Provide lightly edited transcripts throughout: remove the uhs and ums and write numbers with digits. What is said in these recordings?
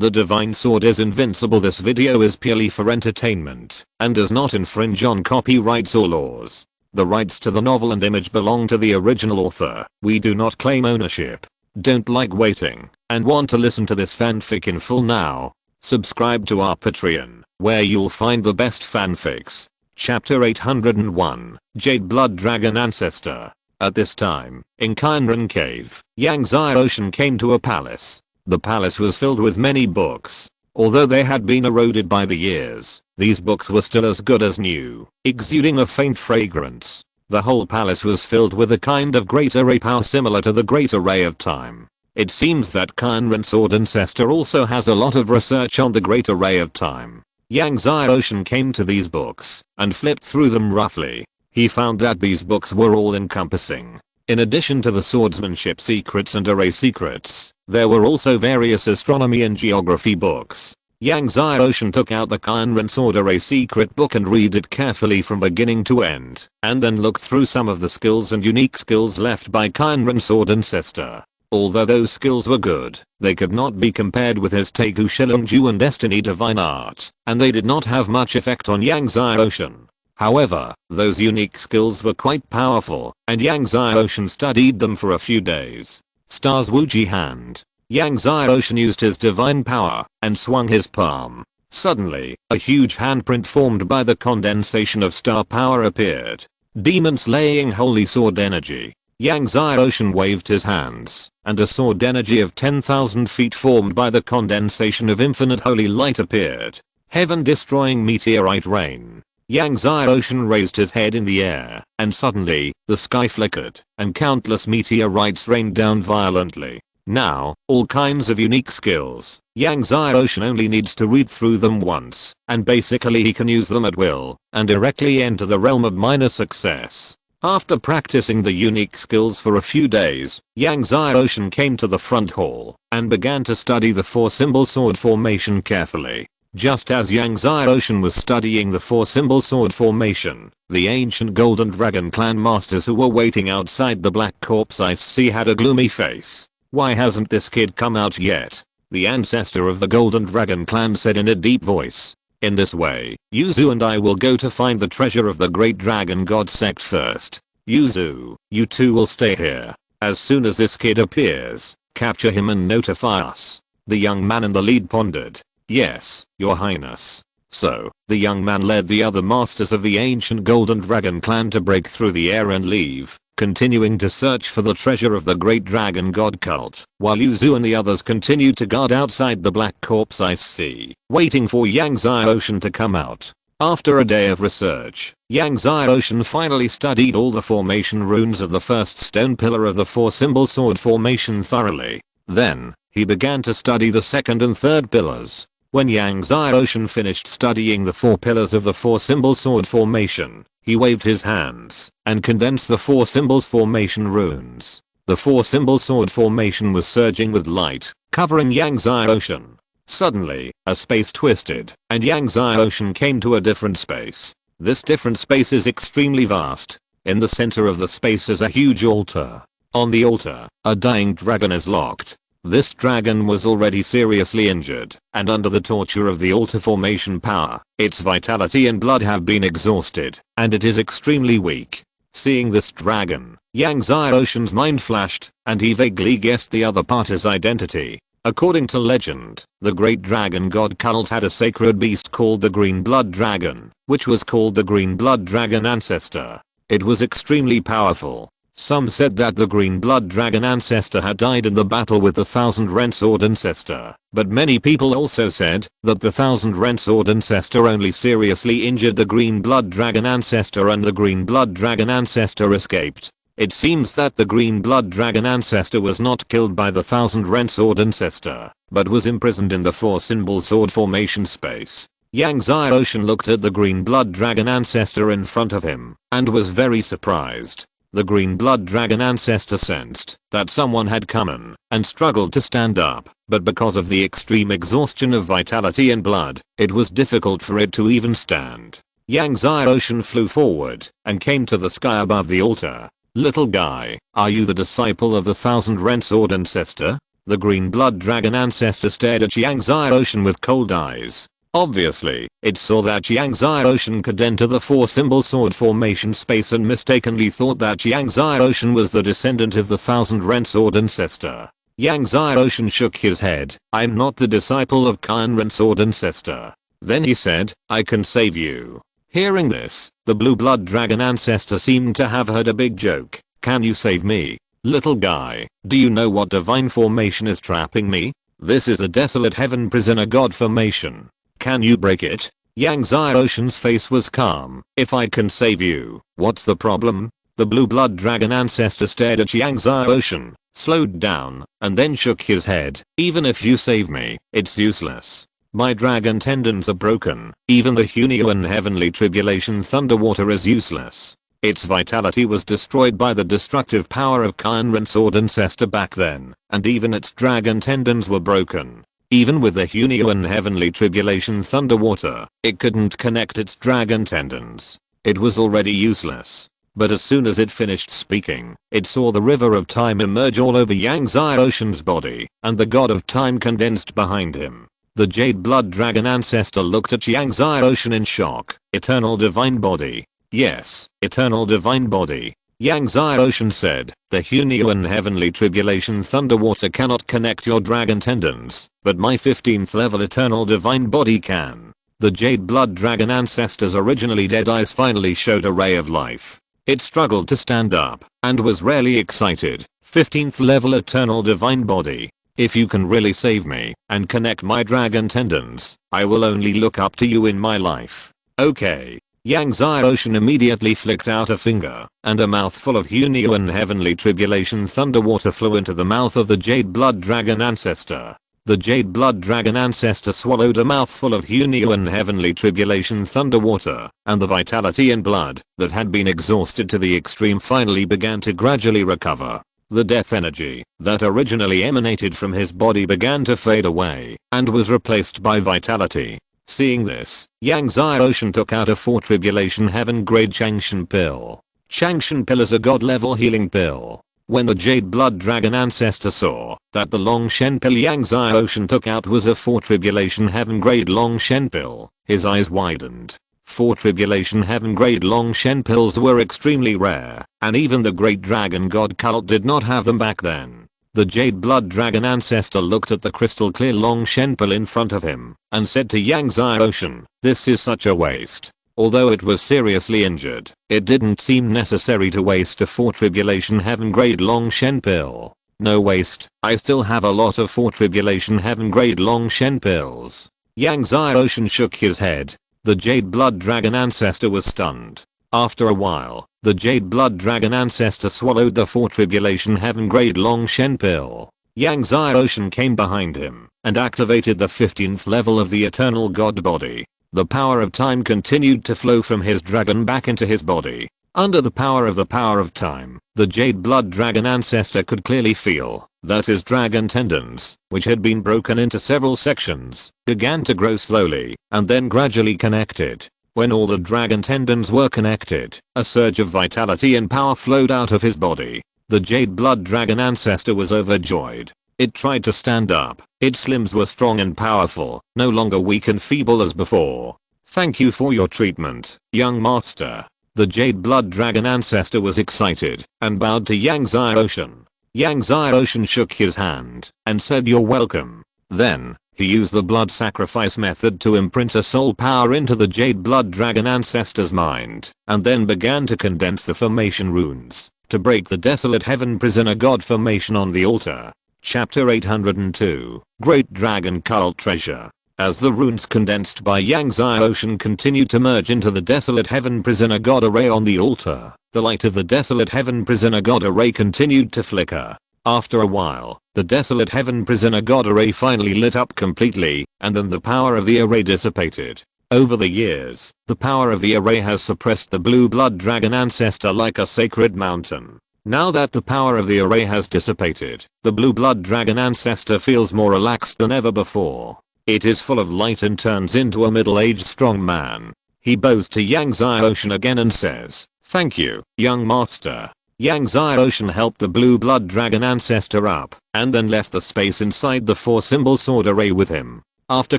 The divine sword is invincible. This video is purely for entertainment and does not infringe on copyrights or laws. The rights to the novel and image belong to the original author. We do not claim ownership. Don't like waiting and want to listen to this fanfic in full now? Subscribe to our Patreon, where you'll find the best fanfics. Chapter 801, Jade Blood Dragon Ancestor. At this time, in Kinran Cave, Yang's Eye Ocean came to a palace. The palace was filled with many books. Although they had been eroded by the years, these books were still as good as new, exuding a faint fragrance. The whole palace was filled with a kind of great array power similar to the great array of time. It seems that Kinran Sword Ancestor also has a lot of research on the great array of time. Yang's Eye Ocean came to these books and flipped through them roughly. He found that these books were all encompassing. In addition to the swordsmanship secrets and array secrets, there were also various astronomy and geography books. Yang's Eye Ocean took out the Kinran Sword Array secret book and read it carefully from beginning to end, and then looked through some of the skills and unique skills left by Kinran Sword Ancestor. Although those skills were good, they could not be compared with his Tegu Shilongju and Destiny Divine Art, and they did not have much effect on Yang's Eye Ocean. However, those unique skills were quite powerful, and Yang's Eye Ocean studied them for a few days. Star's Wuji Hand. Yang's Eye Ocean used his divine power and swung his palm. Suddenly, a huge handprint formed by the condensation of star power appeared. Demon slaying holy sword energy. Yang's Eye Ocean waved his hands, and a sword energy of 10,000 feet formed by the condensation of infinite holy light appeared. Heaven destroying meteorite rain. Yang's Eye Ocean raised his head in the air, and suddenly, the sky flickered, and countless meteorites rained down violently. Now, all kinds of unique skills. Yang's Eye Ocean only needs to read through them once, and basically he can use them at will, and directly enter the realm of minor success. After practicing the unique skills for a few days, Yang's Eye Ocean came to the front hall, and began to study the four-symbol sword formation carefully. Just as Yang's Eye Ocean was studying the four-symbol sword formation, the ancient Golden Dragon clan masters who were waiting outside the Black Corpse Ice Sea had a gloomy face. "Why hasn't this kid come out yet?" the ancestor of the Golden Dragon clan said in a deep voice. "In this way, Yuzu and I will go to find the treasure of the Great Dragon God sect first. Yuzu, you two will stay here. As soon as this kid appears, capture him and notify us." The young man in the lead pondered. "Yes, your highness." So, the young man led the other masters of the ancient Golden Dragon clan to break through the air and leave, continuing to search for the treasure of the Great Dragon God cult, while Yuzu and the others continued to guard outside the Black Corpse Ice Sea, waiting for Yang's Eye Ocean to come out. After a day of research, Yang's Eye Ocean finally studied all the formation runes of the first stone pillar of the four-symbol sword formation thoroughly. Then, he began to study the second and third pillars. When Yang's Eye Ocean finished studying the four pillars of the four-symbol sword formation, he waved his hands and condensed the four symbols formation runes. The four-symbol sword formation was surging with light, covering Yang's Eye Ocean. Suddenly, a space twisted, and Yang's Eye Ocean came to a different space. This different space is extremely vast. In the center of the space is a huge altar. On the altar, a dying dragon is locked. This dragon was already seriously injured, and under the torture of the altar formation power, its vitality and blood have been exhausted, and it is extremely weak. Seeing this dragon, Yang's Eye Ocean's mind flashed, and he vaguely guessed the other party's identity. According to legend, the Great Dragon God cult had a sacred beast called the Green Blood Dragon, which was called the Green Blood Dragon Ancestor. It was extremely powerful. Some said that the Green Blood Dragon Ancestor had died in the battle with the Thousand Rent Sword Ancestor, but many people also said that the Thousand Rent Sword Ancestor only seriously injured the Green Blood Dragon Ancestor and the Green Blood Dragon Ancestor escaped. It seems that the Green Blood Dragon Ancestor was not killed by the Thousand Rent Sword Ancestor, but was imprisoned in the four-symbol sword formation space. Yang's Eye Ocean looked at the Green Blood Dragon Ancestor in front of him, and was very surprised. The Green Blood Dragon Ancestor sensed that someone had come in and struggled to stand up, but because of the extreme exhaustion of vitality and blood, it was difficult for it to even stand. Yang's Eye Ocean flew forward and came to the sky above the altar. "Little guy, are you the disciple of the Thousand Rent Sword Ancestor?" The green blood dragon ancestor stared at Yang's eye ocean with cold eyes. Obviously, it saw that Yang's eye ocean could enter the 4-symbol sword formation space and mistakenly thought that Yang's eye ocean was the descendant of the Thousand-Ren Sword ancestor. Yang's eye ocean shook his head. I'm not the disciple of Ren Sword ancestor. Then he said, I can save you. Hearing this, the blue blood dragon ancestor seemed to have heard a big joke. Can you save me? Little guy, do you know what divine formation is trapping me? This is a desolate heaven prisoner god formation. Can you break it? Yang's eye ocean's face was calm. If I can save you, what's the problem? The blue blood dragon ancestor stared at Yang's eye ocean, slowed down, and then shook his head. Even if you save me, it's useless. My dragon tendons are broken. Even the Hunioan heavenly tribulation thunderwater is useless. Its vitality was destroyed by the destructive power of Ren Sword ancestor back then, and even its dragon tendons were broken. Even with the Hunioan heavenly tribulation thunderwater, it couldn't connect its dragon tendons. It was already useless. But as soon as it finished speaking, it saw the river of time emerge all over Yang's eye ocean's body, and the god of time condensed behind him. The jade blood dragon ancestor looked at Yang's eye ocean in shock. Eternal divine body. Yes, eternal divine body. Yang's eye ocean said, the Hunioan heavenly tribulation thunderwater cannot connect your dragon tendons, but my 15th level eternal divine body can. The jade blood dragon ancestor's originally dead eyes finally showed a ray of life. It struggled to stand up, and was really excited. 15th level eternal divine body. If you can really save me, and connect my dragon tendons, I will only look up to you in my life. Okay. Yang's eye ocean immediately flicked out a finger, and a mouthful of Hunioan heavenly tribulation thunderwater flew into the mouth of the jade blood dragon ancestor. The jade blood dragon ancestor swallowed a mouthful of Hunioan heavenly tribulation thunderwater, and the vitality and blood that had been exhausted to the extreme finally began to gradually recover. The death energy that originally emanated from his body began to fade away, and was replaced by vitality. Seeing this, Yang's eye ocean took out a 4 tribulation heaven grade Changshan pill. Changshan pill is a god level healing pill. When the jade blood dragon ancestor saw that the Long Shen pill Yang's eye ocean took out was a 4 tribulation heaven grade Long Shen pill, his eyes widened. 4 tribulation heaven grade Long Shen pills were extremely rare, and even the great dragon god cult did not have them back then. The jade blood dragon ancestor looked at the crystal clear Long Shen pill in front of him, and said to Yang's eye ocean, this is such a waste. Although it was seriously injured, it didn't seem necessary to waste a 4 tribulation heaven grade Long Shen pill. No waste, I still have a lot of 4 tribulation heaven grade Long Shen pills. Yang's eye ocean shook his head. The jade blood dragon ancestor was stunned. After a while, the jade blood dragon ancestor swallowed the 4 tribulation heaven grade Long Shen pill. Yang's eye ocean came behind him and activated the 15th level of the eternal god body. The power of time continued to flow from his dragon back into his body. Under the power of time, the jade blood dragon ancestor could clearly feel that his dragon tendons, which had been broken into several sections, began to grow slowly and then gradually connected. When all the dragon tendons were connected, a surge of vitality and power flowed out of his body. The jade blood dragon ancestor was overjoyed. It tried to stand up. Its limbs were strong and powerful, no longer weak and feeble as before. Thank you for your treatment, young master. The jade blood dragon ancestor was excited and bowed to Yang's eye ocean. Yang's eye ocean shook his hand and said you're welcome. Then, he used the blood sacrifice method to imprint a soul power into the jade blood dragon ancestor's mind, and then began to condense the formation runes to break the desolate heaven prisoner god formation on the altar. Chapter 802, Great Dragon Cult Treasure. As the runes condensed by Yang's eye ocean continued to merge into the desolate heaven prisoner god array on the altar, the light of the desolate heaven prisoner god array continued to flicker. After a while, the desolate heaven prisoner god array finally lit up completely, and then the power of the array dissipated. Over the years, the power of the array has suppressed the blue blood dragon ancestor like a sacred mountain. Now that the power of the array has dissipated, the blue blood dragon ancestor feels more relaxed than ever before. It is full of light and turns into a middle-aged strong man. He bows to Yang's eye ocean again and says, thank you, young master. Yang Ocean helped the blue blood dragon ancestor up, and then left the space inside the 4-symbol sword array with him. After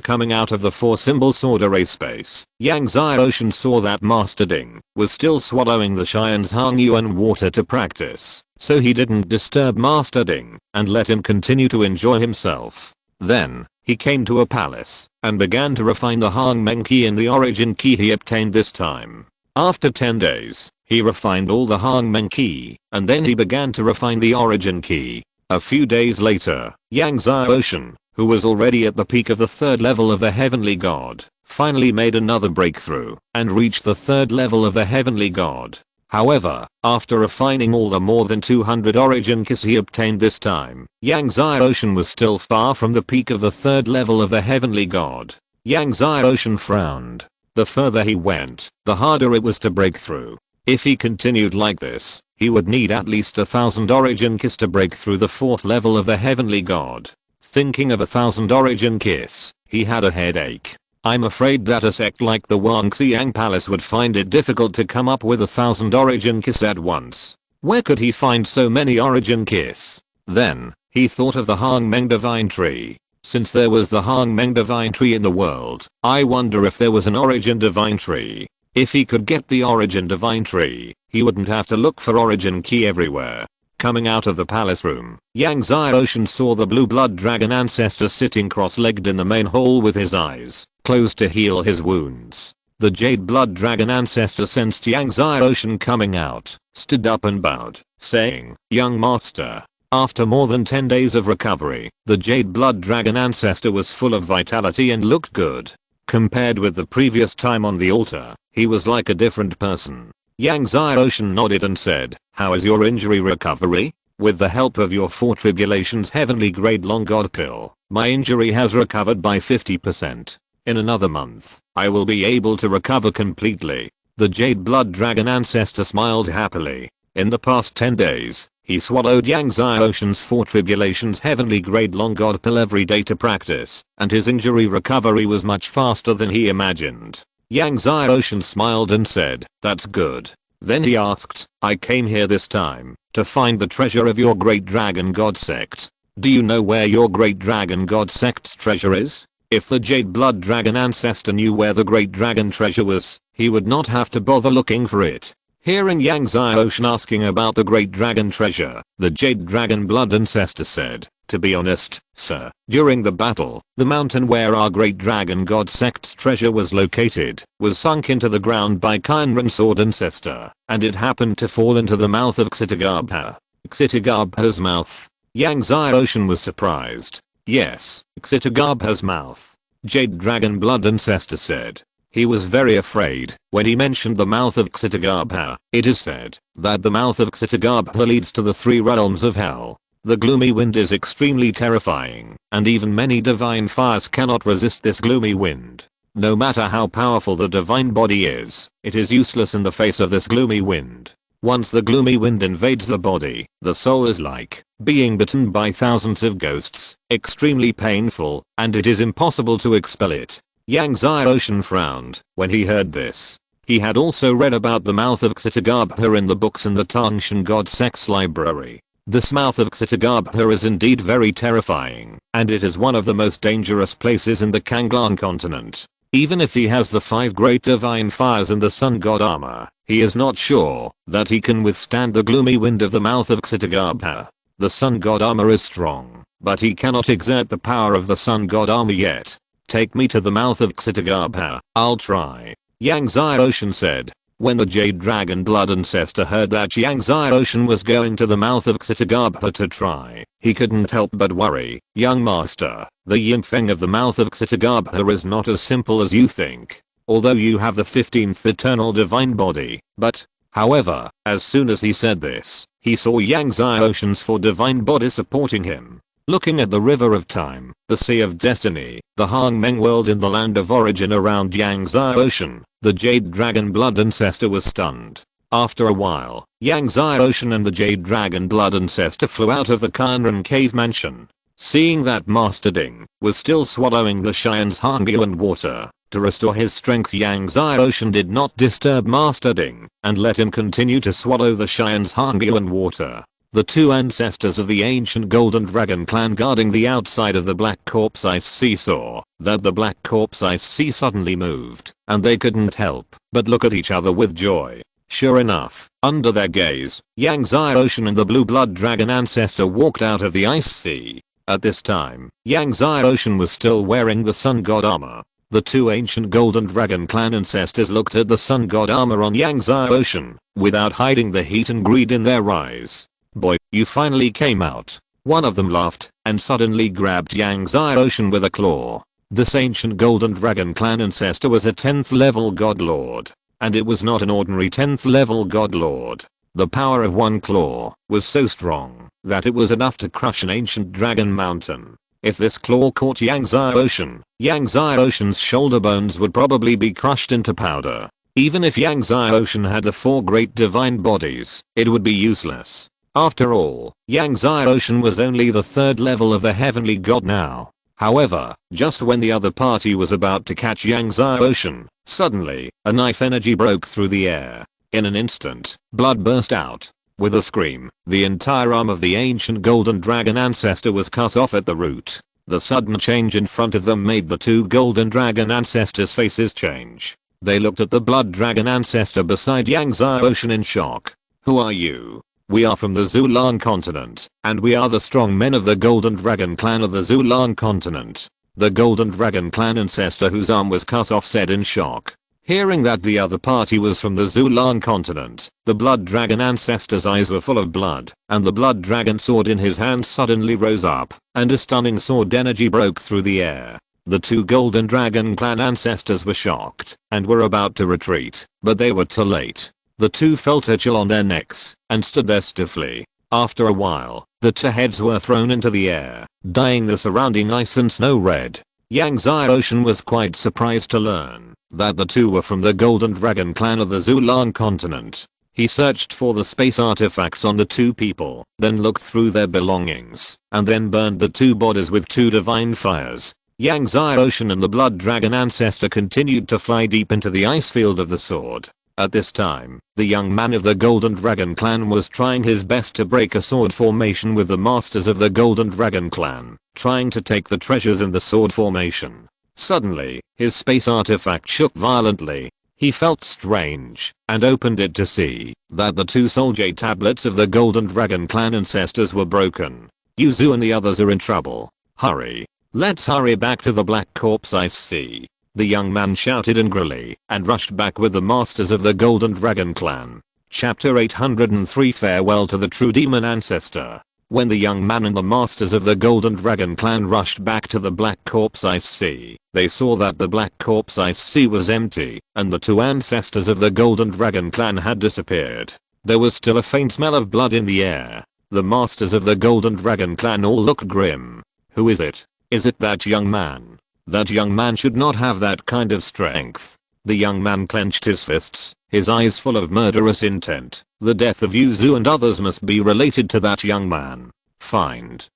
coming out of the 4-symbol sword array space, Yang Ocean saw that Master Ding was still swallowing the Cheyenne's Hang water to practice, so he didn't disturb Master Ding and let him continue to enjoy himself. Then, he came to a palace and began to refine the Hang Meng key in the origin key he obtained this time. After 10 days, he refined all the Hang Meng key, and then he began to refine the origin key. A few days later, Yang Ocean, who was already at the peak of the 3rd level of the Heavenly God, finally made another breakthrough and reached the 3rd level of the Heavenly God. However, after refining all the more than 200 origin keys he obtained this time, Yang Ocean was still far from the peak of the 3rd level of the Heavenly God. Yang Ocean frowned. The further he went, the harder it was to break through. If he continued like this, he would need at least 1,000 origin keys to break through the 4th level of the Heavenly God. Thinking of 1,000 origin keys, he had a headache. I'm afraid that a sect like the Wangxiang Palace would find it difficult to come up with 1,000 origin keys at once. Where could he find so many origin keys? Then, he thought of the Hang Meng Divine Tree. Since there was the Hang Meng Divine Tree in the world, I wonder if there was an origin Divine Tree. If he could get the origin Divine Tree, he wouldn't have to look for origin key everywhere. Coming out of the palace room, Yang Ocean saw the blue blood dragon ancestor sitting cross-legged in the main hall with his eyes closed to heal his wounds. The jade blood dragon ancestor sensed Yang Ocean coming out, stood up and bowed, saying, "Young master." After more than 10 days of recovery, the jade blood dragon ancestor was full of vitality and looked good. Compared with the previous time on the altar, he was like a different person. Yang Ocean nodded and said, "How is your injury recovery? With the help of your 4 tribulations heavenly grade long god pill, my injury has recovered by 50%. In another month, I will be able to recover completely." The jade blood dragon ancestor smiled happily. In the past 10 days, he swallowed Yang Ocean's 4 tribulations heavenly grade long god pill every day to practice, and his injury recovery was much faster than he imagined. Yang Ocean smiled and said, "That's good." Then he asked, "I came here this time to find the treasure of your great dragon god sect. Do you know where your great dragon god sect's treasure is?" If the jade blood dragon ancestor knew where the great dragon treasure was, he would not have to bother looking for it. Hearing Yang Ocean asking about the great dragon treasure, the jade dragon blood ancestor said, "To be honest, sir, during the battle, the mountain where our great dragon god sect's treasure was located was sunk into the ground by Kynran's sword ancestor, and it happened to fall into the mouth of Xitigabha." Xitigabha's mouth? Yang Ocean was surprised. "Yes, Xitigabha's mouth," Jade Dragon Blood Ancestor said. He was very afraid when he mentioned the mouth of Xitigabha. It is said that the mouth of Xitigabha leads to the 3 realms of hell. The gloomy wind is extremely terrifying, and even many divine fires cannot resist this gloomy wind. No matter how powerful the divine body is, it is useless in the face of this gloomy wind. Once the gloomy wind invades the body, the soul is like being bitten by thousands of ghosts, extremely painful, and it is impossible to expel it. Yang Ocean frowned when he heard this. He had also read about the mouth of Xitigabha in the books in the Tangshan God Sect's library. This mouth of Xitigabha is indeed very terrifying, and it is one of the most dangerous places in the Kanglan continent. Even if he has the 5 great divine fires and the sun god armor, he is not sure that he can withstand the gloomy wind of the mouth of Xitigabha. The sun god armor is strong, but he cannot exert the power of the sun god armor yet. "Take me to the mouth of Xitigabha, I'll try," Yang Ocean said. When the Jade Dragon Blood Ancestor heard that Yang Ocean was going to the mouth of Xitigabha to try, he couldn't help but worry. "Young master, the Yinfeng of the mouth of Xitigabha is not as simple as you think. Although you have the 15th eternal divine body, but..." However, as soon as he said this, he saw Yang Ocean's 4 divine bodies supporting him. Looking at the river of time, the sea of destiny, the Hang Meng world in the land of origin around Yang Ocean, the Jade Dragon Blood Ancestor was stunned. After a while, Yang Ocean and the Jade Dragon Blood Ancestor flew out of the Kynran cave mansion. Seeing that Master Ding was still swallowing the Cheyenne's Hang water, To restore his strength, Yang Zai Ocean did not disturb Master Ding and let him continue to swallow the Cheyenne Hangyu and water. The two ancestors of the ancient Golden Dragon clan guarding the outside of the Black Corpse Ice Sea saw that the Black Corpse Ice Sea suddenly moved, and they couldn't help but look at each other with joy. Sure enough, under their gaze, Yang Zai Ocean and the Blue Blood Dragon ancestor walked out of the Ice Sea. At this time, Yang Zai Ocean was still wearing the Sun God armor. The two ancient Golden Dragon clan ancestors looked at the Sun God armor on Yang Zai Ocean without hiding the heat and greed in their eyes. "Boy, you finally came out." One of them laughed and suddenly grabbed Yang Zai Ocean with a claw. This ancient Golden Dragon clan ancestor was a 10th level God Lord. And it was not an ordinary 10th level God Lord. The power of one claw was so strong that it was enough to crush an ancient dragon mountain. If this claw caught Yang Zai Ocean's shoulder bones would probably be crushed into powder. Even if Yang Zai Ocean had the 4 great divine bodies, it would be useless. After all, Yang Zai Ocean was only the 3rd level of the heavenly god now. However, just when the other party was about to catch Yang Zai Ocean, suddenly, a knife energy broke through the air. In an instant, blood burst out. With a scream, the entire arm of the ancient Golden Dragon ancestor was cut off at the root. The sudden change in front of them made the two Golden Dragon ancestors' faces change. They looked at the Blood Dragon ancestor beside Yang Zai Ocean in shock. "Who are you?" "We are from the Zulan continent, and we are the strong men of the Golden Dragon clan of the Zulan continent." The Golden Dragon clan ancestor whose arm was cut off said in shock. Hearing that the other party was from the Zulan continent, the Blood Dragon ancestor's eyes were full of blood, and the Blood Dragon sword in his hand suddenly rose up, and a stunning sword energy broke through the air. The two Golden Dragon clan ancestors were shocked, and were about to retreat, but they were too late. The two felt a chill on their necks, and stood there stiffly. After a while, the two heads were thrown into the air, dyeing the surrounding ice and snow red. Yang Zai Ocean was quite surprised to learn that the two were from the Golden Dragon clan of the Zulan continent. He searched for the space artifacts on the two people, then looked through their belongings, and then burned the two bodies with 2 divine fires. Yang Zai Ocean and the Blood Dragon ancestor continued to fly deep into the ice field of the sword. At this time, the young man of the Golden Dragon clan was trying his best to break a sword formation with the masters of the Golden Dragon clan, trying to take the treasures in the sword formation. Suddenly, his space artifact shook violently. He felt strange, and opened it to see that the 2 soul jade tablets of the Golden Dragon clan ancestors were broken. Yuzu and the others are in trouble. Hurry. Let's hurry back to the Black Corpse Ice Sea. The young man shouted angrily, and rushed back with the masters of the Golden Dragon clan. Chapter 803 Farewell to the True Demon Ancestor. When the young man and the masters of the Golden Dragon clan rushed back to the Black Corpse Ice Sea, they saw that the Black Corpse Ice Sea was empty, and the 2 ancestors of the Golden Dragon clan had disappeared. There was still a faint smell of blood in the air. The masters of the Golden Dragon clan all looked grim. "Who is it? Is it that young man? That young man should not have that kind of strength." The young man clenched his fists, his eyes full of murderous intent. The death of Yuzu and others must be related to that young man. Find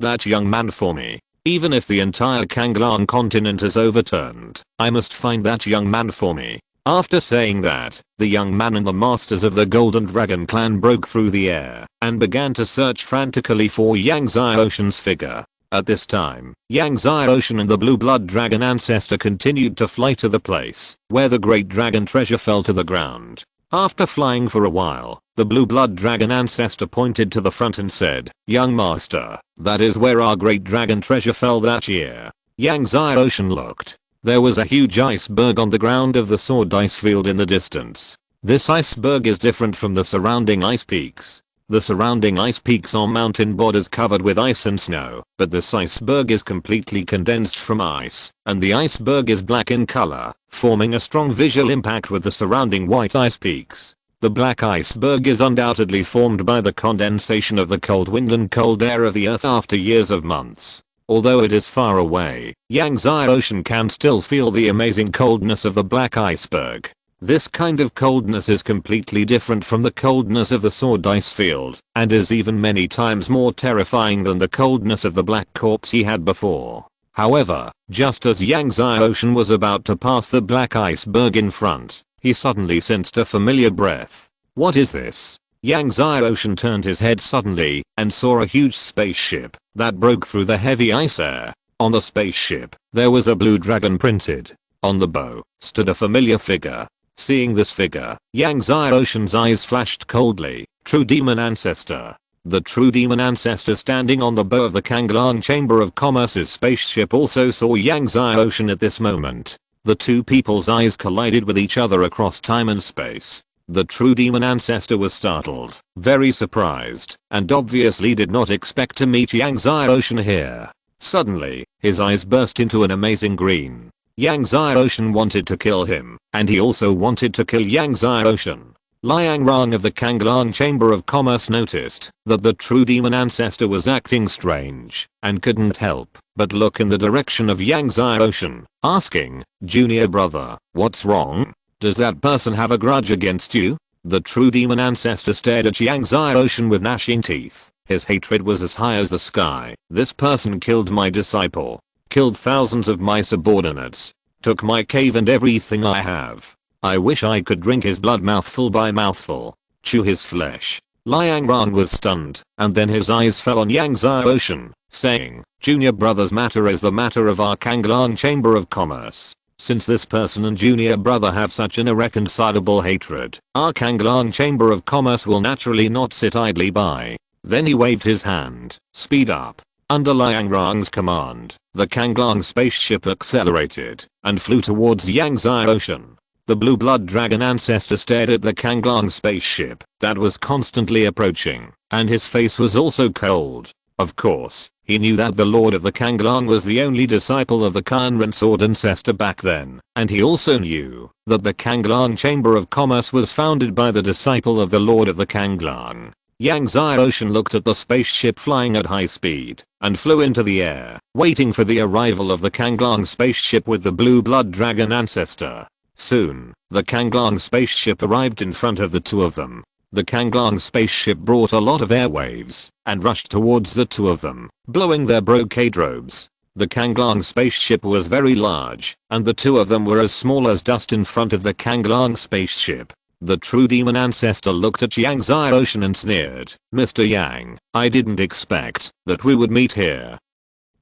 that young man for me. Even if the entire Kanglan continent is overturned, I must find that young man for me. After saying that, the young man and the masters of the Golden Dragon clan broke through the air and began to search frantically for Yang Zai Ocean's figure. At this time, Yang Zai Ocean and the Blue Blood Dragon ancestor continued to fly to the place where the Great Dragon treasure fell to the ground. After flying for a while, the Blue Blood Dragon ancestor pointed to the front and said, "Young master, that is where our Great Dragon treasure fell that year." Yang Zai Ocean looked. There was a huge iceberg on the ground of the sword ice field in the distance. This iceberg is different from the surrounding ice peaks. The surrounding ice peaks are mountain borders covered with ice and snow, but this iceberg is completely condensed from ice, and the iceberg is black in color, forming a strong visual impact with the surrounding white ice peaks. The black iceberg is undoubtedly formed by the condensation of the cold wind and cold air of the earth after years of months. Although it is far away, Yang Zai Ocean can still feel the amazing coldness of the black iceberg. This kind of coldness is completely different from the coldness of the sword ice field, and is even many times more terrifying than the coldness of the black corpse he had before. However, just as Yang Xiaoshan was about to pass the black iceberg in front, he suddenly sensed a familiar breath. What is this? Yang Xiaoshan turned his head suddenly and saw a huge spaceship that broke through the heavy ice air. On the spaceship, there was a blue dragon printed. On the bow stood a familiar figure. Seeing this figure, Yang Xiaoshan's eyes flashed coldly. True demon ancestor. The true demon ancestor standing on the bow of the Kanglang Chamber of Commerce's spaceship also saw Yang Xiaoshan at this moment. The two people's eyes collided with each other across time and space. The true demon ancestor was startled, very surprised, and obviously did not expect to meet Yang Xiaoshan here. Suddenly, his eyes burst into an amazing green. Yang Xiaoshan wanted to kill him, and he also wanted to kill Yang Xiaoshan. Liang Rang of the Kanglang Chamber of Commerce noticed that the true demon ancestor was acting strange and couldn't help but look in the direction of Yang Xiaoshan, asking, "Junior brother, what's wrong? Does that person have a grudge against you?" The true demon ancestor stared at Yang Xiaoshan with gnashing teeth. His hatred was as high as the sky. This person killed my disciple, killed thousands of my subordinates, took my cave and everything I have. I wish I could drink his blood mouthful by mouthful, chew his flesh. Liang Rang was stunned, and then his eyes fell on Yang Xiaoshan, saying, "Junior brother's matter is the matter of our Kanglang Chamber of Commerce. Since this person and junior brother have such an irreconcilable hatred, our Kanglang Chamber of Commerce will naturally not sit idly by." Then he waved his hand. "Speed up." Under Liang Rang's command, the Kanglang spaceship accelerated and flew towards Yang Xiaoshan. The blue blood dragon ancestor stared at the Kanglang spaceship that was constantly approaching, and his face was also cold. Of course, he knew that the Lord of the Kanglang was the only disciple of the Kanran sword ancestor back then, and he also knew that the Kanglang Chamber of Commerce was founded by the disciple of the Lord of the Kanglang. Yang Xiaoshan looked at the spaceship flying at high speed and flew into the air, waiting for the arrival of the Kanglang spaceship with the blue blood dragon ancestor. Soon, the Kanglang spaceship arrived in front of the two of them. The Kanglang spaceship brought a lot of airwaves and rushed towards the two of them, blowing their brocade robes. The Kanglang spaceship was very large, and the two of them were as small as dust in front of the Kanglang spaceship. The true demon ancestor looked at Yang Xiaoshan and sneered, "Mr. Yang, I didn't expect that we would meet here."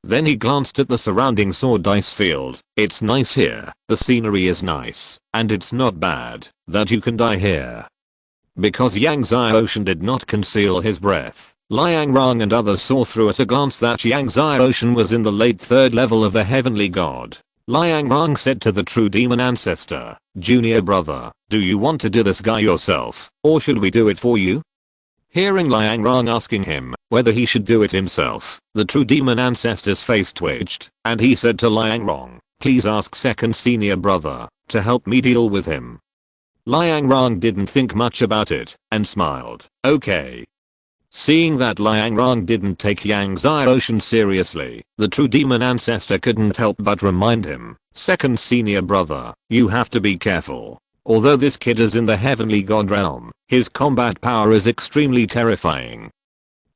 Then he glanced at the surrounding sword ice field. "It's nice here, the scenery is nice, and it's not bad that you can die here." Because Yang Xiaoshan did not conceal his breath, Liang Rang and others saw through at a glance that Yang Xiaoshan was in the late third level of the heavenly god. Liang Rang said to the true demon ancestor, "Junior brother, do you want to do this guy yourself, or should we do it for you?" Hearing Liang Rang asking him whether he should do it himself, the true demon ancestor's face twitched, and he said to Liang Rang, "Please ask second senior brother to help me deal with him." Liang Rang didn't think much about it and smiled, "Okay." Seeing that Liang Rang didn't take Yang Xiaoshan seriously, the true demon ancestor couldn't help but remind him, "Second senior brother, you have to be careful. Although this kid is in the heavenly god realm, his combat power is extremely terrifying."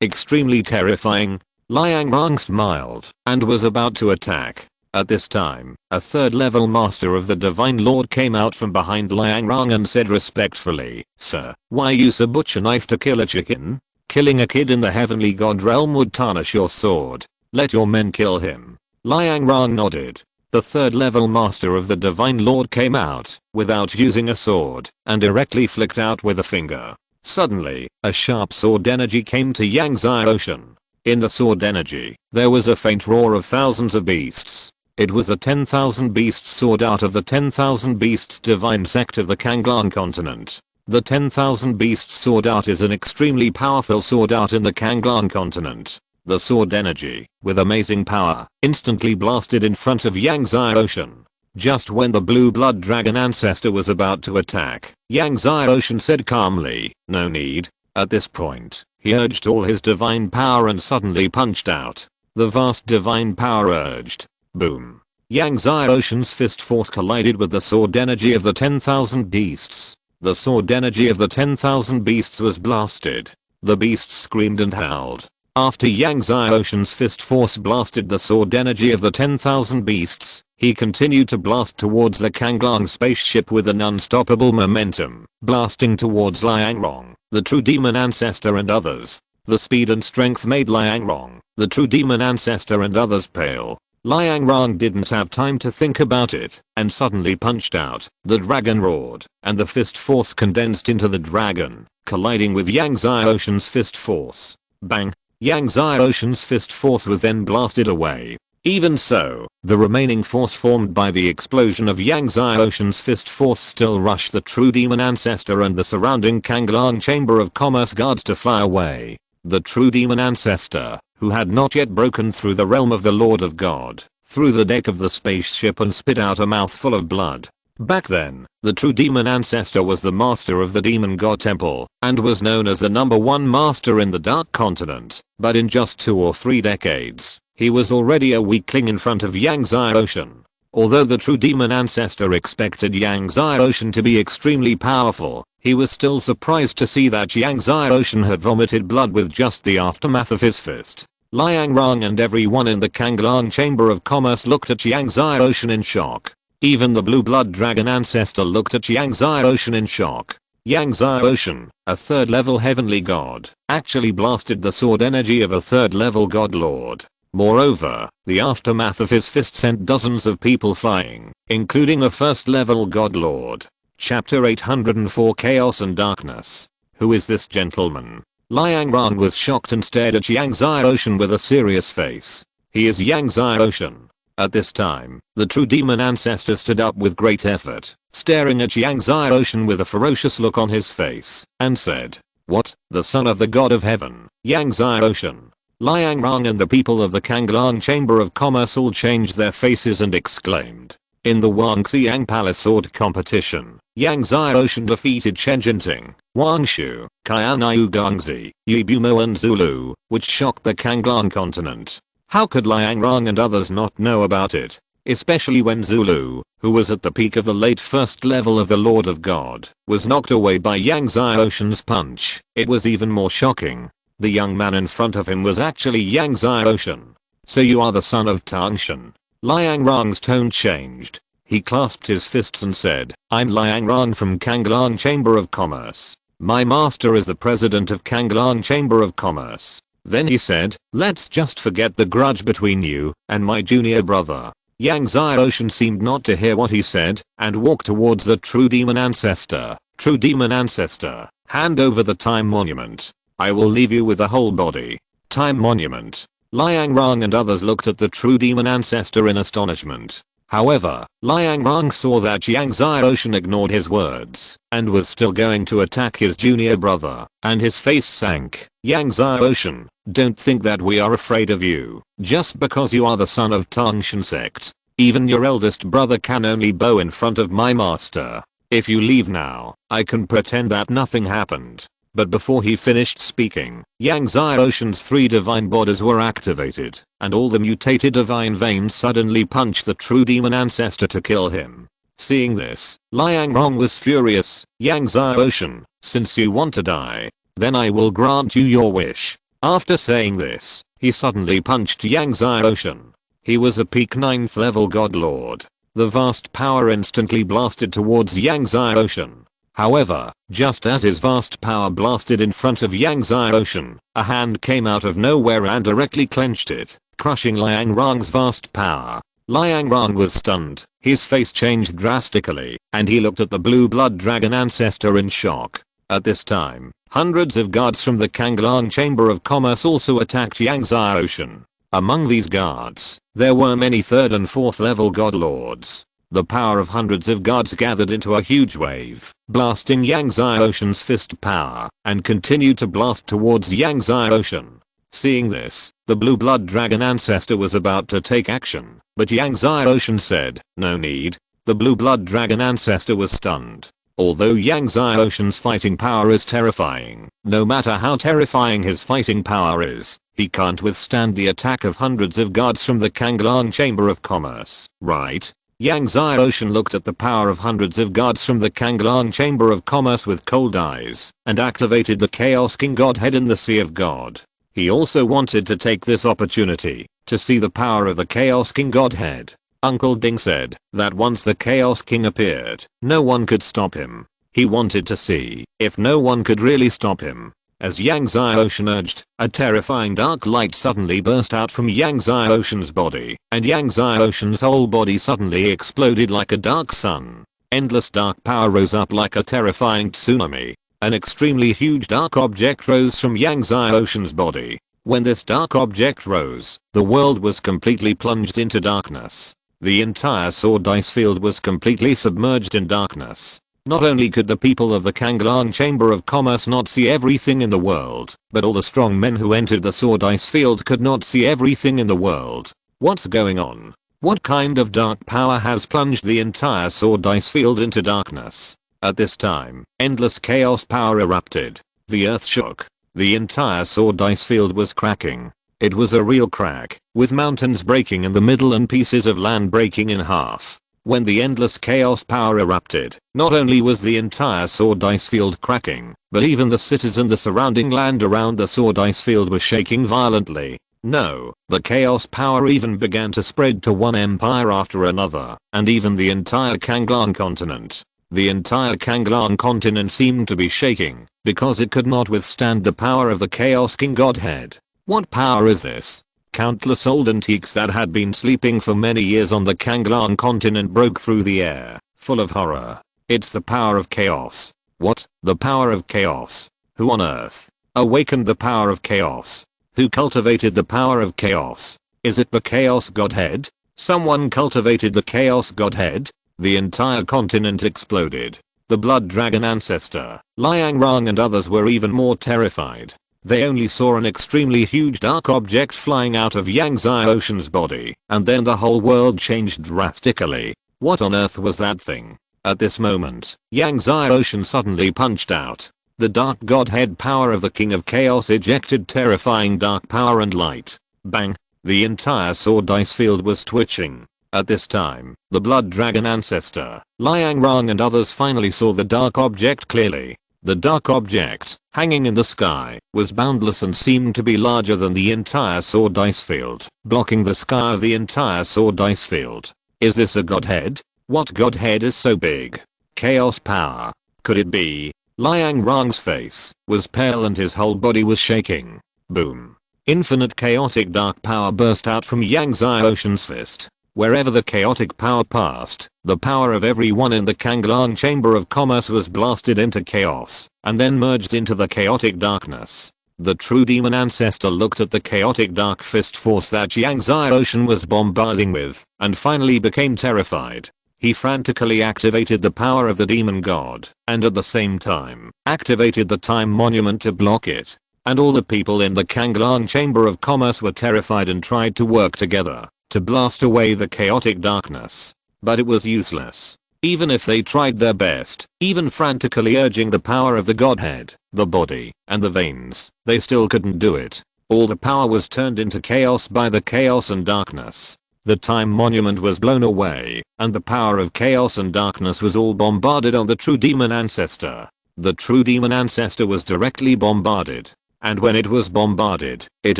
Extremely terrifying? Liang Rang smiled and was about to attack. At this time, a third level master of the Divine Lord came out from behind Liang Rang and said respectfully, "Sir, why use a butcher knife to kill a chicken? Killing a kid in the heavenly god realm would tarnish your sword. Let your men kill him." Liang Rang nodded. The third level master of the Divine Lord came out without using a sword and directly flicked out with a finger. Suddenly, a sharp sword energy came to Yang Xiaoshan. In the sword energy, there was a faint roar of thousands of beasts. It was the 10,000 beasts sword art of the 10,000 beasts divine sect of the Kanglang continent. The 10,000 beasts sword art is an extremely powerful sword art in the Kanglang continent. The sword energy, with amazing power, instantly blasted in front of Yang Xiaoshan. Just when the blue blood dragon ancestor was about to attack, Yang Xiaoshan said calmly, "No need." At this point, he urged all his divine power and suddenly punched out. The vast divine power urged. Boom. Yang Xiaoshan's fist force collided with the sword energy of the 10,000 beasts. The sword energy of the 10,000 beasts was blasted. The beasts screamed and howled. After Yang Zai Ocean's fist force blasted the sword energy of the 10,000 beasts, he continued to blast towards the Kanglang spaceship with an unstoppable momentum, blasting towards Liang Rong, the true demon ancestor and others. The speed and strength made Liang Rong, the true demon ancestor and others pale. Liang Rong didn't have time to think about it, and suddenly punched out. The dragon roared, and the fist force condensed into the dragon, colliding with Yang Zai Ocean's fist force. Bang! Yang Zai Ocean's fist force was then blasted away. Even so, the remaining force formed by the explosion of Yang Zai Ocean's fist force still rushed the true demon ancestor and the surrounding Kanglang Chamber of Commerce guards to fly away. The true demon ancestor, who had not yet broken through the realm of the Lord of God, through the deck of the spaceship and spit out a mouthful of blood. Back then, the true demon ancestor was the master of the demon god temple, and was known as the #1 master in the Dark Continent, but in just 2 or 3 decades, he was already a weakling in front of Yang Zai Ocean. Although the true demon ancestor expected Yang Zai Ocean to be extremely powerful, he was still surprised to see that Yang Zai Ocean had vomited blood with just the aftermath of his fist. Liang Rong and everyone in the Kanglang Chamber of Commerce looked at Yang Zai Ocean in shock. Even the blue blood dragon ancestor looked at Yang Zai Ocean in shock. Yang Zai Ocean, a 3rd level heavenly god, actually blasted the sword energy of a 3rd level god lord. Moreover, the aftermath of his fist sent dozens of people flying, including a 1st level god lord. Chapter 804 Chaos and Darkness. Who is this gentleman? Liang Rong was shocked and stared at Yang Zai Ocean with a serious face. He is Yang Zai Ocean. At this time, the true demon ancestor stood up with great effort, staring at Yang Zai Ocean with a ferocious look on his face, and said, "What, the son of the god of heaven, Yang Zai Ocean?" Liang Rong and the people of the Kanglang Chamber of Commerce all changed their faces and exclaimed. In the Wangxiang Palace Sword Competition, Yang Zai Ocean defeated Chen Jinting, Wang Shu, Qianyu Gongzi, Yi Bumo and Zulu, which shocked the Kanglang continent. How could Liang Rong and others not know about it? Especially when Zulu, who was at the peak of the late 1st level of the Lord of God, was knocked away by Yang Zai Ocean's punch. It was even more shocking. The young man in front of him was actually Yang Zai Ocean. So you are the son of Tangshan. Liang Rong's tone changed. He clasped his fists and said, "I'm Liang Rong from Kanglang Chamber of Commerce. My master is the president of Kanglang Chamber of Commerce." Then he said, "Let's just forget the grudge between you and my junior brother." Yang Zai Ocean seemed not to hear what he said, and walked towards the true demon ancestor. "True demon ancestor, hand over the time monument. I will leave you with the whole body." Time monument. Liang Rong and others looked at the true demon ancestor in astonishment. However, Liang Rong saw that Yang Zai Ocean ignored his words, and was still going to attack his junior brother, and his face sank. "Yang Zai Ocean, don't think that we are afraid of you, just because you are the son of Tangshan sect. Even your eldest brother can only bow in front of my master. If you leave now, I can pretend that nothing happened." But before he finished speaking, Yang Zai Ocean's 3 divine bodies were activated, and all the mutated divine veins suddenly punched the true demon ancestor to kill him. Seeing this, Liang Rong was furious. "Yang Zai Ocean, since you want to die, then I will grant you your wish." After saying this, he suddenly punched Yang Zai Ocean. He was a peak 9th level god lord. The vast power instantly blasted towards Yang Zai Ocean. However, just as his vast power blasted in front of Yang Zai Ocean, a hand came out of nowhere and directly clenched it, crushing Liang Rong's vast power. Liang Rong was stunned, his face changed drastically, and he looked at the blue blood dragon ancestor in shock. At this time, hundreds of guards from the Kanglang Chamber of Commerce also attacked Yang Zai Ocean. Among these guards, there were many 3rd and 4th level god lords. The power of hundreds of guards gathered into a huge wave, blasting Yang Zai Ocean's fist power, and continued to blast towards Yang Zai Ocean. Seeing this, the blue blood dragon ancestor was about to take action, but Yang Zai Ocean said, "No need." The blue blood dragon ancestor was stunned. Although Yang Zai Ocean's fighting power is terrifying, no matter how terrifying his fighting power is, he can't withstand the attack of hundreds of guards from the Kanglang Chamber of Commerce, right? Yang Zai Ocean looked at the power of hundreds of guards from the Kanglang Chamber of Commerce with cold eyes, and activated the Chaos King Godhead in the Sea of God. He also wanted to take this opportunity to see the power of the Chaos King Godhead. Uncle Ding said that once the Chaos King appeared, no one could stop him. He wanted to see if no one could really stop him. As Yang Xiaoshan urged, a terrifying dark light suddenly burst out from Yang Xiaoshan's body, and Yang Xiaoshan's whole body suddenly exploded like a dark sun. Endless dark power rose up like a terrifying tsunami. An extremely huge dark object rose from Yang Xiaoshan's body. When this dark object rose, the world was completely plunged into darkness. The entire sword dice field was completely submerged in darkness. Not only could the people of the Kanglang Chamber of Commerce not see everything in the world, but all the strong men who entered the sword ice field could not see everything in the world. What's going on? What kind of dark power has plunged the entire sword ice field into darkness? At this time, endless chaos power erupted. The earth shook. The entire sword ice field was cracking. It was a real crack, with mountains breaking in the middle and pieces of land breaking in half. When the endless chaos power erupted, not only was the entire sword ice field cracking, but even the cities and the surrounding land around the sword ice field were shaking violently. No, the chaos power even began to spread to one empire after another, and even the entire Kanglang continent. The entire Kanglang continent seemed to be shaking, because it could not withstand the power of the Chaos King Godhead. What power is this? Countless old antiques that had been sleeping for many years on the Kanglang continent broke through the air, full of horror. It's the power of chaos. What? The power of chaos? Who on earth awakened the power of chaos? Who cultivated the power of chaos? Is it the Chaos Godhead? Someone cultivated the Chaos Godhead? The entire continent exploded. The Blood Dragon Ancestor, Liang Rang and others were even more terrified. They only saw an extremely huge dark object flying out of Yang Xiaoshan's body, and then the whole world changed drastically. What on earth was that thing? At this moment, Yang Xiaoshan suddenly punched out. The dark godhead power of the King of Chaos ejected terrifying dark power and light. Bang! The entire sword dice field was twitching. At this time, the Blood Dragon Ancestor, Liang Rang and others finally saw the dark object clearly. The dark object, hanging in the sky, was boundless and seemed to be larger than the entire sword dice field, blocking the sky of the entire sword dice field. Is this a godhead? What godhead is so big? Chaos power. Could it be? Liang Rang's face was pale and his whole body was shaking. Boom. Infinite chaotic dark power burst out from Yang Xiaoshan's fist. Wherever the chaotic power passed, the power of everyone in the Kanglang Chamber of Commerce was blasted into chaos, and then merged into the chaotic darkness. The true demon ancestor looked at the chaotic dark fist force that Yang Xiaoshan was bombarding with, and finally became terrified. He frantically activated the power of the demon god, and at the same time, activated the time monument to block it. And all the people in the Kanglang Chamber of Commerce were terrified and tried to work together to blast away the chaotic darkness. But it was useless. Even if they tried their best, even frantically urging the power of the godhead, the body, and the veins, they still couldn't do it. All the power was turned into chaos by the chaos and darkness. The time monument was blown away, and the power of chaos and darkness was all bombarded on the true demon ancestor. The true demon ancestor was directly bombarded. And when it was bombarded, it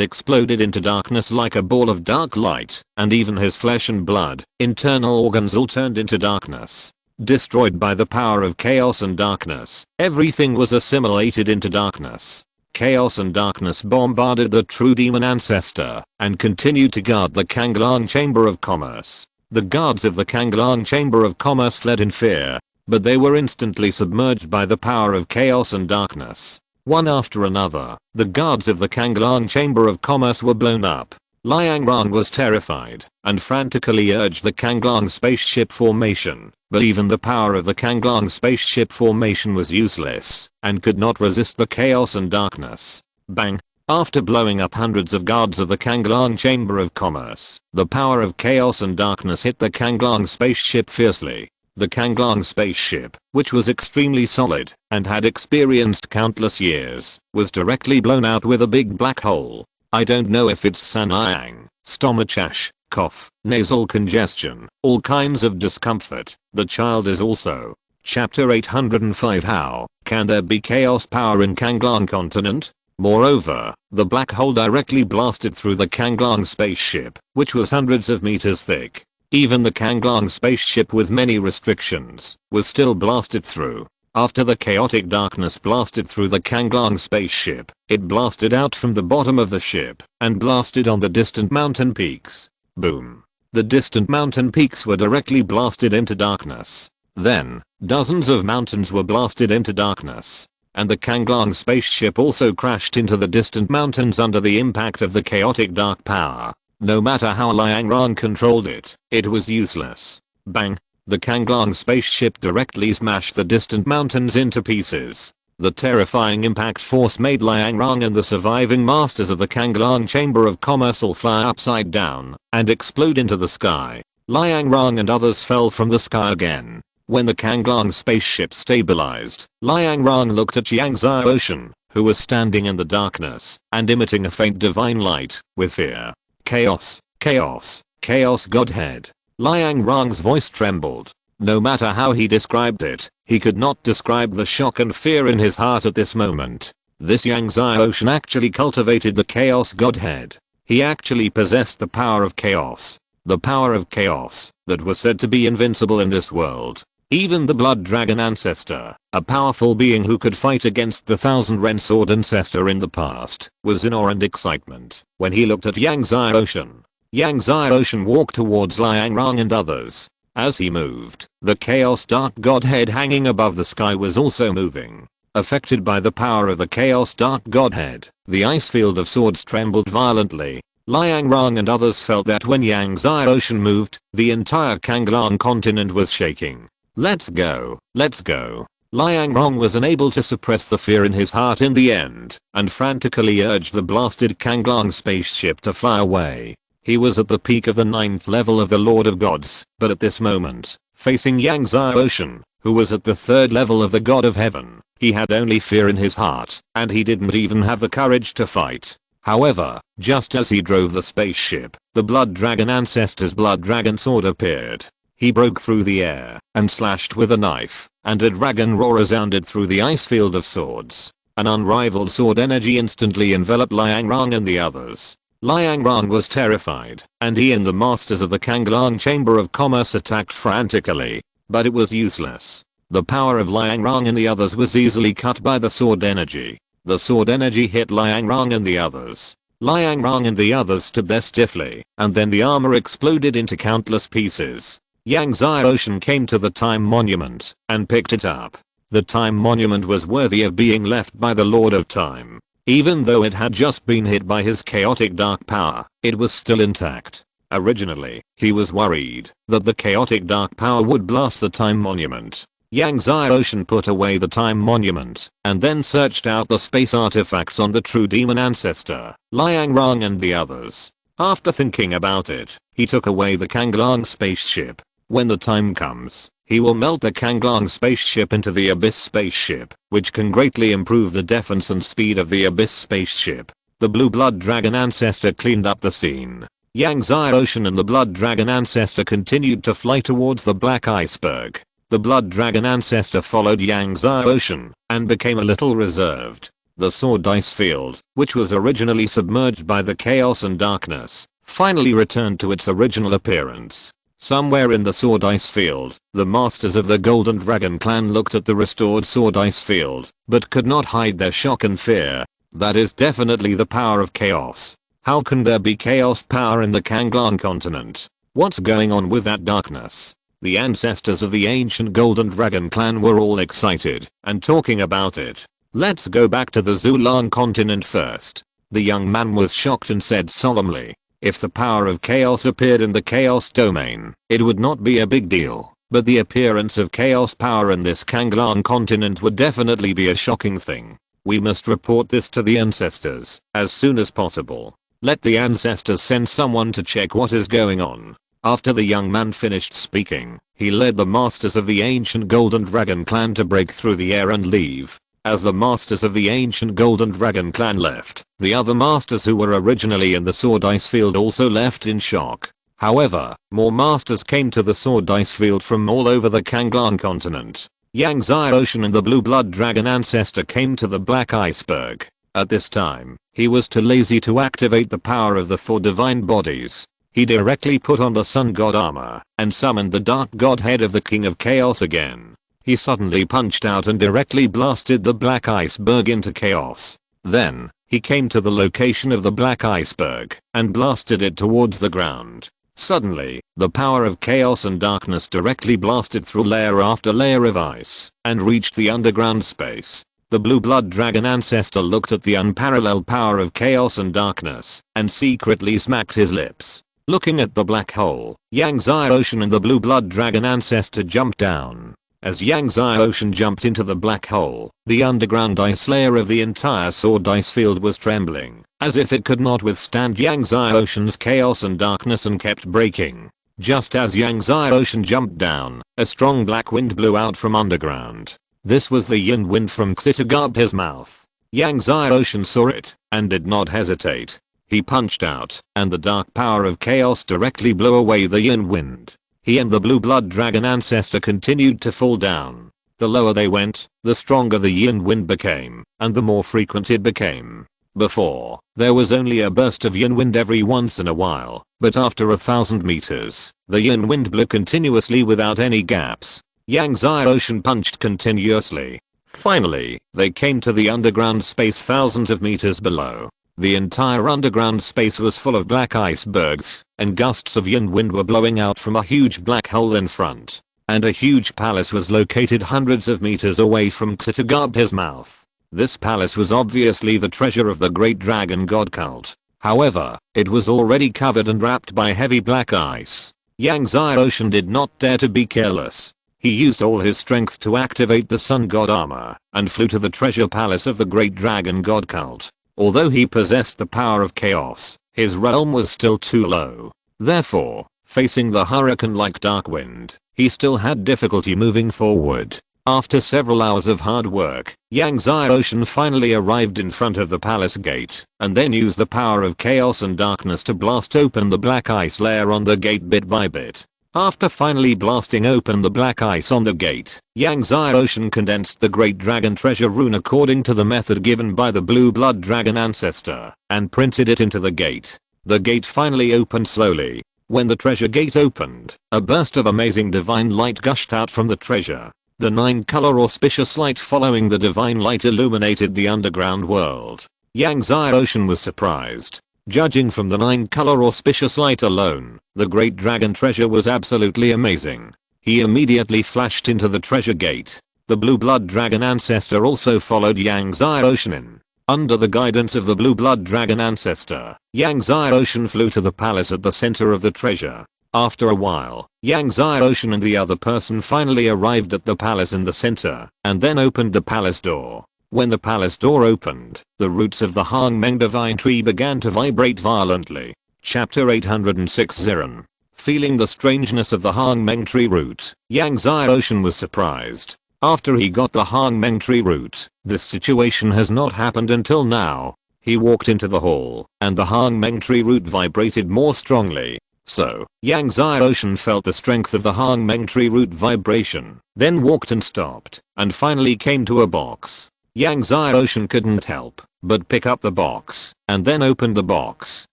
exploded into darkness like a ball of dark light, and even his flesh and blood, internal organs all turned into darkness. Destroyed by the power of chaos and darkness, everything was assimilated into darkness. Chaos and darkness bombarded the true demon ancestor, and continued to guard the Kanglang Chamber of Commerce. The guards of the Kanglang Chamber of Commerce fled in fear, but they were instantly submerged by the power of chaos and darkness. One after another, the guards of the Kanglang Chamber of Commerce were blown up. Liang Rang was terrified, and frantically urged the Kanglang spaceship formation, but even the power of the Kanglang spaceship formation was useless, and could not resist the chaos and darkness. Bang! After blowing up hundreds of guards of the Kanglang Chamber of Commerce, the power of chaos and darkness hit the Kanglang spaceship fiercely. The Kanglang spaceship, which was extremely solid and had experienced countless years, was directly blown out with a big black hole. I don't know if it's Sanayang, stomachache, cough, nasal congestion, all kinds of discomfort. The child is also. Chapter 805 How can there be chaos power in Kanglang continent? Moreover, the black hole directly blasted through the Kanglong spaceship, which was hundreds of meters thick. Even the Kanglong spaceship with many restrictions was still blasted through. After the chaotic darkness blasted through the Kanglong spaceship, it blasted out from the bottom of the ship and blasted on the distant mountain peaks. Boom. The distant mountain peaks were directly blasted into darkness. Then, dozens of mountains were blasted into darkness. And the Kanglong spaceship also crashed into the distant mountains under the impact of the chaotic dark power. No matter how Liang Rong controlled it, it was useless. Bang! The Kanglong spaceship directly smashed the distant mountains into pieces. The terrifying impact force made Liang Rong and the surviving masters of the Kanglong Chamber of Commerce all fly upside down and explode into the sky. Liang Rong and others fell from the sky again. When the Kanglong spaceship stabilized, Liang Rong looked at Yang Ocean, who was standing in the darkness and emitting a faint divine light with fear. Chaos, chaos, chaos godhead. Liang Rong's voice trembled. No matter how he described it, he could not describe the shock and fear in his heart at this moment. This Yang Ocean actually cultivated the chaos godhead. He actually possessed the power of chaos. The power of chaos that was said to be invincible in this world. Even the Blood Dragon Ancestor, a powerful being who could fight against the Thousand Ren Sword Ancestor in the past, was in awe and excitement when he looked at Yang Ocean. Yang Ocean walked towards Liang Rong and others. As he moved, the Chaos Dark Godhead hanging above the sky was also moving. Affected by the power of the Chaos Dark Godhead, the ice field of swords trembled violently. Liang Rong and others felt that when Yang Ocean moved, the entire Kanglong continent was shaking. Let's go, let's go. Liang Rong was unable to suppress the fear in his heart in the end, and frantically urged the blasted Kanglong spaceship to fly away. He was at the peak of the 9th level of the Lord of Gods, but at this moment, facing Yang Ocean, who was at the 3rd level of the God of Heaven, he had only fear in his heart, and he didn't even have the courage to fight. However, just as he drove the spaceship, the Blood Dragon Ancestor's Blood Dragon Sword appeared. He broke through the air and slashed with a knife, and a dragon roar resounded through the ice field of swords. An unrivaled sword energy instantly enveloped Liang Rong and the others. Liang Rong was terrified, and he and the masters of the Kanglong Chamber of Commerce attacked frantically. But it was useless. The power of Liang Rong and the others was easily cut by the sword energy. The sword energy hit Liang Rong and the others. Liang Rong and the others stood there stiffly, and then the armor exploded into countless pieces. Yang Ocean came to the time monument and picked it up. The time monument was worthy of being left by the Lord of Time. Even though it had just been hit by his chaotic dark power, it was still intact. Originally, he was worried that the chaotic dark power would blast the time monument. Yang Ocean put away the time monument and then searched out the space artifacts on the true demon ancestor, Liang Rong and the others. After thinking about it, he took away the Kanglong spaceship. When the time comes, he will melt the Kanglong spaceship into the Abyss spaceship, which can greatly improve the defense and speed of the Abyss spaceship. The Blue Blood Dragon Ancestor cleaned up the scene. Yang Ocean and the Blood Dragon Ancestor continued to fly towards the Black Iceberg. The Blood Dragon Ancestor followed Yang Ocean and became a little reserved. The sword ice field, which was originally submerged by the chaos and darkness, finally returned to its original appearance. Somewhere in the sword ice field, the masters of the Golden Dragon clan looked at the restored sword ice field, but could not hide their shock and fear. That is definitely the power of chaos. How can there be chaos power in the Kanglong continent? What's going on with that darkness? The ancestors of the ancient Golden Dragon clan were all excited and talking about it. Let's go back to the Zulan continent first. The young man was shocked and said solemnly, if the power of chaos appeared in the chaos domain, it would not be a big deal, but the appearance of chaos power in this Kanglong continent would definitely be a shocking thing. We must report this to the ancestors as soon as possible. Let the ancestors send someone to check what is going on. After the young man finished speaking, he led the masters of the ancient Golden Dragon clan to break through the air and leave. As the masters of the ancient Golden Dragon clan left, the other masters who were originally in the sword ice field also left in shock. However, more masters came to the sword ice field from all over the Kanglong continent. Yang Ocean and the Blue Blood Dragon Ancestor came to the Black Iceberg. At this time, he was too lazy to activate the power of the 4 divine bodies. He directly put on the sun god armor and summoned the dark godhead of the king of chaos again. He suddenly punched out and directly blasted the black iceberg into chaos. Then, he came to the location of the black iceberg and blasted it towards the ground. Suddenly, the power of chaos and darkness directly blasted through layer after layer of ice and reached the underground space. The blue blood dragon ancestor looked at the unparalleled power of chaos and darkness and secretly smacked his lips. Looking at the black hole, Yang Zai Ocean and the blue blood dragon ancestor jumped down. As Yang Zai Ocean jumped into the black hole, the underground ice layer of the entire sword ice field was trembling, as if it could not withstand Yang Zai Ocean's chaos and darkness and kept breaking. Just as Yang Zai Ocean jumped down, a strong black wind blew out from underground. This was the yin wind from Xitigab's mouth. Yang Zai Ocean saw it and did not hesitate. He punched out, and the dark power of chaos directly blew away the yin wind. He and the blue blood dragon ancestor continued to fall down. The lower they went, the stronger the yin wind became, and the more frequent it became. Before, there was only a burst of yin wind every once in a while, but after 1,000 meters, the yin wind blew continuously without any gaps. Yang Zai Ocean punched continuously. Finally, they came to the underground space thousands of meters below. The entire underground space was full of black icebergs, and gusts of yin wind were blowing out from a huge black hole in front. And a huge palace was located hundreds of meters away from Xitigab's mouth. This palace was obviously the treasure of the great dragon god cult. However, it was already covered and wrapped by heavy black ice. Yang Zai Ocean did not dare to be careless. He used all his strength to activate the sun god armor and flew to the treasure palace of the great dragon god cult. Although he possessed the power of chaos, his realm was still too low. Therefore, facing the hurricane-like dark wind, he still had difficulty moving forward. After several hours of hard work, Yang Zai Ocean finally arrived in front of the palace gate, and then used the power of chaos and darkness to blast open the black ice layer on the gate bit by bit. After finally blasting open the black ice on the gate, Yang Zai Ocean condensed the great dragon treasure rune according to the method given by the blue blood dragon ancestor, and printed it into the gate. The gate finally opened slowly. When the treasure gate opened, a burst of amazing divine light gushed out from the treasure. The 9-color auspicious light following the divine light illuminated the underground world. Yang Zai Ocean was surprised. Judging from the 9-color auspicious light alone, the great dragon treasure was absolutely amazing. He immediately flashed into the treasure gate. The blue blood dragon ancestor also followed Yang Zai Ocean in. Under the guidance of the blue blood dragon ancestor, Yang Zai Ocean flew to the palace at the center of the treasure. After a while, Yang Zai Ocean and the other person finally arrived at the palace in the center, and then opened the palace door. When the palace door opened, the roots of the Hang Meng divine tree began to vibrate violently. Chapter 806 Ziran. Feeling the strangeness of the Hang Meng tree root, Yang Zai Ocean was surprised. After he got the Hang Meng tree root, this situation has not happened until now. He walked into the hall, and the Hang Meng tree root vibrated more strongly. So, Yang Zai Ocean felt the strength of the Hang Meng tree root vibration, then walked and stopped, and finally came to a box. Yang Zai Ocean couldn't help but pick up the box, and then opened the box,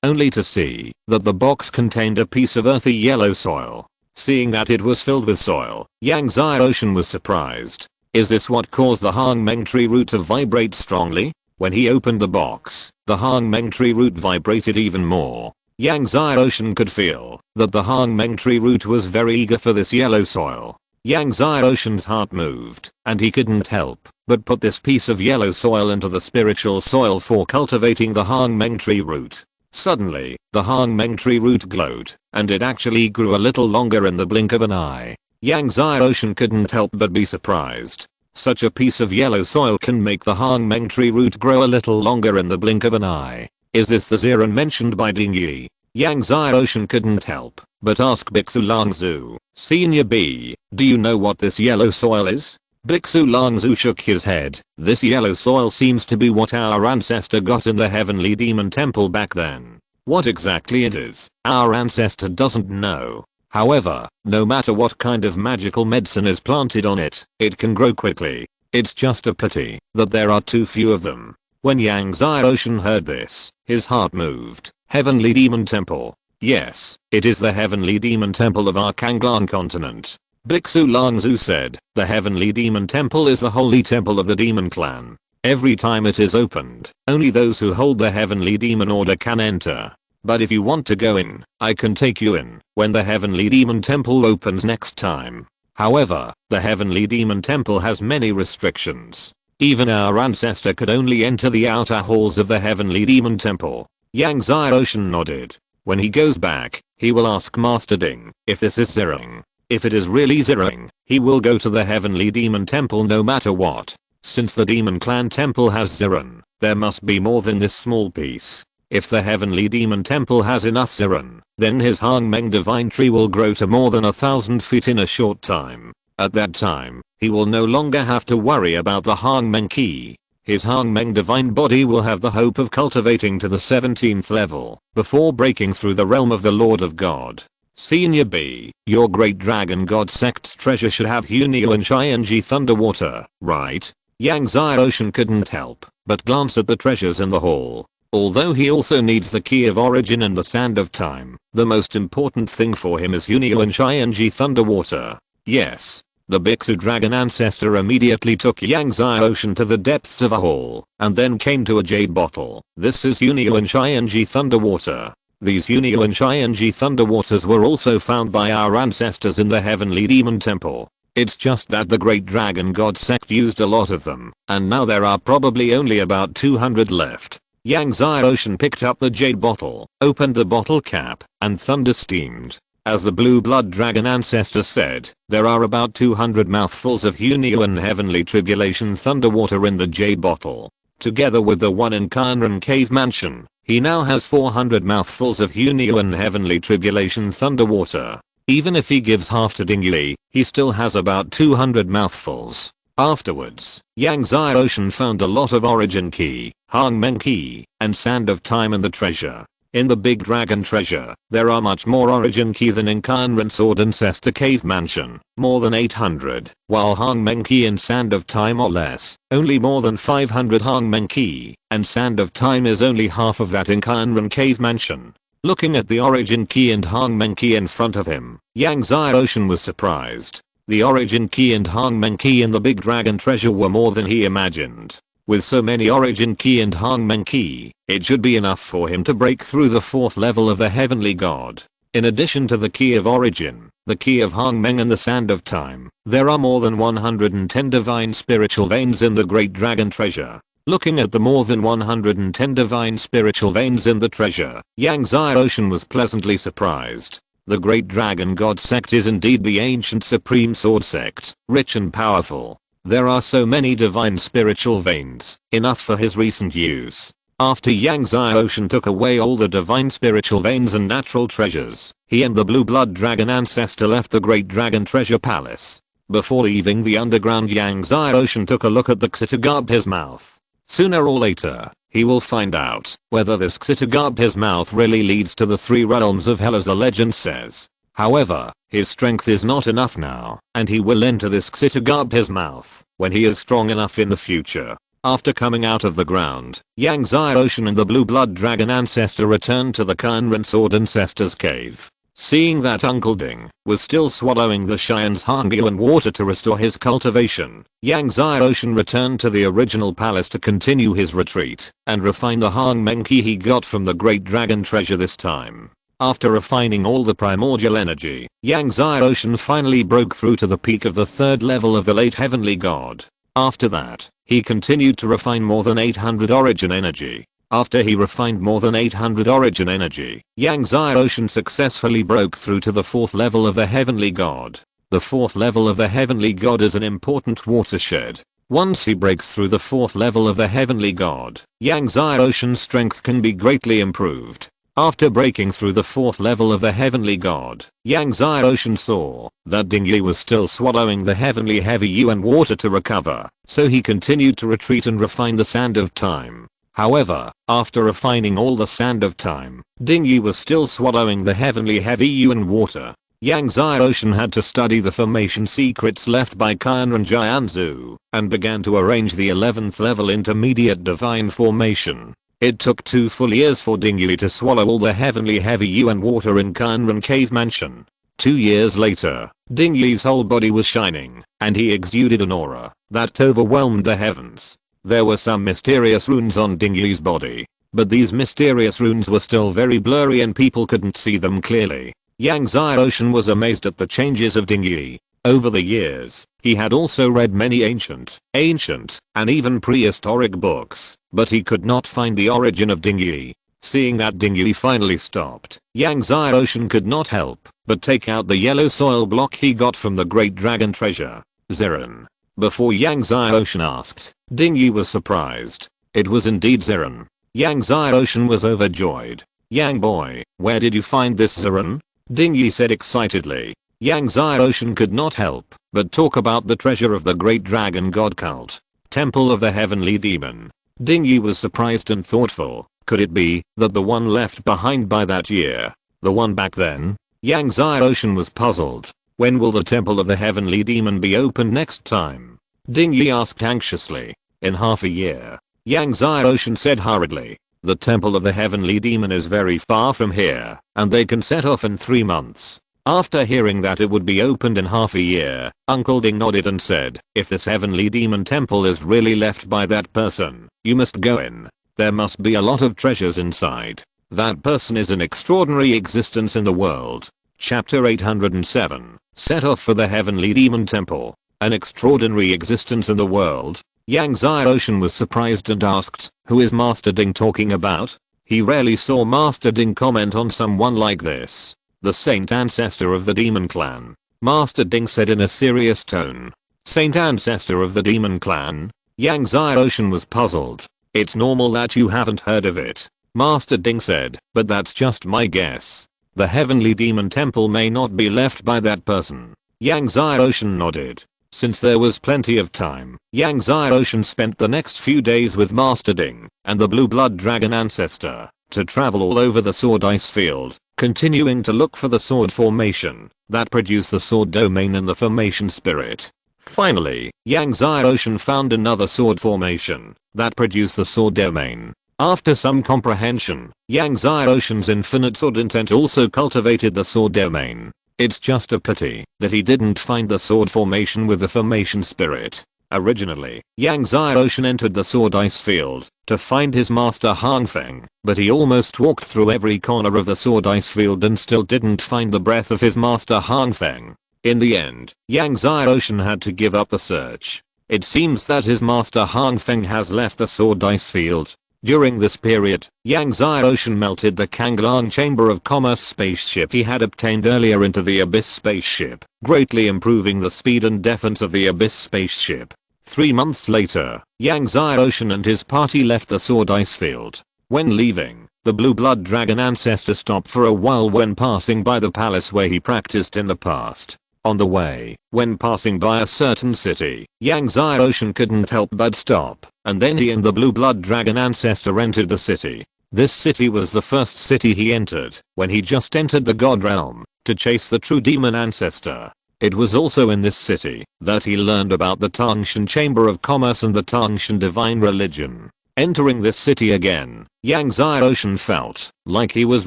only to see that the box contained a piece of earthy yellow soil. Seeing that it was filled with soil, Yang Zai Ocean was surprised. Is this what caused the Hang Meng tree root to vibrate strongly? When he opened the box, the Hang Meng tree root vibrated even more. Yang Zai Ocean could feel that the Hang Meng tree root was very eager for this yellow soil. Yang Zai Ocean's heart moved, and he couldn't help but put this piece of yellow soil into the spiritual soil for cultivating the Hang Meng tree root. Suddenly, the Hang Meng tree root glowed, and it actually grew a little longer in the blink of an eye. Yang Zai Ocean couldn't help but be surprised. Such a piece of yellow soil can make the Hang Meng tree root grow a little longer in the blink of an eye. Is this the Ziran mentioned by Ding Yi? Yang Zai Ocean couldn't help but ask Bixu Langzhu, Senior B, do you know what this yellow soil is? Bixu Langzhu shook his head. This yellow soil seems to be what our ancestor got in the heavenly demon temple back then. What exactly it is, our ancestor doesn't know. However, no matter what kind of magical medicine is planted on it, it can grow quickly. It's just a pity that there are too few of them. When Yang Zai Ocean heard this, his heart moved. Heavenly Demon Temple. Yes, it is the Heavenly Demon Temple of Arkanglan continent. Bixu Langzu said, the Heavenly Demon Temple is the holy temple of the Demon Clan. Every time it is opened, only those who hold the Heavenly Demon Order can enter. But if you want to go in, I can take you in when the Heavenly Demon Temple opens next time. However, the Heavenly Demon Temple has many restrictions. Even our ancestor could only enter the outer halls of the Heavenly Demon Temple. Yang Zai Ocean nodded. When he goes back, he will ask Master Ding if this is zeroing. If it is really zeroing, he will go to the Heavenly Demon Temple no matter what. Since the Demon Clan Temple has zeron, there must be more than this small piece. If the Heavenly Demon Temple has enough zeron, then his Hangmeng Divine Tree will grow to more than 1,000 feet in a short time. At that time, he will no longer have to worry about the Hangmeng Key. His Hangmeng Divine Body will have the hope of cultivating to the 17th level, before breaking through the realm of the Lord of God. Senior B, your Great Dragon God Sect's treasure should have Hunio and Ching Thunderwater, right? Yang Zai Ocean couldn't help but glance at the treasures in the hall. Although he also needs the Key of Origin and the Sand of Time, the most important thing for him is Hunio and Ching Thunderwater. Yes. The Bixu Dragon Ancestor immediately took Yang Zai Ocean to the depths of a hall, and then came to a jade bottle. This is Hunio and Ching Thunderwater. These Hunio and Ching Thunderwaters were also found by our ancestors in the Heavenly Demon Temple. It's just that the Great Dragon God Sect used a lot of them, and now there are probably only about 200 left. Yang Zai Ocean picked up the jade bottle, opened the bottle cap, and thunder steamed. As the Blue Blood Dragon Ancestor said, there are about 200 mouthfuls of Hunio and Heavenly Tribulation Thunderwater in the jade bottle. Together with the one in Kanran Cave Mansion, he now has 400 mouthfuls of Hunio and Heavenly Tribulation Thunderwater. Even if he gives half to Dingyue, he still has about 200 mouthfuls. Afterwards, Yang Zai Ocean found a lot of Origin Key, Hangmeng Key, and Sand of Time in the treasure. In the Big Dragon treasure, there are much more Origin Key than in Kanran Sword Ancestor Cave Mansion, more than 800, while Hangmeng Key and Sand of Time are less, only more than 500 Hangmeng Key, and Sand of Time is only half of that in Kanran Cave Mansion. Looking at the Origin Key and Hangmeng Key in front of him, Yang Zai Ocean was surprised. The Origin Key and Hangmeng Key in the Big Dragon treasure were more than he imagined. With so many Origin Key and Hangmeng Key, it should be enough for him to break through the 4th level of the Heavenly God. In addition to the Key of Origin, the Key of Hangmeng and the Sand of Time, there are more than 110 divine spiritual veins in the Great Dragon treasure. Looking at the more than 110 divine spiritual veins in the treasure, Yang Zai Ocean was pleasantly surprised. The Great Dragon God Sect is indeed the ancient supreme sword sect, rich and powerful. There are so many divine spiritual veins, enough for his recent use. After Yang Zai Ocean took away all the divine spiritual veins and natural treasures, he and the Blue Blood Dragon Ancestor left the Great Dragon Treasure Palace. Before leaving the underground, Yang Zai Ocean took a look at the Xitagab his mouth. Sooner or later, he will find out whether this Xitagab his mouth really leads to the 3 realms of hell as the legend says. However, his strength is not enough now, and he will enter this Xitagab his mouth when he is strong enough in the future. After coming out of the ground, Yang Zai Ocean and the Blue Blood Dragon Ancestor returned to the Kanran Sword Ancestor's cave. Seeing that Uncle Ding was still swallowing the Shian's Hangyu and water to restore his cultivation, Yang Zai Ocean returned to the original palace to continue his retreat and refine the Hangmeng Key he got from the Great Dragon treasure this time. After refining all the primordial energy, Yang Zai Ocean finally broke through to the peak of the 3rd level of the late Heavenly God. After that, he continued to refine more than 800 origin energy. After he refined more than 800 origin energy, Yang Zai Ocean successfully broke through to the 4th level of the Heavenly God. The 4th level of the Heavenly God is an important watershed. Once he breaks through the 4th level of the Heavenly God, Yang Zai Ocean's strength can be greatly improved. After breaking through the 4th level of the Heavenly God, Yang Zai Ocean saw that Dingyue was still swallowing the Heavenly Heavy Yuan water to recover, so he continued to retreat and refine the Sand of Time. However, after refining all the Sand of Time, Dingyue was still swallowing the Heavenly Heavy Yuan water. Yang Xiaoshan had to study the formation secrets left by Qianren Jianzhu, and began to arrange the 11th level intermediate divine formation. It took 2 full years for Ding Yi to swallow all the heavenly heavy yuan water in Qianren Cave Mansion. 2 years later, Ding Yi's whole body was shining, and he exuded an aura that overwhelmed the heavens. There were some mysterious runes on Ding Yi's body, but these mysterious runes were still very blurry and people couldn't see them clearly. Yang Xiaoshan was amazed at the changes of Ding Yi. Over the years, he had also read many ancient, and even prehistoric books, but he could not find the origin of Ding Yi. Seeing that Ding Yi finally stopped, Yang Xiaoshan could not help but take out the yellow soil block he got from the great dragon treasure. Ziren. Before Yang Xiaoshan asked, Ding Yi was surprised. It was indeed Ziren. Yang Xiaoshan was overjoyed. Yang boy, where did you find this Ziren? Ding Yi said excitedly. Yang Xiaoshan could not help but talk about the treasure of the great dragon god cult. Temple of the Heavenly Demon. Ding Yi was surprised and thoughtful. Could it be that the one left behind by that year? The one back then? Yang Xiaoshan was puzzled. When will the Temple of the Heavenly Demon be opened next time? Ding Yi asked anxiously. In half a year. Yang Xiaoshan said hurriedly. The Temple of the Heavenly Demon is very far from here, and they can set off in 3 months. After hearing that it would be opened in half a year, Uncle Ding nodded and said, if this Heavenly Demon Temple is really left by that person, you must go in. There must be a lot of treasures inside. That person is an extraordinary existence in the world. Chapter 807. Set off for the Heavenly Demon Temple. An extraordinary existence in the world. Yang Xiaoshan was surprised and asked, who is Master Ding talking about? He rarely saw Master Ding comment on someone like this. The saint ancestor of the demon clan. Master Ding said in a serious tone. Saint ancestor of the demon clan? Yang Xiaoshan was puzzled. It's normal that you haven't heard of it. Master Ding said, but that's just my guess. The Heavenly Demon Temple may not be left by that person. Yang Xiaoshan nodded. Since there was plenty of time, Yang Xiaoshan spent the next few days with Master Ding and the Blue Blood Dragon ancestor to travel all over the sword ice field, continuing to look for the sword formation that produced the sword domain and the formation spirit. Finally, Yang Xiaoshan found another sword formation that produced the sword domain. After some comprehension, Yang Xiaoshan's infinite sword intent also cultivated the sword domain. It's just a pity that he didn't find the sword formation with the formation spirit. Originally, Yang Xiaoshan entered the sword ice field to find his master Hangfeng, but he almost walked through every corner of the sword ice field and still didn't find the breath of his master Hangfeng. In the end, Yang Xiaoshan had to give up the search. It seems that his master Hangfeng has left the sword ice field. During this period, Yang Xiaoshan melted the Kanglang Chamber of Commerce spaceship he had obtained earlier into the Abyss spaceship, greatly improving the speed and defense of the Abyss spaceship. 3 months later, Yang Xiaoshan and his party left the sword ice field. When leaving, the Blue Blood Dragon ancestor stopped for a while when passing by the palace where he practiced in the past. On the way, when passing by a certain city, Yang Xiaoshan couldn't help but stop, and then he and the Blue Blood Dragon ancestor entered the city. This city was the first city he entered when he just entered the God Realm to chase the true demon ancestor. It was also in this city that he learned about the Tangshan Chamber of Commerce and the Tangshan Divine Religion. Entering this city again, Yang Xiaoshan felt like he was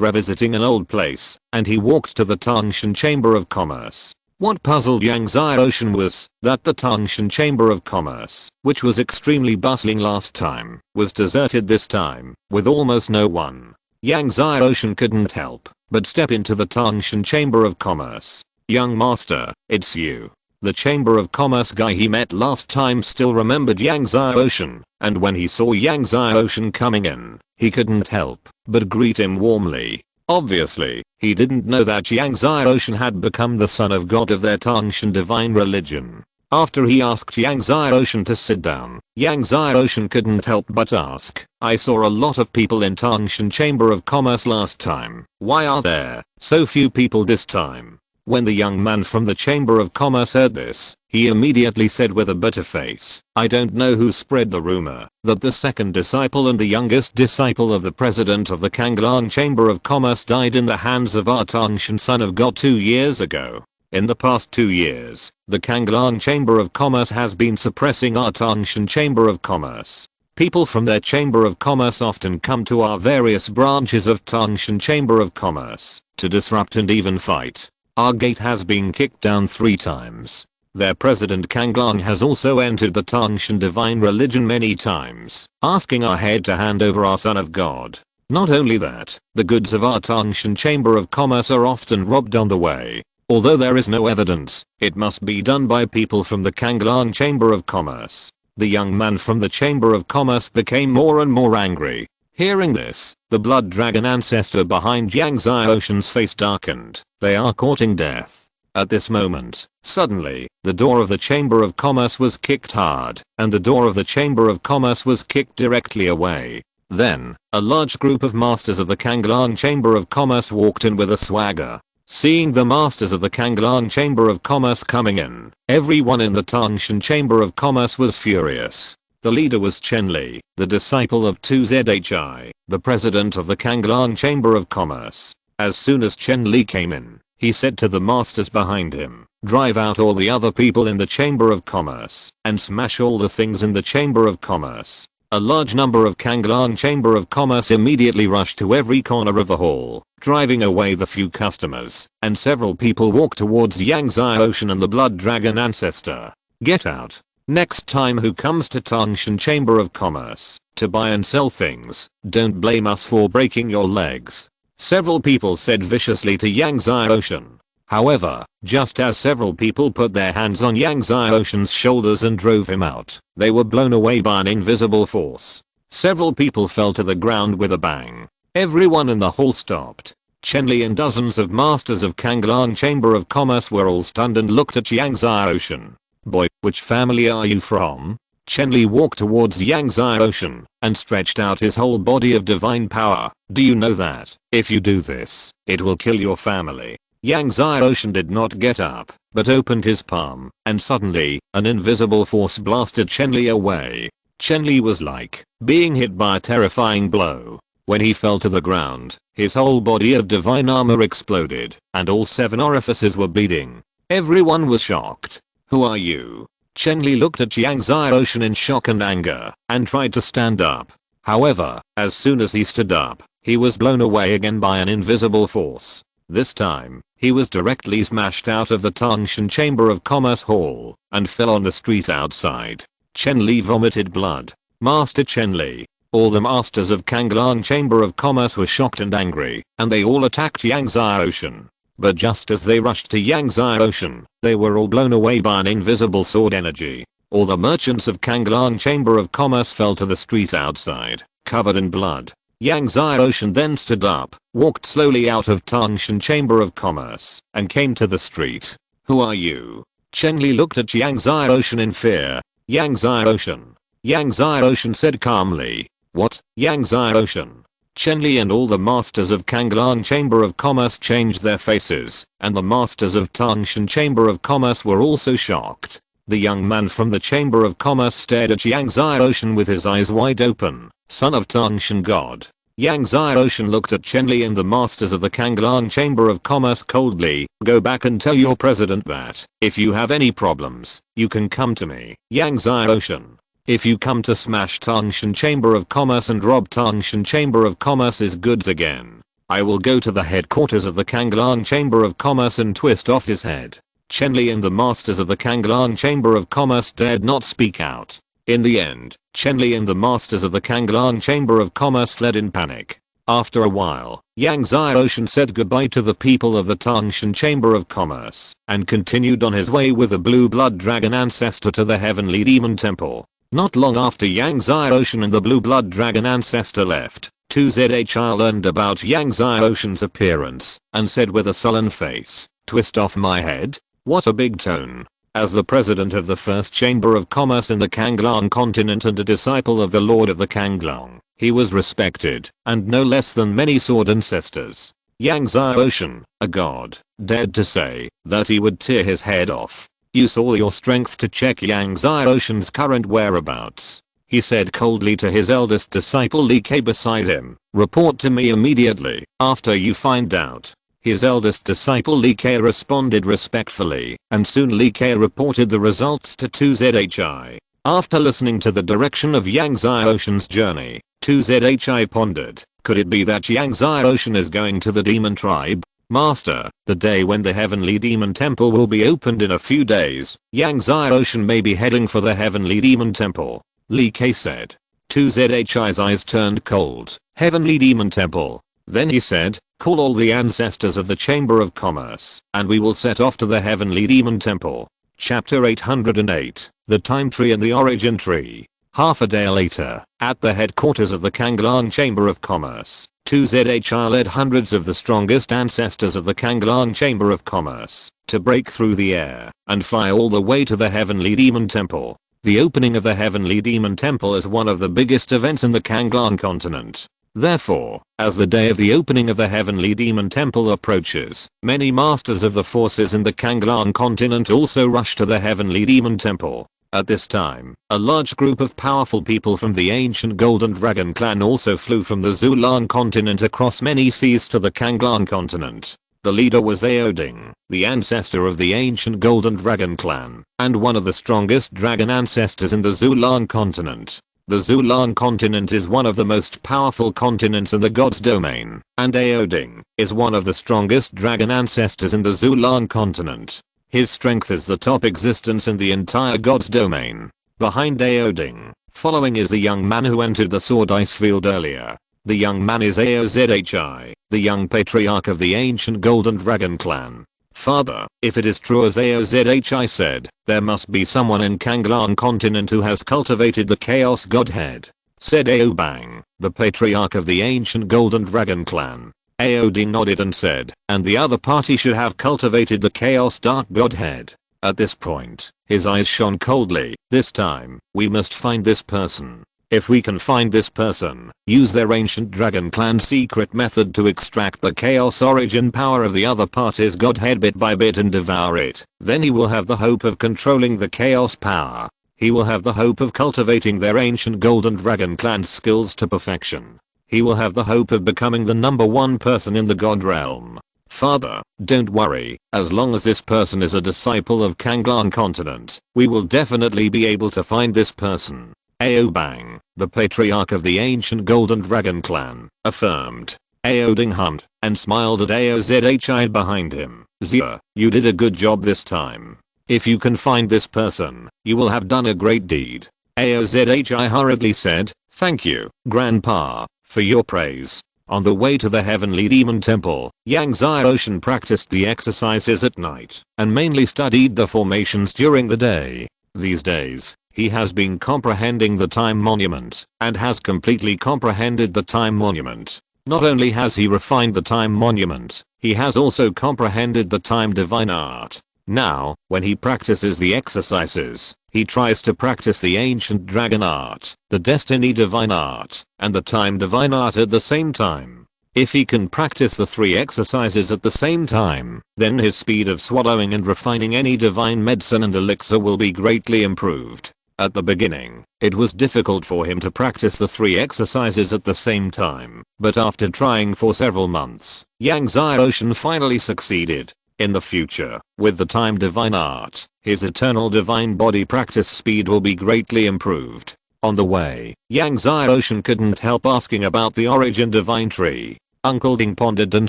revisiting an old place, and he walked to the Tangshan Chamber of Commerce. What puzzled Yang Xiaoshan was that the Tangshan Chamber of Commerce, which was extremely bustling last time, was deserted this time, with almost no one. Yang Xiaoshan couldn't help but step into the Tangshan Chamber of Commerce. Young master, it's you. The Chamber of Commerce guy he met last time still remembered Yang Xiaoshan, and when he saw Yang Xiaoshan coming in, he couldn't help but greet him warmly. Obviously, he didn't know that Yang Xiaoshan had become the son of God of their Tangshan divine religion. After he asked Yang Xiaoshan to sit down, Yang Xiaoshan couldn't help but ask, I saw a lot of people in Tangshan Chamber of Commerce last time. Why are there so few people this time? When the young man from the Chamber of Commerce heard this, he immediately said with a bitter face, "I don't know who spread the rumor that the second disciple and the youngest disciple of the president of the Kanglang Chamber of Commerce died in the hands of Artangshan son of God 2 years ago. In the past 2 years, the Kanglang Chamber of Commerce has been suppressing Artangshan Chamber of Commerce. People from their Chamber of Commerce often come to our various branches of Tangshan Chamber of Commerce to disrupt and even fight. Our gate has been kicked down 3 times. Their president Kanglang has also entered the Tangshan divine religion many times, asking our head to hand over our son of God. Not only that, the goods of our Tangshan Chamber of Commerce are often robbed on the way. Although there is no evidence, it must be done by people from the Kanglang Chamber of Commerce." The young man from the Chamber of Commerce became more and more angry. Hearing this, the blood dragon ancestor behind Yang Xiaoshan's face darkened. They are courting death. At this moment, suddenly, the door of the Chamber of Commerce was kicked hard, and the door of the Chamber of Commerce was kicked directly away. Then, a large group of masters of the Kanglang Chamber of Commerce walked in with a swagger. Seeing the masters of the Kanglang Chamber of Commerce coming in, everyone in the Tangshan Chamber of Commerce was furious. The leader was Chen Li, the disciple of 2ZHI, the president of the Kanglang Chamber of Commerce. As soon as Chen Li came in, he said to the masters behind him, "Drive out all the other people in the Chamber of Commerce, and smash all the things in the Chamber of Commerce." A large number of Kanglang Chamber of Commerce immediately rushed to every corner of the hall, driving away the few customers, and several people walked towards Yang Xiaoshan and the Blood Dragon ancestor. "Get out. Next time who comes to Tangshan Chamber of Commerce to buy and sell things, don't blame us for breaking your legs," several people said viciously to Yang Xiaoshan. However, just as several people put their hands on Yang Xiaoshan's shoulders and drove him out, they were blown away by an invisible force. Several people fell to the ground with a bang. Everyone in the hall stopped. Chen Li and dozens of masters of Kanglang Chamber of Commerce were all stunned and looked at Yang Xiaoshan. "Boy, which family are you from?" Chen Li walked towards Yang Xiaoshan and stretched out his whole body of divine power. "Do you know that, if you do this, it will kill your family?" Yang Xiaoshan did not get up, but opened his palm, and suddenly, an invisible force blasted Chen Li away. Chen Li was like being hit by a terrifying blow. When he fell to the ground, his whole body of divine armor exploded, and all 7 orifices were bleeding. Everyone was shocked. "Who are you?" Chen Li looked at Yang Xiaoshan in shock and anger, and tried to stand up. However, as soon as he stood up, he was blown away again by an invisible force. This time, he was directly smashed out of the Tangshan Chamber of Commerce hall, and fell on the street outside. Chen Li vomited blood. Master Chen Li. All the masters of Kanglang Chamber of Commerce were shocked and angry, and they all attacked Yang Xiaoshan. But just as they rushed to Yang Xiaoshan, they were all blown away by an invisible sword energy. All the merchants of Kanglang Chamber of Commerce fell to the street outside, covered in blood. Yang Xiaoshan then stood up, walked slowly out of Tangshan Chamber of Commerce, and came to the street. "Who are you?" Chen Li looked at Yang Xiaoshan in fear. "Yang Xiaoshan." Yang Xiaoshan said calmly. "What, Yang Xiaoshan?" Chen Li and all the masters of Kanglang Chamber of Commerce changed their faces, and the masters of Tangshan Chamber of Commerce were also shocked. The young man from the Chamber of Commerce stared at Yang Xiaoshan with his eyes wide open. "Son of Tangshan God." Yang Xiaoshan looked at Chen Li and the masters of the Kanglang Chamber of Commerce coldly. "Go back and tell your president that, if you have any problems, you can come to me, Yang Xiaoshan. If you come to smash Tangshan Chamber of Commerce and rob Tangshan Chamber of Commerce's goods again, I will go to the headquarters of the Kanglang Chamber of Commerce and twist off his head." Chen Li and the masters of the Kanglang Chamber of Commerce dared not speak out. In the end, Chen Li and the masters of the Kanglang Chamber of Commerce fled in panic. After a while, Yang Xiaoshan said goodbye to the people of the Tangshan Chamber of Commerce, and continued on his way with the blue blood dragon ancestor to the heavenly demon temple. Not long after Yang Xiaoshan and the blue blood dragon ancestor left, 2ZHI learned about Yang Xiaoshan's appearance, and said with a sullen face, "Twist off my head? What a big tone." As the president of the first Chamber of Commerce in the Kanglang continent and a disciple of the Lord of the Kanglang, he was respected, and no less than many sword ancestors. Yang Zai Ocean, a god, dared to say that he would tear his head off. Use all your strength to check Yang Zai Ocean's current whereabouts. He said coldly to his eldest disciple Li Ke beside him, report to me immediately after you find out. His eldest disciple Li Ke responded respectfully, and soon Li Ke reported the results to 2ZHI. After listening to the direction of Yang Zai Ocean's journey, 2ZHI pondered, could it be that Yang Zai Ocean is going to the demon tribe? Master, the day when the Heavenly Demon Temple will be opened in a few days, Yang Zai Ocean may be heading for the Heavenly Demon Temple. Li Ke said. 2ZHI's eyes turned cold. Heavenly Demon Temple. Then he said, call all the ancestors of the Chamber of Commerce, and we will set off to the Heavenly Demon Temple. Chapter 808, The Time Tree and the Origin Tree. Half a day later, at the headquarters of the Kanglang Chamber of Commerce, 2ZHI led hundreds of the strongest ancestors of the Kanglang Chamber of Commerce to break through the air and fly all the way to the Heavenly Demon Temple. The opening of the Heavenly Demon Temple is one of the biggest events in the Kanglang continent. Therefore, as the day of the opening of the Heavenly Demon Temple approaches, many masters of the forces in the Kanglang continent also rush to the Heavenly Demon Temple. At this time, a large group of powerful people from the ancient Golden Dragon clan also flew from the Zulan continent across many seas to the Kanglang continent. The leader was Aoding, the ancestor of the ancient Golden Dragon clan, and one of the strongest dragon ancestors in the Zulan continent. The Zulan continent is one of the most powerful continents in the god's domain, and Aoding is one of the strongest dragon ancestors in the Zulan continent. His strength is the top existence in the entire god's domain. Behind Aoding, following is the young man who entered the sword ice field earlier. The young man is AOZHI, the young patriarch of the ancient Golden Dragon clan. Father, if it is true as AOZHI said, there must be someone in Kanglang continent who has cultivated the Chaos Godhead. Said Aobang, the patriarch of the ancient Golden Dragon clan. Aoding nodded and said, and the other party should have cultivated the Chaos Dark Godhead. At this point, his eyes shone coldly. This time, we must find this person. If we can find this person, use their ancient dragon clan secret method to extract the chaos origin power of the other party's godhead bit by bit and devour it, then he will have the hope of controlling the chaos power. He will have the hope of cultivating their ancient golden dragon clan skills to perfection. He will have the hope of becoming the #1 person in the god realm. Father, don't worry, as long as this person is a disciple of Kanglang continent, we will definitely be able to find this person. Aobang, the patriarch of the ancient Golden Dragon clan, affirmed. Aoding hummed and smiled at AOZHI behind him. Zia, you did a good job this time. If you can find this person, you will have done a great deed. AOZHI hurriedly said, thank you, Grandpa, for your praise. On the way to the Heavenly Demon Temple, Yang Zai Ocean practiced the exercises at night and mainly studied the formations during the day. These days, he has been comprehending the time monument and has completely comprehended the time monument. Not only has he refined the time monument, he has also comprehended the time divine art. Now, when he practices the exercises, he tries to practice the ancient dragon art, the destiny divine art, and the time divine art at the same time. If he can practice the 3 exercises at the same time, then his speed of swallowing and refining any divine medicine and elixir will be greatly improved. At the beginning, it was difficult for him to practice the 3 exercises at the same time, but after trying for several months, Yang Zai Ocean finally succeeded. In the future, with the time divine art, his eternal divine body practice speed will be greatly improved. On the way, Yang Zai Ocean couldn't help asking about the origin divine tree. Uncle Ding pondered and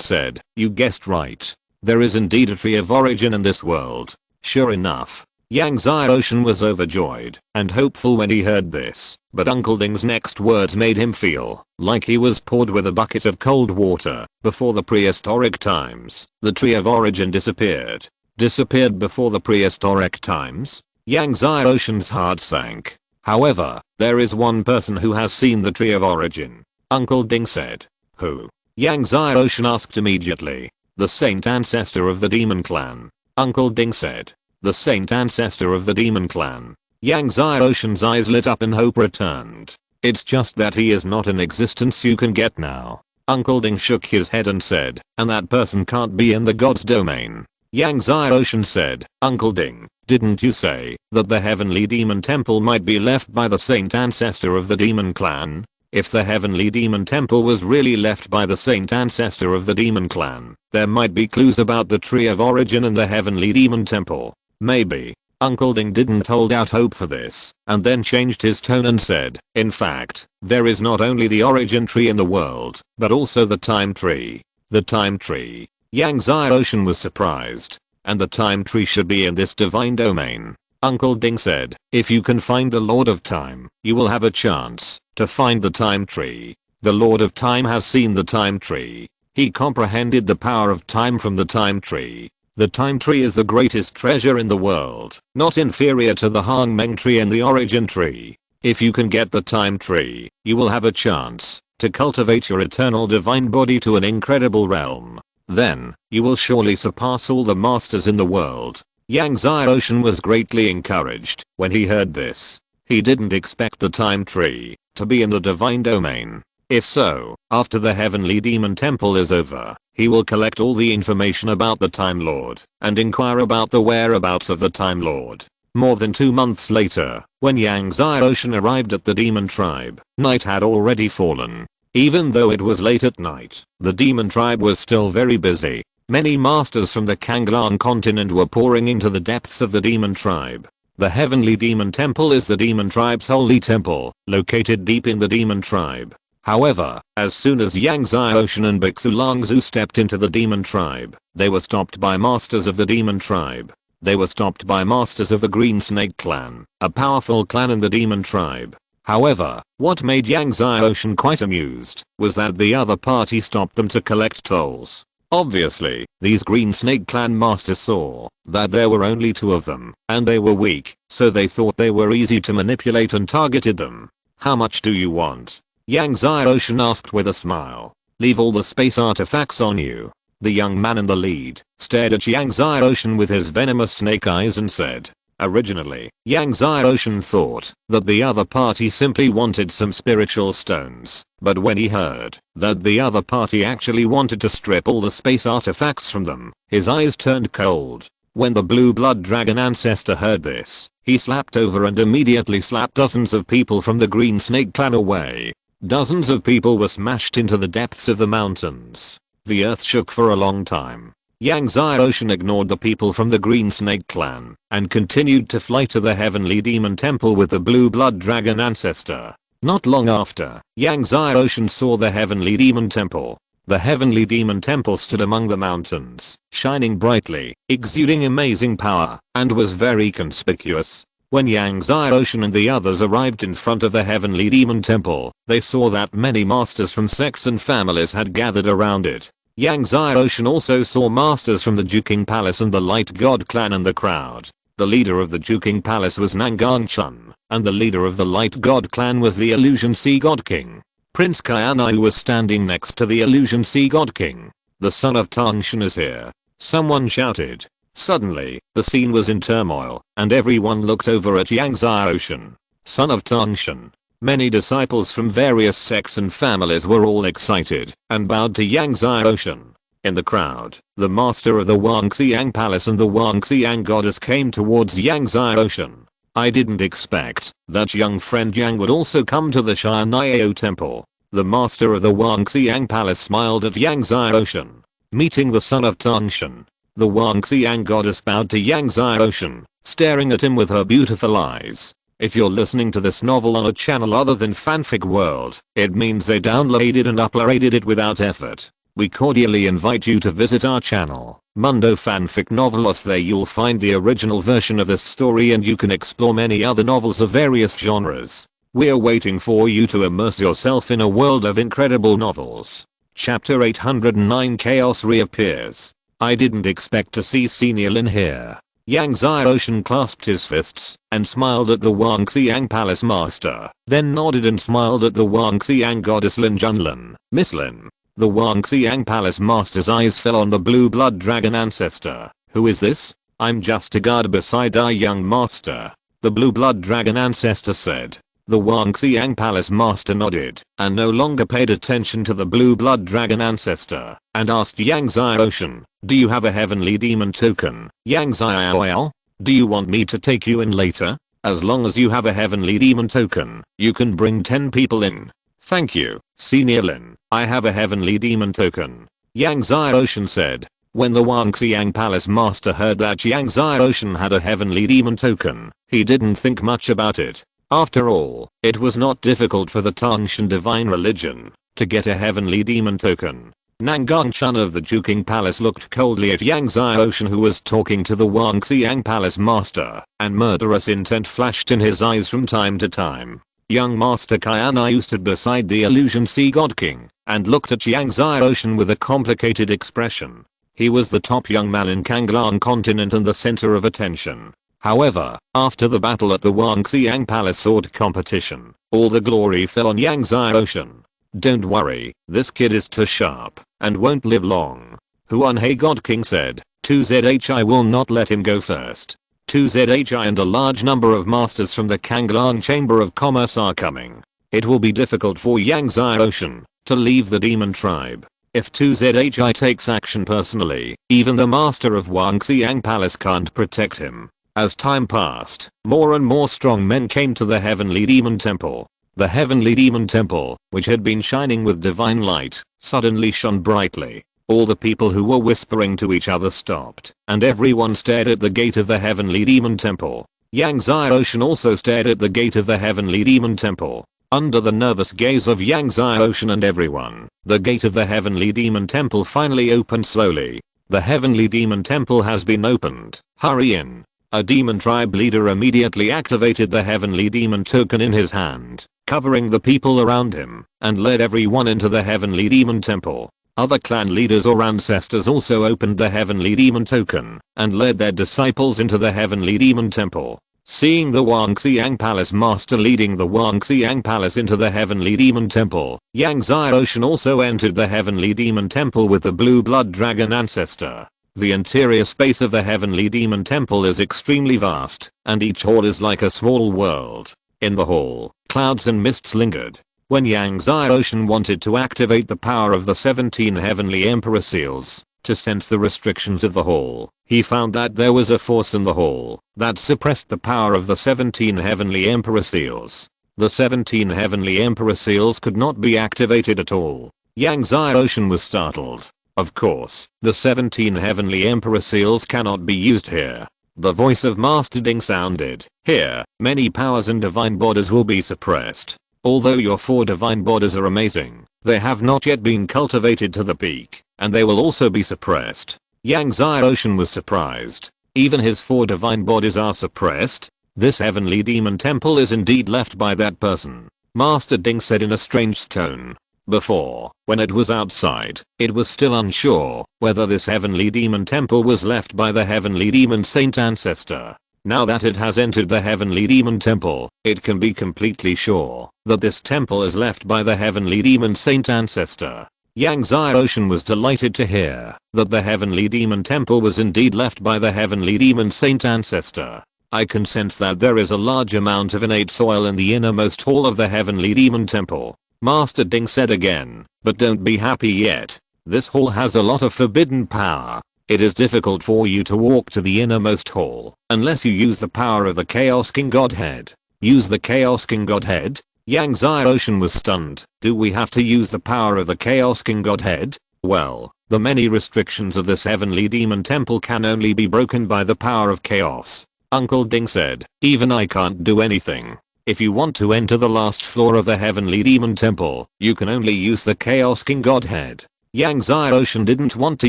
said, you guessed right. There is indeed a tree of origin in this world. Sure enough, Yang Zai Ocean was overjoyed and hopeful when he heard this, but Uncle Ding's next words made him feel like he was poured with a bucket of cold water. Before the prehistoric times, the tree of origin disappeared. Disappeared before the prehistoric times? Yang Zai Ocean's heart sank. However, there is one person who has seen the tree of origin. Uncle Ding said. Who? Yang Zai Ocean asked immediately. The saint ancestor of the demon clan. Uncle Ding said. The saint ancestor of the demon clan. Yang Zai Ocean's eyes lit up and hope returned. It's just that he is not in existence you can get now. Uncle Ding shook his head and said, and that person can't be in the god's domain. Yang Xiaoshan said, Uncle Ding, didn't you say that the heavenly demon temple might be left by the saint ancestor of the demon clan? If the heavenly demon temple was really left by the saint ancestor of the demon clan, there might be clues about the tree of origin and the heavenly demon temple. Maybe. Uncle Ding didn't hold out hope for this, and then changed his tone and said, in fact, there is not only the origin tree in the world, but also the time tree. The time tree. Yang Xiaoshan was surprised. And the time tree should be in this divine domain. Uncle Ding said, if you can find the Lord of Time, you will have a chance to find the time tree. The Lord of Time has seen the time tree. He comprehended the power of time from the time tree. The time tree is the greatest treasure in the world, not inferior to the Hang Meng tree and the origin tree. If you can get the time tree, you will have a chance to cultivate your eternal divine body to an incredible realm. Then, you will surely surpass all the masters in the world. Yang Xiaoshan was greatly encouraged when he heard this. He didn't expect the time tree to be in the divine domain. If so, after the heavenly demon temple is over, he will collect all the information about the Time Lord and inquire about the whereabouts of the Time Lord. More than 2 months later, when Yang Xiaoshan arrived at the demon tribe, night had already fallen. Even though it was late at night, the demon tribe was still very busy. Many masters from the Kanglan continent were pouring into the depths of the demon tribe. The heavenly demon temple is the demon tribe's holy temple, located deep in the demon tribe. However, as soon as Yang Xiaoshan and Bixu Langzhu stepped into the demon tribe, they were stopped by masters of the demon tribe. They were stopped by masters of the Green Snake clan, a powerful clan in the demon tribe. However, what made Yang Xiaoshan quite amused was that the other party stopped them to collect tolls. Obviously, these Green Snake clan masters saw that there were only 2 of them, and they were weak, so they thought they were easy to manipulate and targeted them. How much do you want? Yang Xiaoshan asked with a smile. Leave all the space artifacts on you. The young man in the lead stared at Yang Xiaoshan with his venomous snake eyes and said. Originally, Yang Xiaoshan thought that the other party simply wanted some spiritual stones, but when he heard that the other party actually wanted to strip all the space artifacts from them, his eyes turned cold. When the blue blood dragon ancestor heard this, he slapped over and immediately slapped dozens of people from the Green Snake clan away. Dozens of people were smashed into the depths of the mountains. The earth shook for a long time. Yang Xiaoshan ignored the people from the Green Snake clan and continued to fly to the heavenly demon temple with the blue blood dragon ancestor. Not long after, Yang Xiaoshan saw the heavenly demon temple. The heavenly demon temple stood among the mountains, shining brightly, exuding amazing power, and was very conspicuous. When Yang Xiaoshan and the others arrived in front of the heavenly demon temple, they saw that many masters from sects and families had gathered around it. Yang Xiaoshan also saw masters from the Juking Palace and the Light God clan in the crowd. The leader of the Juking Palace was Nangang Chun, and the leader of the Light God clan was the Illusion Sea God King. Prince Qianai was standing next to the Illusion Sea God King. The son of Tangshan is here. Someone shouted. Suddenly, the scene was in turmoil, and everyone looked over at Yang Xiaoshan. Son of Tangshan. Many disciples from various sects and families were all excited and bowed to Yang Xiaoshan. In the crowd, the master of the Wangxiang Palace and the Wangxiang goddess came towards Yang Xiaoshan. I didn't expect that young friend Yang would also come to the Shanaiao temple. The master of the Wangxiang Palace smiled at Yang Xiaoshan. Meeting the son of Tangshan, the Wangxiang goddess bowed to Yang Xiaoshan, staring at him with her beautiful eyes. If you're listening to this novel on a channel other than Fanfic World, it means they downloaded and uploaded it without effort. We cordially invite you to visit our channel, Mundo Fanfic Novelos. There you'll find the original version of this story and you can explore many other novels of various genres. We're waiting for you to immerse yourself in a world of incredible novels. Chapter 809 Chaos reappears. I didn't expect to see Senior Lin here. Yang Xiaoshan clasped his fists and smiled at the Wangxiang Palace master, then nodded and smiled at the Wangxiang goddess Lin Junlin. Miss Lin. The Wangxiang Palace master's eyes fell on the blue blood dragon ancestor. Who is this? I'm just a guard beside our young master. The blue blood dragon ancestor said. The Wangxiang Palace Master nodded and no longer paid attention to the blue blood dragon ancestor and asked Yang Xiaoshan, do you have a heavenly demon token? Yang Xiao, do you want me to take you in later? As long as you have a heavenly demon token, you can bring 10 people in. Thank you, Senior Lin, I have a heavenly demon token. Yang Xiaoshan said. When the Wangxiang Palace Master heard that Yang Xiaoshan had a heavenly demon token, he didn't think much about it. After all, it was not difficult for the Tangshan divine religion to get a heavenly demon token. Nangongshan of the Juking Palace looked coldly at Yang Xiaoshan, who was talking to the Wangxiang Palace Master, and murderous intent flashed in his eyes from time to time. Young Master Qianai stood beside the Illusion Sea God King and looked at Yang Xiaoshan with a complicated expression. He was the top young man in Kanglang continent and the center of attention. However, after the battle at the Wangxiang Palace sword competition, all the glory fell on Yang Xiaoshan. Don't worry, this kid is too sharp and won't live long. Huanhe God King said. 2ZHI will not let him go first. 2ZHI and a large number of masters from the Kanglang Chamber of Commerce are coming. It will be difficult for Yang Xiaoshan to leave the demon tribe. If 2ZHI takes action personally, even the master of Wangxiang Palace can't protect him. As time passed, more and more strong men came to the Heavenly Demon Temple. The Heavenly Demon Temple, which had been shining with divine light, suddenly shone brightly. All the people who were whispering to each other stopped, and everyone stared at the gate of the Heavenly Demon Temple. Yang Xiaoshan also stared at the gate of the Heavenly Demon Temple. Under the nervous gaze of Yang Xiaoshan and everyone, the gate of the Heavenly Demon Temple finally opened slowly. The Heavenly Demon Temple has been opened. Hurry in. A demon tribe leader immediately activated the Heavenly Demon token in his hand, covering the people around him, and led everyone into the Heavenly Demon Temple. Other clan leaders or ancestors also opened the Heavenly Demon token and led their disciples into the Heavenly Demon Temple. Seeing the Wangxiang Palace Master leading the Wangxiang Palace into the Heavenly Demon Temple, Yang Xiaoshan also entered the Heavenly Demon Temple with the blue blood dragon ancestor. The interior space of the Heavenly Demon Temple is extremely vast, and each hall is like a small world. In the hall, clouds and mists lingered. When Yang Xiaoshan wanted to activate the power of the 17 Heavenly Emperor Seals to sense the restrictions of the hall, he found that there was a force in the hall that suppressed the power of the 17 Heavenly Emperor Seals. The 17 Heavenly Emperor Seals could not be activated at all. Yang Xiaoshan was startled. Of course, the 17 Heavenly Emperor Seals cannot be used here. The voice of Master Ding sounded. Here, many powers and divine borders will be suppressed. Although your 4 divine borders are amazing, they have not yet been cultivated to the peak, and they will also be suppressed. Yang Xiaoshan was surprised. Even his 4 divine borders are suppressed? This Heavenly Demon Temple is indeed left by that person. Master Ding said in a strange tone. Before, when it was outside, it was still unsure whether this Heavenly Demon Temple was left by the Heavenly Demon Saint ancestor. Now that it has entered the Heavenly Demon Temple, it can be completely sure that this temple is left by the Heavenly Demon Saint ancestor. Yang Xiaoshan was delighted to hear that the Heavenly Demon Temple was indeed left by the Heavenly Demon Saint ancestor. I can sense that there is a large amount of innate soil in the innermost hall of the Heavenly Demon Temple. Master Ding said again, but don't be happy yet. This hall has a lot of forbidden power. It is difficult for you to walk to the innermost hall unless you use the power of the Chaos King Godhead. Use the Chaos King Godhead? Yang Xiaoshan was stunned. Do we have to use the power of the Chaos King Godhead? Well, the many restrictions of this Heavenly Demon Temple can only be broken by the power of chaos. Uncle Ding said, even I can't do anything. If you want to enter the last floor of the Heavenly Demon Temple, you can only use the Chaos King Godhead. Yang Xiaoshan didn't want to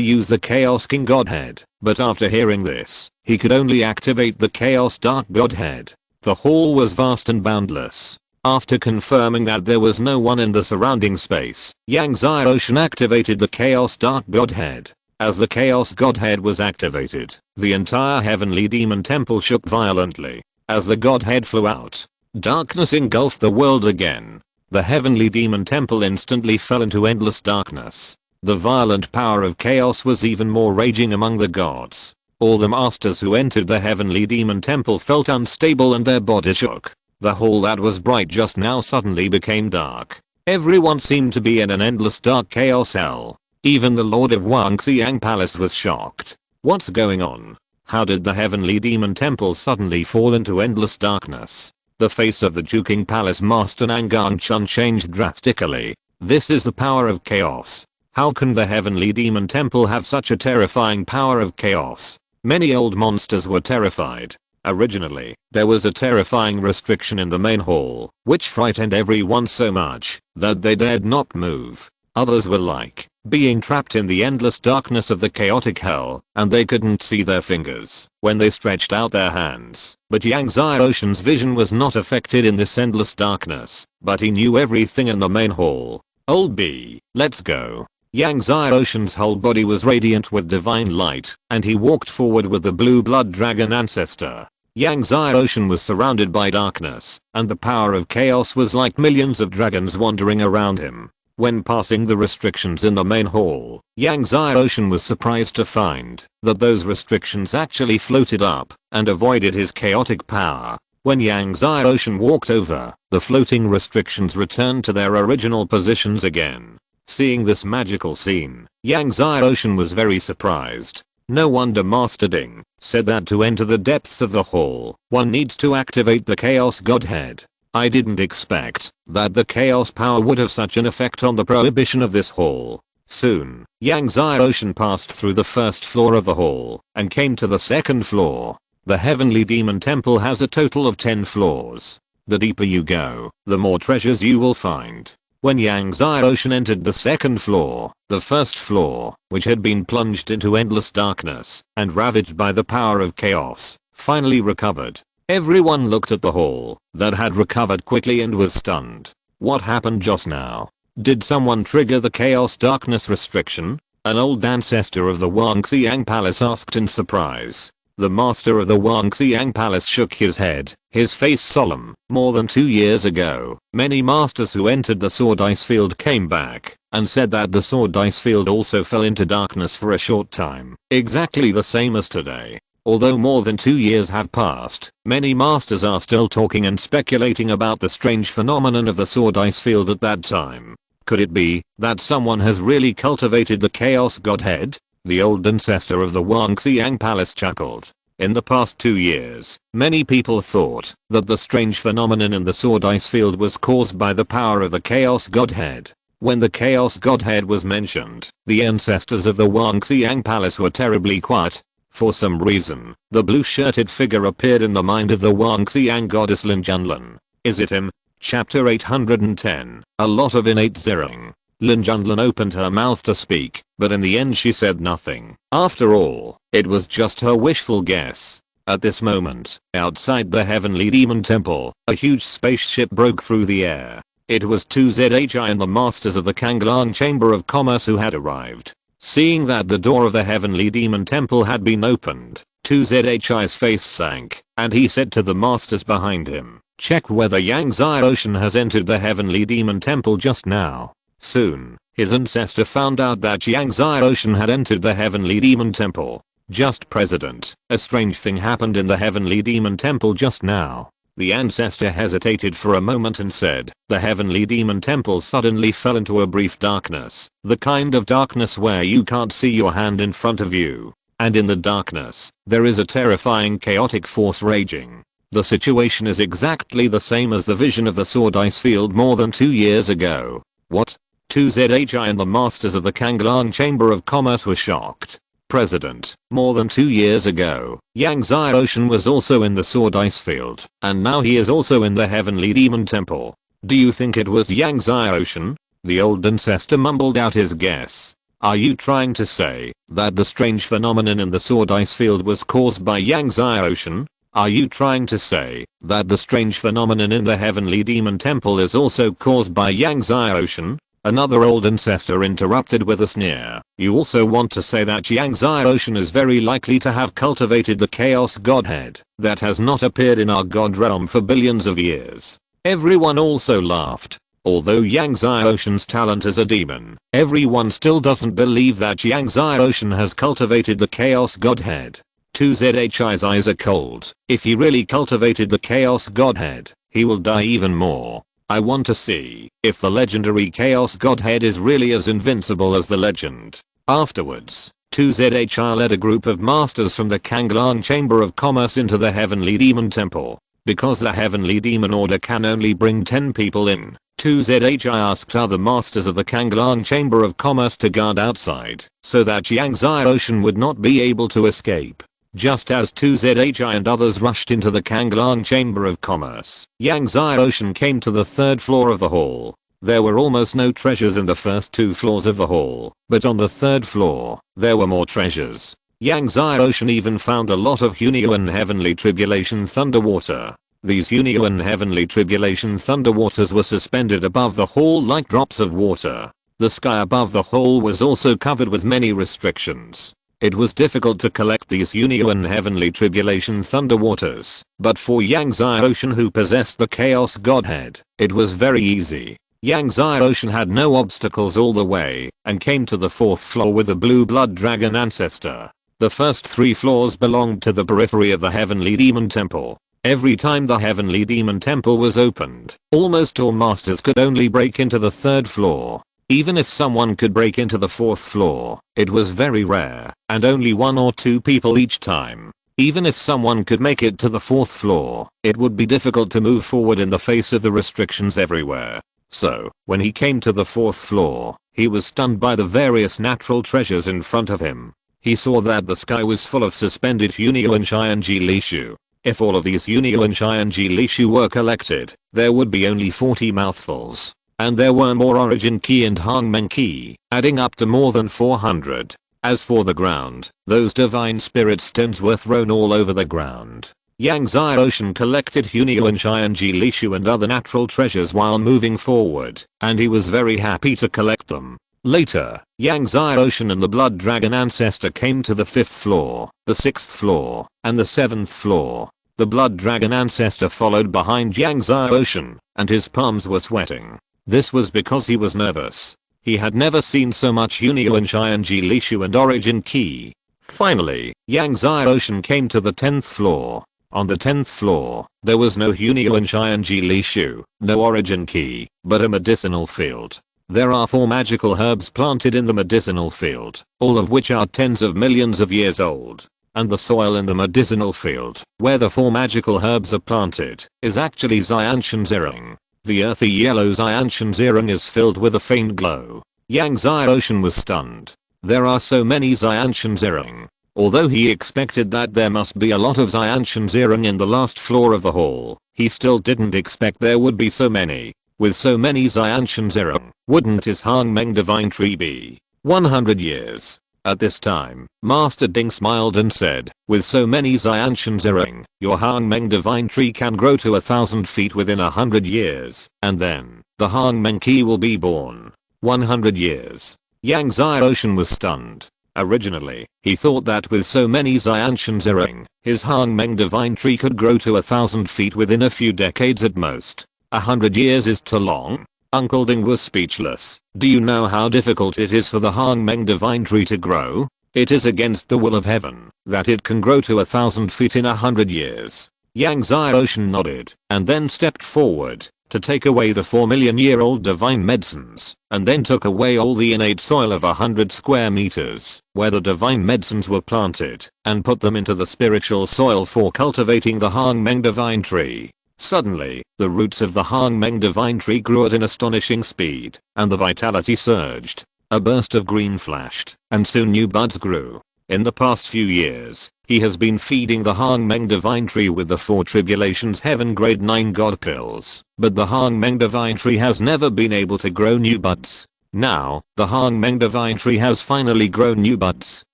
use the Chaos King Godhead, but after hearing this, he could only activate the Chaos Dark Godhead. The hall was vast and boundless. After confirming that there was no one in the surrounding space, Yang Xiaoshan activated the Chaos Dark Godhead. As the Chaos Godhead was activated, the entire Heavenly Demon Temple shook violently. As the Godhead flew out, darkness engulfed the world again. The Heavenly Demon Temple instantly fell into endless darkness. The violent power of chaos was even more raging among the gods. All the masters who entered the Heavenly Demon Temple felt unstable and their bodies shook. The hall that was bright just now suddenly became dark. Everyone seemed to be in an endless dark chaos hell. Even the Lord of Wangxiang Palace was shocked. What's going on? How did the Heavenly Demon Temple suddenly fall into endless darkness? The face of the Juking Palace Master Nangang Chun changed drastically. This is the power of chaos. How can the Heavenly Demon Temple have such a terrifying power of chaos? Many old monsters were terrified. Originally, there was a terrifying restriction in the main hall, which frightened everyone so much that they dared not move. Others were like being trapped in the endless darkness of the chaotic hell, and they couldn't see their fingers when they stretched out their hands. But Yang Xiaoshen's vision was not affected in this endless darkness, but he knew everything in the main hall. Old B, let's go. Yang Xiaoshen's whole body was radiant with divine light, and he walked forward with the blue blood dragon ancestor. Yang Xiaoshen was surrounded by darkness, and the power of chaos was like millions of dragons wandering around him. When passing the restrictions in the main hall, Yang Xiaoshen was surprised to find that those restrictions actually floated up and avoided his chaotic power. When Yang Xiaoshen walked over, the floating restrictions returned to their original positions again. Seeing this magical scene, Yang Xiaoshen was very surprised. No wonder Master Ding said that to enter the depths of the hall, one needs to activate the Chaos Godhead. I didn't expect that the chaos power would have such an effect on the prohibition of this hall. Soon, Yang Xiaoshen passed through the first floor of the hall and came to the second floor. The Heavenly Demon Temple has a total of 10 floors. The deeper you go, the more treasures you will find. When Yang Xiaoshen entered the second floor, the first floor, which had been plunged into endless darkness and ravaged by the power of chaos, finally recovered. Everyone looked at the hall that had recovered quickly and was stunned. What happened just now? Did someone trigger the chaos darkness restriction? An old ancestor of the Wangxiang Palace asked in surprise. The master of the Wangxiang Palace shook his head, his face solemn. More than 2 years ago, many masters who entered the sword ice field came back and said that the sword ice field also fell into darkness for a short time, exactly the same as today. Although more than 2 years have passed, many masters are still talking and speculating about the strange phenomenon of the sword ice field at that time. Could it be that someone has really cultivated the Chaos Godhead? The old ancestor of the Wangxiang Palace chuckled. In the past 2 years, many people thought that the strange phenomenon in the sword ice field was caused by the power of the Chaos Godhead. When the Chaos Godhead was mentioned, the ancestors of the Wangxiang Palace were terribly quiet. For some reason, the blue-shirted figure appeared in the mind of the Wangxiang goddess Lin Junlin. Is it him? Chapter 810. A lot of innate zeroing. Lin Junlin opened her mouth to speak, but in the end she said nothing. After all, it was just her wishful guess. At this moment, outside the Heavenly Demon Temple, a huge spaceship broke through the air. It was 2ZHI and the masters of the Kanglang Chamber of Commerce who had arrived. Seeing that the door of the Heavenly Demon Temple had been opened, 2ZHI's face sank, and he said to the masters behind him, "Check whether Yang Xiaoshen has entered the Heavenly Demon Temple just now." Soon, his ancestor found out that Yang Xiaoshen had entered the Heavenly Demon Temple. Just President, a strange thing happened in the Heavenly Demon Temple just now. The ancestor hesitated for a moment and said, the Heavenly Demon Temple suddenly fell into a brief darkness, the kind of darkness where you can't see your hand in front of you. And in the darkness, there is a terrifying chaotic force raging. The situation is exactly the same as the vision of the sword ice field more than 2 years ago. What? 2ZHI and the masters of the Kanglang Chamber of Commerce were shocked. President, more than 2 years ago, Yang Xiaoshen was also in the sword ice field, and now he is also in the Heavenly Demon Temple. Do you think it was Yang Xiaoshen? The old ancestor mumbled out his guess. Are you trying to say that the strange phenomenon in the sword ice field was caused by Yang Xiaoshen? Are you trying to say that the strange phenomenon in the Heavenly Demon Temple is also caused by Yang Xiaoshen? Another old ancestor interrupted with a sneer. You also want to say that Yang Xiaoshen is very likely to have cultivated the Chaos Godhead that has not appeared in our God realm for billions of years. Everyone also laughed. Although Yang Xiaoshen's talent as a demon, everyone still doesn't believe that Yang Xiaoshen has cultivated the Chaos Godhead. 2ZHI's eyes are cold. If he really cultivated the Chaos Godhead, he will die even more. I want to see if the legendary chaos godhead is really as invincible as the legend. Afterwards, 2ZHI led a group of masters from the Kanglang Chamber of Commerce into the Heavenly Demon Temple. Because the Heavenly Demon Order can only bring 10 people in, 2ZHI asked other masters of the Kanglang Chamber of Commerce to guard outside, so that Yangzai Ocean would not be able to escape. Just as 2ZHI and others rushed into the Kanglang Chamber of Commerce, Yangzai Ocean came to the third floor of the hall. There were almost no treasures in the first 2 floors of the hall, but on the third floor, there were more treasures. Yangzai Ocean even found a lot of Hunyuan Heavenly Tribulation Thunderwater. These Hunyuan Heavenly Tribulation Thunderwaters were suspended above the hall like drops of water. The sky above the hall was also covered with many restrictions. It was difficult to collect these Hunyuan Heavenly Tribulation Thunderwaters, but for Yangzai Ocean, who possessed the Chaos Godhead, it was very easy. Yangzai Ocean had no obstacles all the way, and came to the 4th floor with the Blue Blood Dragon Ancestor. The first 3 floors belonged to the periphery of the Heavenly Demon Temple. Every time the Heavenly Demon Temple was opened, almost all masters could only break into the 3rd floor. Even if someone could break into the 4th floor, it was very rare, and only 1 or 2 people each time. Even if someone could make it to the 4th floor, it would be difficult to move forward in the face of the restrictions everywhere. So, when he came to the 4th floor, he was stunned by the various natural treasures in front of him. He saw that the sky was full of suspended Hunyuan Xianji Lishu. If all of these Hunyuan Xianji Lishu were collected, there would be only 40 mouthfuls. And there were more Origin Key and Hangmen Key, adding up to more than 400. As for the ground, those divine spirit stones were thrown all over the ground. Yangzai Ocean collected Hunyuan Xianji Lishu and other natural treasures while moving forward, and he was very happy to collect them. Later, Yangzai Ocean and the Blood Dragon Ancestor came to the 5th floor, the 6th floor, and the 7th floor. The Blood Dragon Ancestor followed behind Yangzai Ocean, and his palms were sweating. This was because he was nervous. He had never seen so much Hunyuan Xianji Lishu and Origin Key. Finally, Yangzai Ocean came to the 10th floor. On the 10th floor, there was no Hunyuan Xianji Lishu, no Origin Key, but a medicinal field. There are 4 magical herbs planted in the medicinal field, all of which are tens of millions of years old. And the soil in the medicinal field, where the 4 magical herbs are planted, is actually Xianshan Zirong. The earthy yellow Xianshan Zirong is filled with a faint glow. Yangzai Ocean was stunned. There are so many Xianshan Zirong. Although he expected that there must be a lot of Xianshan Zirong in the last floor of the hall, he still didn't expect there would be so many. With so many Xianshan Zirong, wouldn't his Hangmeng Divine Tree be 100 years? At this time, Master Ding smiled and said, with so many Xianshan Zirong, your Hangmeng Divine Tree can grow to 1,000 feet within 100 years, and then, the Hangmeng Key will be born. 100 years. Yangzai Ocean was stunned. Originally, he thought that with so many Xianshan Zirong, his Hangmeng Divine Tree could grow to 1,000 feet within a few decades at most. 100 years is too long. Uncle Ding was speechless. Do you know how difficult it is for the Hangmeng Divine Tree to grow? It is against the will of heaven that it can grow to 1,000 feet in 100 years. Yangzai Ocean nodded and then stepped forward to take away the 4 million-year-old divine medicines, and then took away all the innate soil of 100 square meters where the divine medicines were planted, and put them into the spiritual soil for cultivating the Hangmeng Divine Tree. Suddenly, the roots of the Hangmeng Divine Tree grew at an astonishing speed, and the vitality surged. A burst of green flashed, and soon new buds grew. In the past few years, he has been feeding the Hangmeng Divine Tree with the 4 Tribulations Heaven Grade 9 God Pills, but the Hangmeng Divine Tree has never been able to grow new buds. Now, the Hangmeng Divine Tree has finally grown new buds.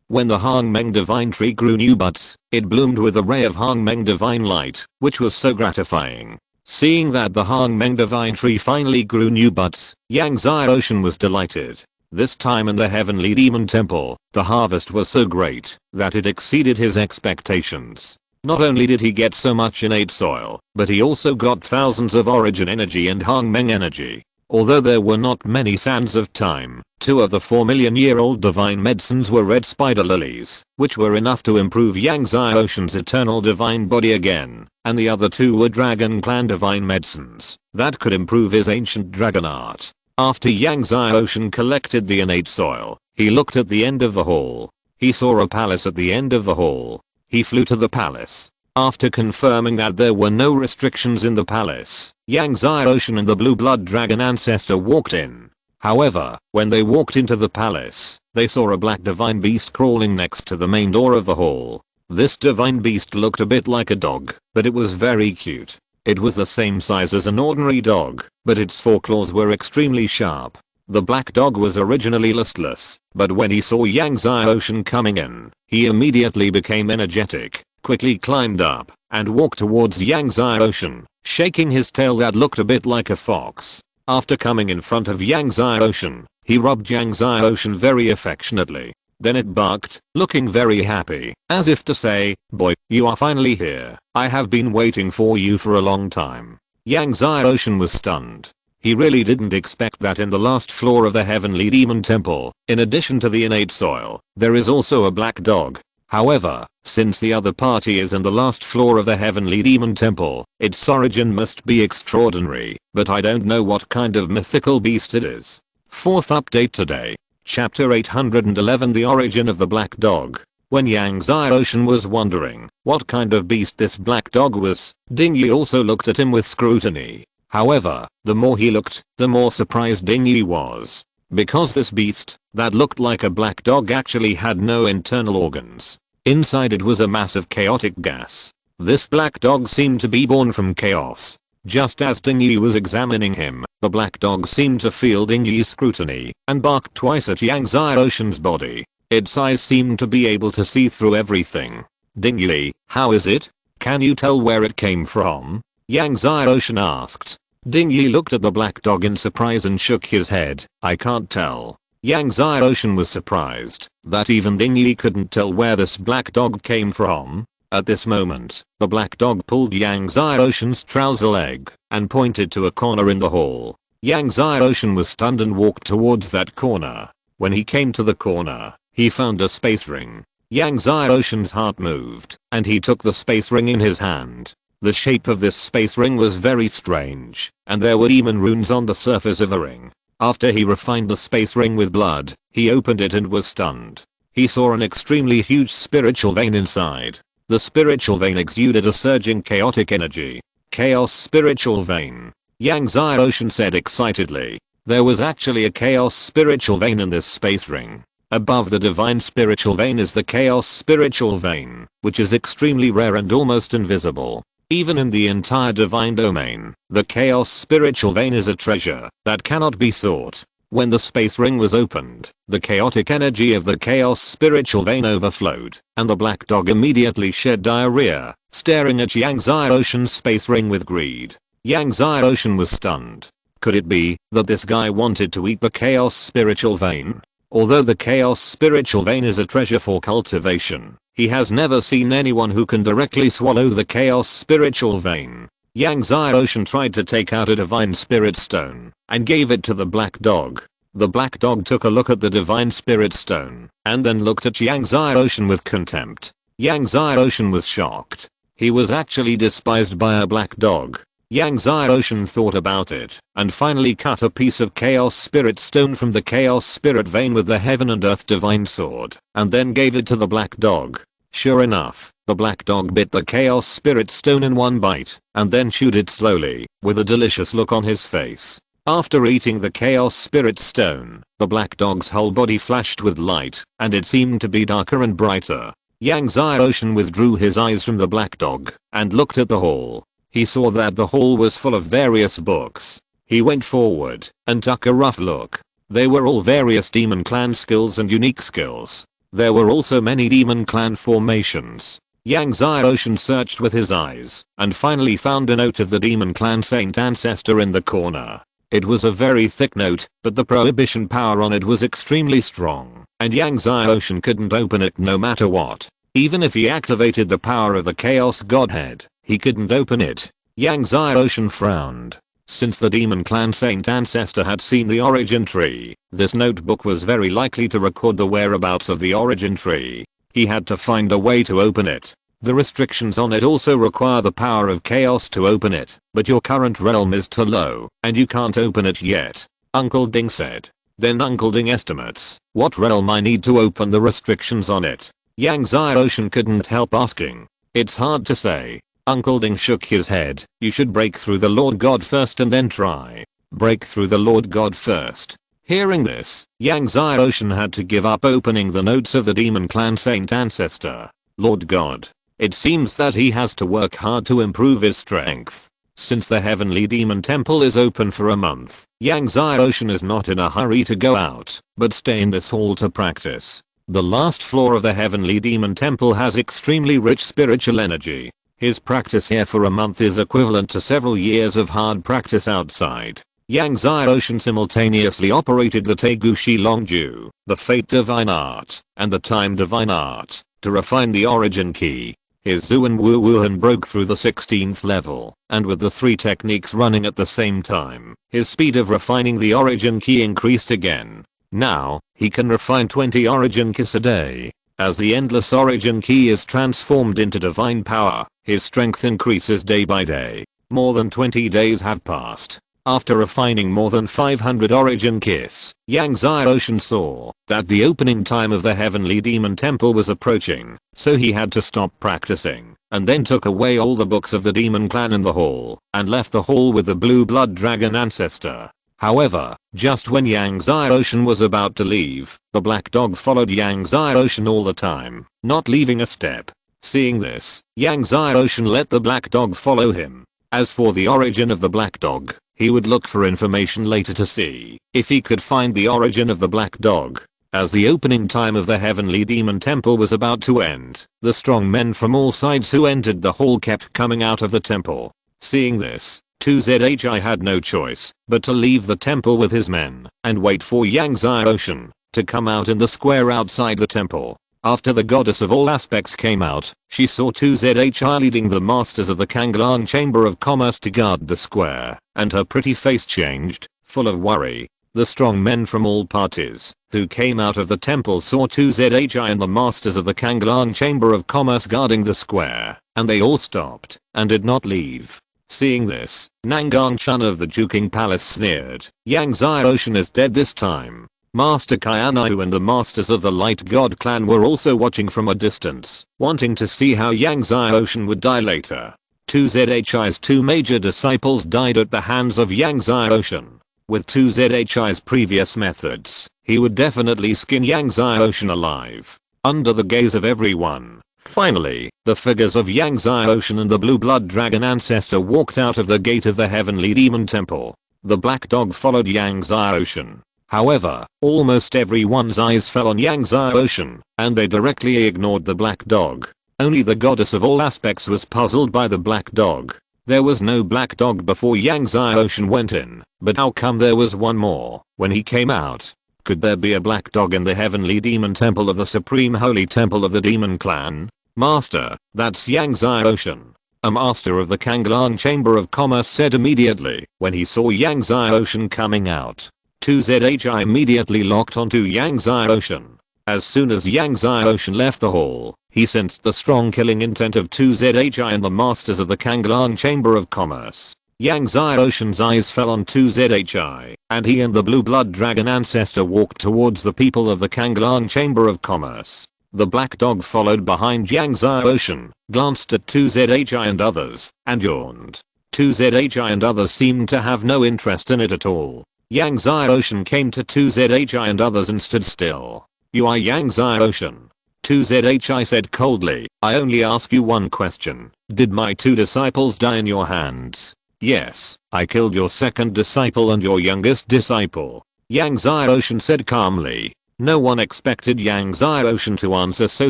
When the Hangmeng Divine Tree grew new buds, it bloomed with a ray of Hangmeng Divine Light, which was so gratifying. Seeing that the Hangmeng Divine Tree finally grew new buds, Yangzai Ocean was delighted. This time in the Heavenly Demon Temple, the harvest was so great that it exceeded his expectations. Not only did he get so much innate soil, but he also got thousands of origin energy and Hangmeng energy. Although there were not many sands of time, Two of the 4 million-year-old divine medicines were red spider lilies, which were enough to improve Yang Xiaoshen's eternal divine body again, and the other two were dragon clan divine medicines that could improve his ancient dragon art. After Yang Xiaoshen collected the innate soil, he looked at the end of the hall. He saw a palace at the end of the hall. He flew to the palace. After confirming that there were no restrictions in the palace, Yang Xiaoshen and the blue blood dragon ancestor walked in. However, when they walked into the palace, they saw a black divine beast crawling next to the main door of the hall. This divine beast looked a bit like a dog, but it was very cute. It was the same size as an ordinary dog, but its foreclaws were extremely sharp. The black dog was originally listless, but when he saw Yang Xiaoshen coming in, he immediately became energetic, quickly climbed up, and walked towards Yang Xiaoshen, shaking his tail that looked a bit like a fox. After coming in front of Yang Xiaoshen, he rubbed Yang Xiaoshen very affectionately. Then it barked, looking very happy, as if to say, "Boy, you are finally here. I have been waiting for you for a long time." Yang Xiaoshen was stunned. He really didn't expect that in the last floor of the Heavenly Demon Temple, in addition to the innate soil, there is also a black dog. However, since the other party is in the last floor of the Heavenly Demon Temple, its origin must be extraordinary, but I don't know what kind of mythical beast it is. Fourth update today. Chapter 811 The Origin of the Black Dog. When Yang Xiaoshen was wondering what kind of beast this black dog was, Ding Yi also looked at him with scrutiny. However, the more he looked, the more surprised Ding Yi was. Because this beast, that looked like a black dog, actually had no internal organs. Inside it was a mass of chaotic gas. This black dog seemed to be born from chaos. Just as Ding Yi was examining him, the black dog seemed to feel Ding Yi's scrutiny and barked twice at Yang Xiaoshen's body. Its eyes seemed to be able to see through everything. "Ding Yi, how is it? Can you tell where it came from?" Yang Xiaoshen asked. Ding Yi looked at the black dog in surprise and shook his head. "I can't tell." Yang Xiaoshen was surprised that even Ding Yi couldn't tell where this black dog came from. At this moment, the black dog pulled Yang Xiaoshen's trouser leg and pointed to a corner in the hall. Yang Xiaoshen was stunned and walked towards that corner. When he came to the corner, he found a space ring. Yang Xiaoshen's heart moved, and he took the space ring in his hand. The shape of this space ring was very strange, and there were demon runes on the surface of the ring. After he refined the space ring with blood, he opened it and was stunned. He saw an extremely huge spiritual vein inside. The spiritual vein exuded a surging chaotic energy. Chaos spiritual vein. Yang Xiaoshen said excitedly. There was actually a chaos spiritual vein in this space ring. Above the divine spiritual vein is the chaos spiritual vein, which is extremely rare and almost invisible. Even in the entire divine domain, the chaos spiritual vein is a treasure that cannot be sought. When the space ring was opened, the chaotic energy of the chaos spiritual vein overflowed, and the black dog immediately shed diarrhea, staring at Yang Xiaoshen's space ring with greed. Yang Xiaoshen was stunned. Could it be that this guy wanted to eat the chaos spiritual vein? Although the chaos spiritual vein is a treasure for cultivation, he has never seen anyone who can directly swallow the chaos spiritual vein. Yang Xiaoshen tried to take out a divine spirit stone and gave it to the black dog. The black dog took a look at the divine spirit stone and then looked at Yang Xiaoshen with contempt. Yang Xiaoshen was shocked. He was actually despised by a black dog. Yang Xiaoshen thought about it and finally cut a piece of chaos spirit stone from the chaos spirit vein with the heaven and earth divine sword and then gave it to the black dog. Sure enough, the black dog bit the chaos spirit stone in one bite and then chewed it slowly with a delicious look on his face. After eating the chaos spirit stone, the black dog's whole body flashed with light and it seemed to be darker and brighter. Yang Xiaoshen withdrew his eyes from the black dog and looked at the hall. He saw that the hall was full of various books. He went forward and took a rough look. They were all various demon clan skills and unique skills. There were also many demon clan formations. Yang Xiaoshen searched with his eyes and finally found a note of the demon clan saint ancestor in the corner. It was a very thick note, but the prohibition power on it was extremely strong, and Yang Xiaoshen couldn't open it no matter what. Even if he activated the power of the chaos godhead, he couldn't open it. Yang Xiaoshen frowned. Since the demon clan saint ancestor had seen the origin tree, this notebook was very likely to record the whereabouts of the origin tree. He had to find a way to open it. The restrictions on it also require the power of chaos to open it, but your current realm is too low, and you can't open it yet, Uncle Ding said. Then Uncle Ding estimates what realm I need to open the restrictions on it. Yang Xiaoshan couldn't help asking. It's hard to say. Uncle Ding shook his head. You should break through the Lord God first and then try. Break through the Lord God first. Hearing this, Yang Xiaoshan had to give up opening the notes of the demon clan saint ancestor. Lord God. It seems that he has to work hard to improve his strength. Since the Heavenly Demon Temple is open for a month, Yang Xiaoshan is not in a hurry to go out, but stay in this hall to practice. The last floor of the Heavenly Demon Temple has extremely rich spiritual energy. His practice here for a month is equivalent to several years of hard practice outside. Yang Xiaoshan simultaneously operated the Tegushi Longju, the Fate Divine Art, and the Time Divine Art, to refine the origin key. His Zuan Wu Wuhan broke through the 16th level, and with the 3 techniques running at the same time, his speed of refining the origin key increased again. Now, he can refine 20 origin keys a day. As the endless origin key is transformed into divine power, his strength increases day by day. More than 20 days have passed. After refining more than 500 origin keys, Yang Xiaoshan saw that the opening time of the Heavenly Demon Temple was approaching, so he had to stop practicing, and then took away all the books of the demon clan in the hall, and left the hall with the blue blood dragon ancestor. However, just when Yang Xiaoshan was about to leave, the black dog followed Yang Xiaoshan all the time, not leaving a step. Seeing this, Yang Xiaoshan let the black dog follow him. As for the origin of the black dog, he would look for information later to see if he could find the origin of the black dog. As the opening time of the Heavenly Demon Temple was about to end, the strong men from all sides who entered the hall kept coming out of the temple. Seeing this, 2ZHI had no choice but to leave the temple with his men and wait for Yang Xiaoshan to come out in the square outside the temple. After the goddess of all aspects came out, she saw 2ZHI leading the masters of the Kanglan Chamber of Commerce to guard the square, and her pretty face changed, full of worry. The strong men from all parties who came out of the temple saw 2ZHI and the masters of the Kanglan Chamber of Commerce guarding the square, and they all stopped and did not leave. Seeing this, Nangan Chun of the Juking Palace sneered. Yang Xiaoshan is dead this time. Master Kayanayu and the masters of the Light God clan were also watching from a distance, wanting to see how Yang Xiaoshan would die later. 2ZHI's 2 major disciples died at the hands of Yang Xiaoshan. With 2ZHI's previous methods, he would definitely skin Yang Xiaoshan alive. Under the gaze of everyone, finally, the figures of Yang Xiaoshan and the blue blood dragon ancestor walked out of the gate of the Heavenly Demon Temple. The black dog followed Yang Xiaoshan. However, almost everyone's eyes fell on Yang Xiaoshan, and they directly ignored the black dog. Only the goddess of all aspects was puzzled by the black dog. There was no black dog before Yang Xiaoshan went in, but how come there was one more when he came out? Could there be a black dog in the Heavenly Demon Temple of the Supreme Holy Temple of the Demon Clan? Master, that's Yang Xiaoshan. A master of the Kanglan Chamber of Commerce said immediately when he saw Yang Xiaoshan coming out. 2ZHI immediately locked onto Yang Xiaoshan. As soon as Yang Xiaoshan left the hall, he sensed the strong killing intent of 2ZHI and the masters of the Kanglan Chamber of Commerce. Yang Xiaoshan's eyes fell on 2ZHI, and he and the blue blood dragon ancestor walked towards the people of the Kanglan Chamber of Commerce. The black dog followed behind Yang Xiaoshan, glanced at 2ZHI and others, and yawned. 2ZHI and others seemed to have no interest in it at all. Yang Xiaoshan came to 2ZHI and others and stood still. You are Yang Xiaoshan. 2ZHI said coldly, I only ask you one question. Did my 2 disciples die in your hands? Yes, I killed your second disciple and your youngest disciple. Yang Xiaoshan said calmly. No one expected Yang Xiaoshan to answer so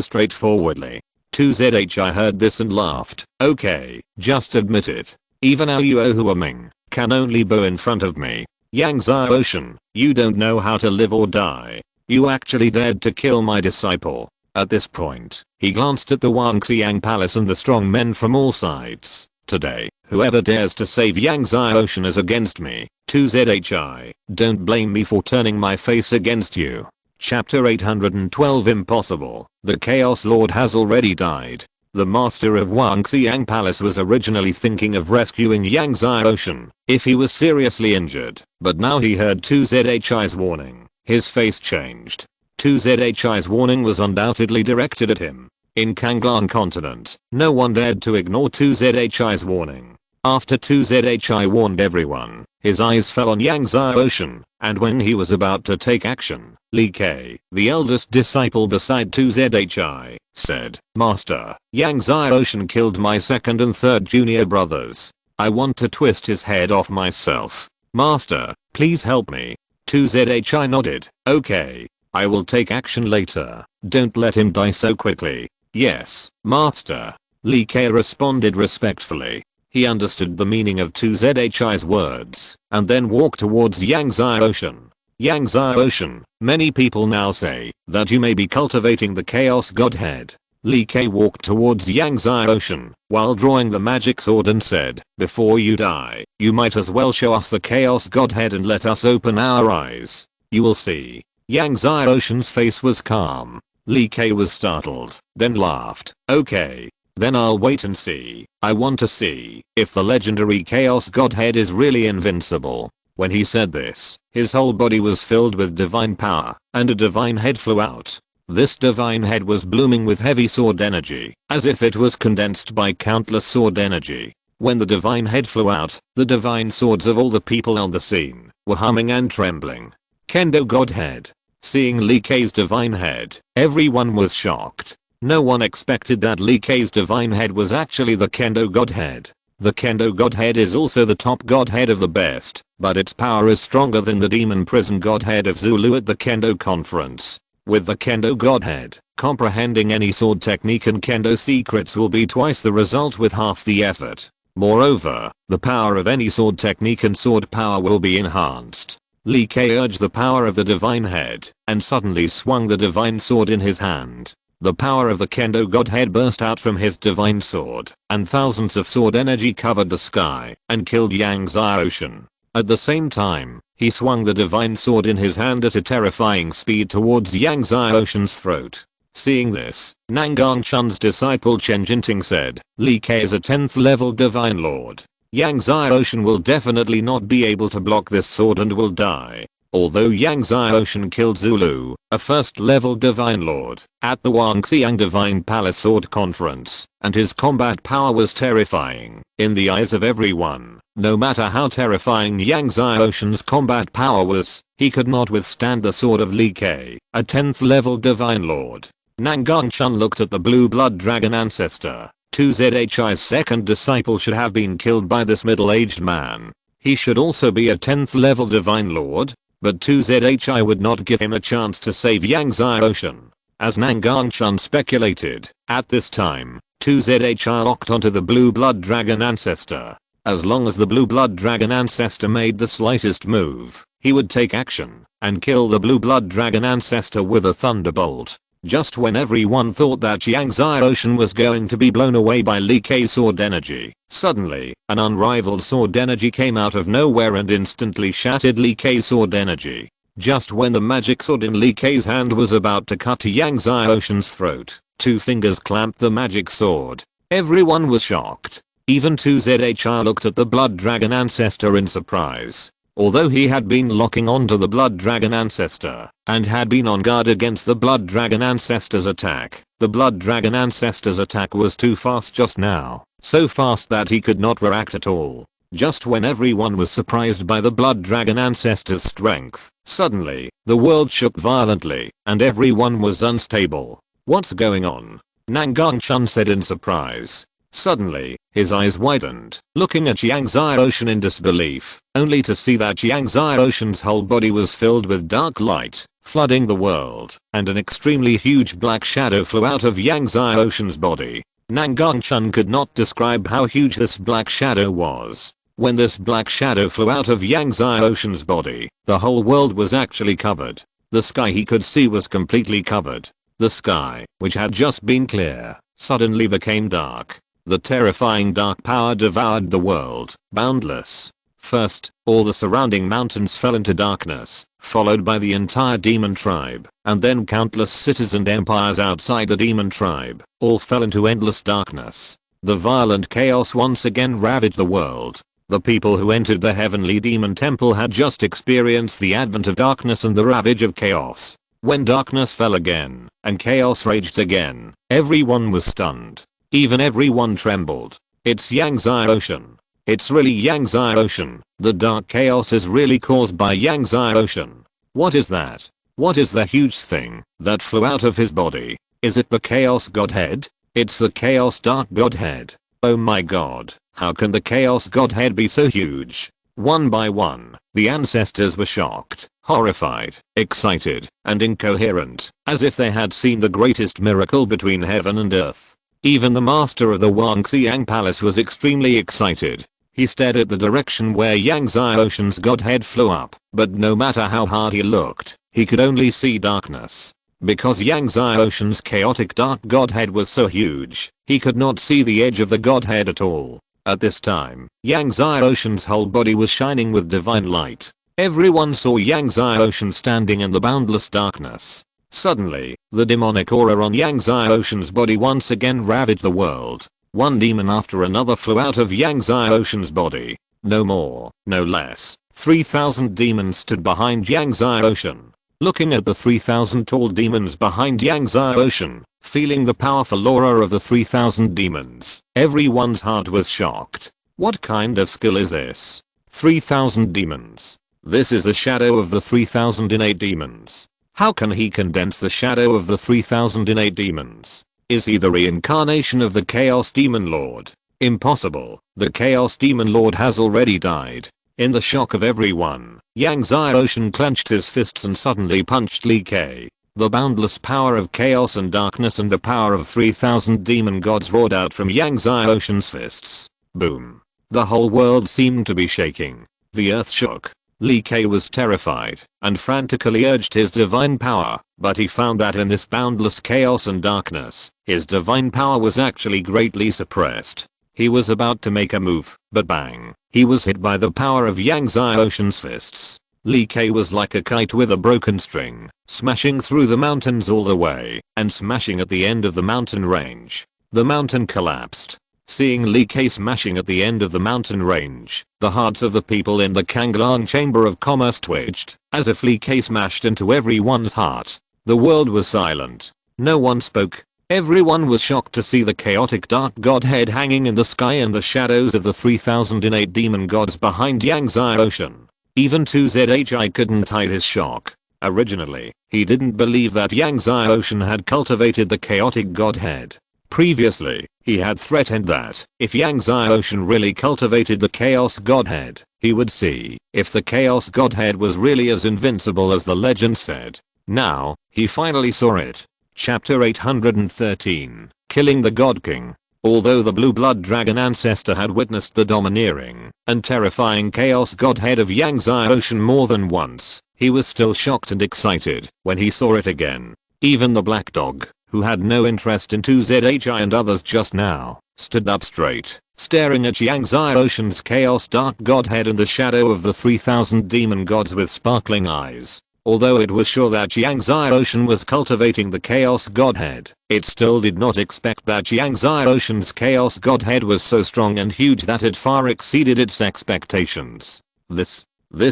straightforwardly. 2ZHI heard this and laughed. Okay, just admit it. Even Luo Huaming can only bow in front of me. Yang Xiaoshan, you don't know how to live or die. You actually dared to kill my disciple. At this point, he glanced at the Wangxiang Palace and the strong men from all sides. Today, whoever dares to save Yangtze Ocean is against me. 2ZHI. Don't blame me for turning my face against you. Chapter 812 Impossible. The Chaos Lord has already died. The master of Wangxiang Palace was originally thinking of rescuing Yangtze Ocean if he was seriously injured, but now he heard 2ZHI's warning. His face changed. 2ZHI's warning was undoubtedly directed at him. In Kanglan continent, no one dared to ignore 2ZHI's warning. After 2ZHI warned everyone, his eyes fell on Yangtze Ocean, and when he was about to take action, Li Ke, the eldest disciple beside 2ZHI, said, "Master, Yangtze Ocean killed my second and third junior brothers. I want to twist his head off myself. Master, please help me." 2ZHI nodded. "Okay. I will take action later. Don't let him die so quickly." "Yes, Master." Li Ke responded respectfully. He understood the meaning of 2ZHI's words, and then walked towards Yangtze Ocean. Yangtze Ocean, many people now say that you may be cultivating the Chaos Godhead. Li Ke walked towards Yangtze Ocean while drawing the magic sword and said, "Before you die, you might as well show us the Chaos Godhead and let us open our eyes. You will see." Yangtze Ocean's face was calm. Li Ke was startled, then laughed. "Okay. Then I'll wait and see. I want to see if the legendary Chaos Godhead is really invincible." When he said this, his whole body was filled with divine power, and a divine head flew out. This divine head was blooming with heavy sword energy, as if it was condensed by countless sword energy. When the divine head flew out, the divine swords of all the people on the scene were humming and trembling. Kendo Godhead. Seeing Li Ke's divine head, everyone was shocked. No one expected that Li Ke's divine head was actually the Kendo Godhead. The Kendo Godhead is also the top Godhead of the best, but its power is stronger than the Demon Prison Godhead of Zulu at the Kendo Conference. With the Kendo Godhead, comprehending any sword technique and Kendo secrets will be twice the result with half the effort. Moreover, the power of any sword technique and sword power will be enhanced. Li Ke urged the power of the divine head, and suddenly swung the divine sword in his hand. The power of the Kendo Godhead burst out from his divine sword, and thousands of sword energy covered the sky and killed Yangtze Ocean. At the same time, he swung the divine sword in his hand at a terrifying speed towards Yangtze Ocean's throat. Seeing this, Nangang Chun's disciple Chen Jinting said, "Li Ke is a 10th level divine lord. Yangtze Ocean will definitely not be able to block this sword and will die." Although Yangtze Ocean killed Zulu, a 1st level divine lord, at the Wangxiang Divine Palace Sword Conference, and his combat power was terrifying in the eyes of everyone. No matter how terrifying Yangtze Ocean's combat power was, he could not withstand the sword of Li Ke, a 10th level divine lord. Nangang Chun looked at the blue blood dragon ancestor. 2ZHI's second disciple should have been killed by this middle-aged man. He should also be a 10th level divine lord, but 2ZHI would not give him a chance to save Yangtze Ocean. As Nangang Chun speculated, at this time, 2ZHI locked onto the blue blood dragon ancestor. As long as the blue blood dragon ancestor made the slightest move, he would take action and kill the blue blood dragon ancestor with a thunderbolt. Just when everyone thought that Yangtze Ocean was going to be blown away by Li Ke's sword energy, suddenly, an unrivaled sword energy came out of nowhere and instantly shattered Li Ke's sword energy. Just when the magic sword in Li Ke's hand was about to cut Yangtze Ocean's throat, two fingers clamped the magic sword. Everyone was shocked. Even 2ZHI looked at the blood dragon ancestor in surprise. Although he had been locking onto the blood dragon ancestor and had been on guard against the blood dragon ancestor's attack, the blood dragon ancestor's attack was too fast just now, so fast that he could not react at all. Just when everyone was surprised by the blood dragon ancestor's strength, suddenly, the world shook violently and everyone was unstable. "What's going on?" Nangang Chun said in surprise. Suddenly, his eyes widened, looking at Yangtze Ocean in disbelief, only to see that Yangtze Ocean's whole body was filled with dark light, flooding the world, and an extremely huge black shadow flew out of Yangtze Ocean's body. Nangang Chun could not describe how huge this black shadow was. When this black shadow flew out of Yangtze Ocean's body, the whole world was actually covered. The sky he could see was completely covered. The sky, which had just been clear, suddenly became dark. The terrifying dark power devoured the world, boundless. First, all the surrounding mountains fell into darkness, followed by the entire demon tribe, and then countless cities and empires outside the demon tribe, all fell into endless darkness. The violent chaos once again ravaged the world. The people who entered the heavenly demon temple had just experienced the advent of darkness and the ravage of chaos. When darkness fell again, and chaos raged again, everyone was stunned. Even everyone trembled. It's Yangtze Ocean. It's really Yangtze Ocean. The dark chaos is really caused by Yangtze Ocean. What is that? What is the huge thing that flew out of his body? Is it the Chaos Godhead? It's the Chaos Dark Godhead. Oh my god, how can the Chaos Godhead be so huge? One by one, the ancestors were shocked, horrified, excited, and incoherent, as if they had seen the greatest miracle between heaven and earth. Even the master of the Wangxiang Palace was extremely excited. He stared at the direction where Yangtze Ocean's godhead flew up, but no matter how hard he looked, he could only see darkness. Because Yangtze Ocean's chaotic dark godhead was so huge, he could not see the edge of the godhead at all. At this time, Yangtze Ocean's whole body was shining with divine light. Everyone saw Yangtze Ocean standing in the boundless darkness. Suddenly, the demonic aura on Yangtze Ocean's body once again ravaged the world. One demon after another flew out of Yangtze Ocean's body. No more, no less. 3,000 demons stood behind Yangtze Ocean. Looking at the 3,000 tall demons behind Yangtze Ocean, feeling the powerful aura of the 3,000 demons, everyone's heart was shocked. What kind of skill is this? 3,000 demons. This is the shadow of the 3,000 innate demons. How can he condense the shadow of the 3,000 innate demons? Is he the reincarnation of the Chaos Demon Lord? Impossible. The Chaos Demon Lord has already died. In the shock of everyone, Yangtze Ocean clenched his fists and suddenly punched Li Ke. The boundless power of chaos and darkness and the power of 3,000 demon gods roared out from Yangtze Ocean's fists. Boom. The whole world seemed to be shaking. The earth shook. Li Ke was terrified and frantically urged his divine power, but he found that in this boundless chaos and darkness, his divine power was actually greatly suppressed. He was about to make a move, but bang, he was hit by the power of Yangtze Ocean's fists. Li Ke was like a kite with a broken string, smashing through the mountains all the way, and smashing at the end of the mountain range. The mountain collapsed. Seeing Li Ke smashing at the end of the mountain range, the hearts of the people in the Kanglang Chamber of Commerce twitched, as if Li Ke smashed into everyone's heart. The world was silent. No one spoke. Everyone was shocked to see the chaotic dark godhead hanging in the sky and the shadows of the 3,000 innate demon gods behind Yangtze Ocean. Even 2ZHI couldn't hide his shock. Originally, he didn't believe that Yangtze Ocean had cultivated the chaotic godhead. Previously, he had threatened that if Yangtze Ocean really cultivated the Chaos Godhead, he would see if the Chaos Godhead was really as invincible as the legend said. Now, he finally saw it. Chapter 813, Killing the God King. Although the blue blood dragon ancestor had witnessed the domineering and terrifying Chaos Godhead of Yangtze Ocean more than once, he was still shocked and excited when he saw it again. Even the black dog, who had no interest in 2ZHI and others just now, stood up straight, staring at Yangtze Ocean's Chaos Dark Godhead in the shadow of the 3,000 demon gods with sparkling eyes. Although it was sure that Yangtze Ocean was cultivating the Chaos Godhead, it still did not expect that Yangtze Ocean's Chaos Godhead was so strong and huge that it far exceeded its expectations. This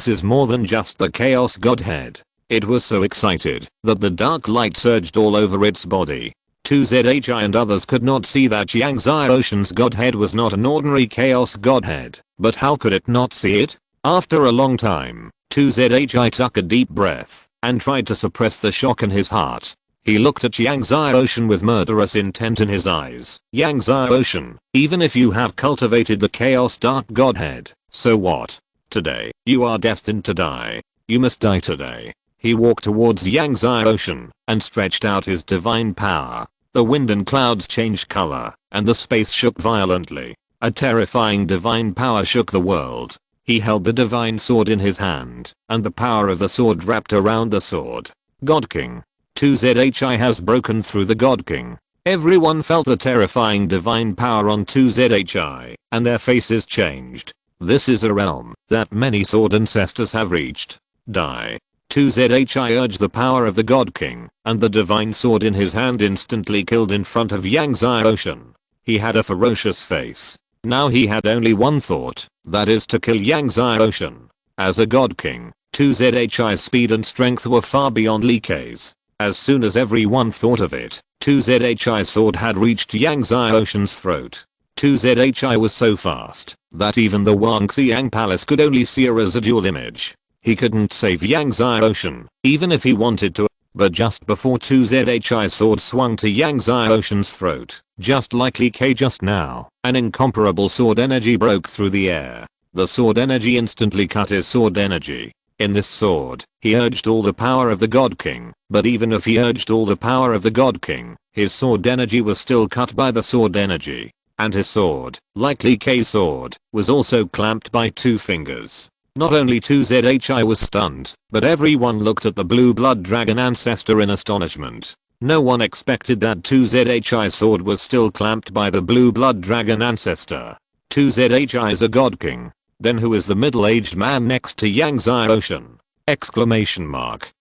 is more than just the Chaos Godhead. It was so excited that the dark light surged all over its body. 2ZHI and others could not see that Yangtze Ocean's godhead was not an ordinary chaos godhead, but how could it not see it? After a long time, 2ZHI took a deep breath and tried to suppress the shock in his heart. He looked at Yangtze Ocean with murderous intent in his eyes. Yangtze Ocean, even if you have cultivated the chaos dark godhead, so what? Today, you are destined to die. You must die today. He walked towards Yangtze Ocean and stretched out his divine power. The wind and clouds changed color, and the space shook violently. A terrifying divine power shook the world. He held the divine sword in his hand, and the power of the sword wrapped around the sword. God King. 2ZHI has broken through the God King. Everyone felt the terrifying divine power on 2ZHI, and their faces changed. This is a realm that many sword ancestors have reached. Die. 2ZHI urged the power of the God King, and the divine sword in his hand instantly killed in front of Yang Ocean. He had a ferocious face. Now he had only one thought, that is to kill Yang Ocean. As a God King, 2ZHI's speed and strength were far beyond Li Kei's. As soon as everyone thought of it, 2ZHI's sword had reached Yang Ocean's throat. 2ZHI was so fast that even the Wangxiang Palace could only see a residual image. He couldn't save Yang Ocean, even if he wanted to, but just before 2ZHI's sword swung to Yang Ocean's throat, just like Li Kei just now, an incomparable sword energy broke through the air. The sword energy instantly cut his sword energy. In this sword, he urged all the power of the God King, but even if he urged all the power of the God King, his sword energy was still cut by the sword energy. And his sword, like Li Kei's sword, was also clamped by 2 fingers. Not only 2ZHI was stunned, but everyone looked at the blue blood dragon ancestor in astonishment. No one expected that 2ZHI's sword was still clamped by the blue blood dragon ancestor. 2ZHI is a God King. Then who is the middle-aged man next to Yang Ocean? Exclamation mark.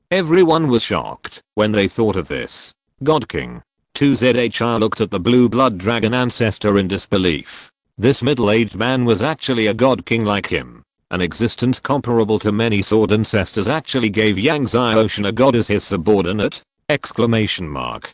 Everyone was shocked when they thought of this. God King. 2ZHI looked at the blue blood dragon ancestor in disbelief. This middle-aged man was actually a God King like him. An existence comparable to many sword ancestors actually gave Yang Ocean a god as his subordinate? Exclamation mark.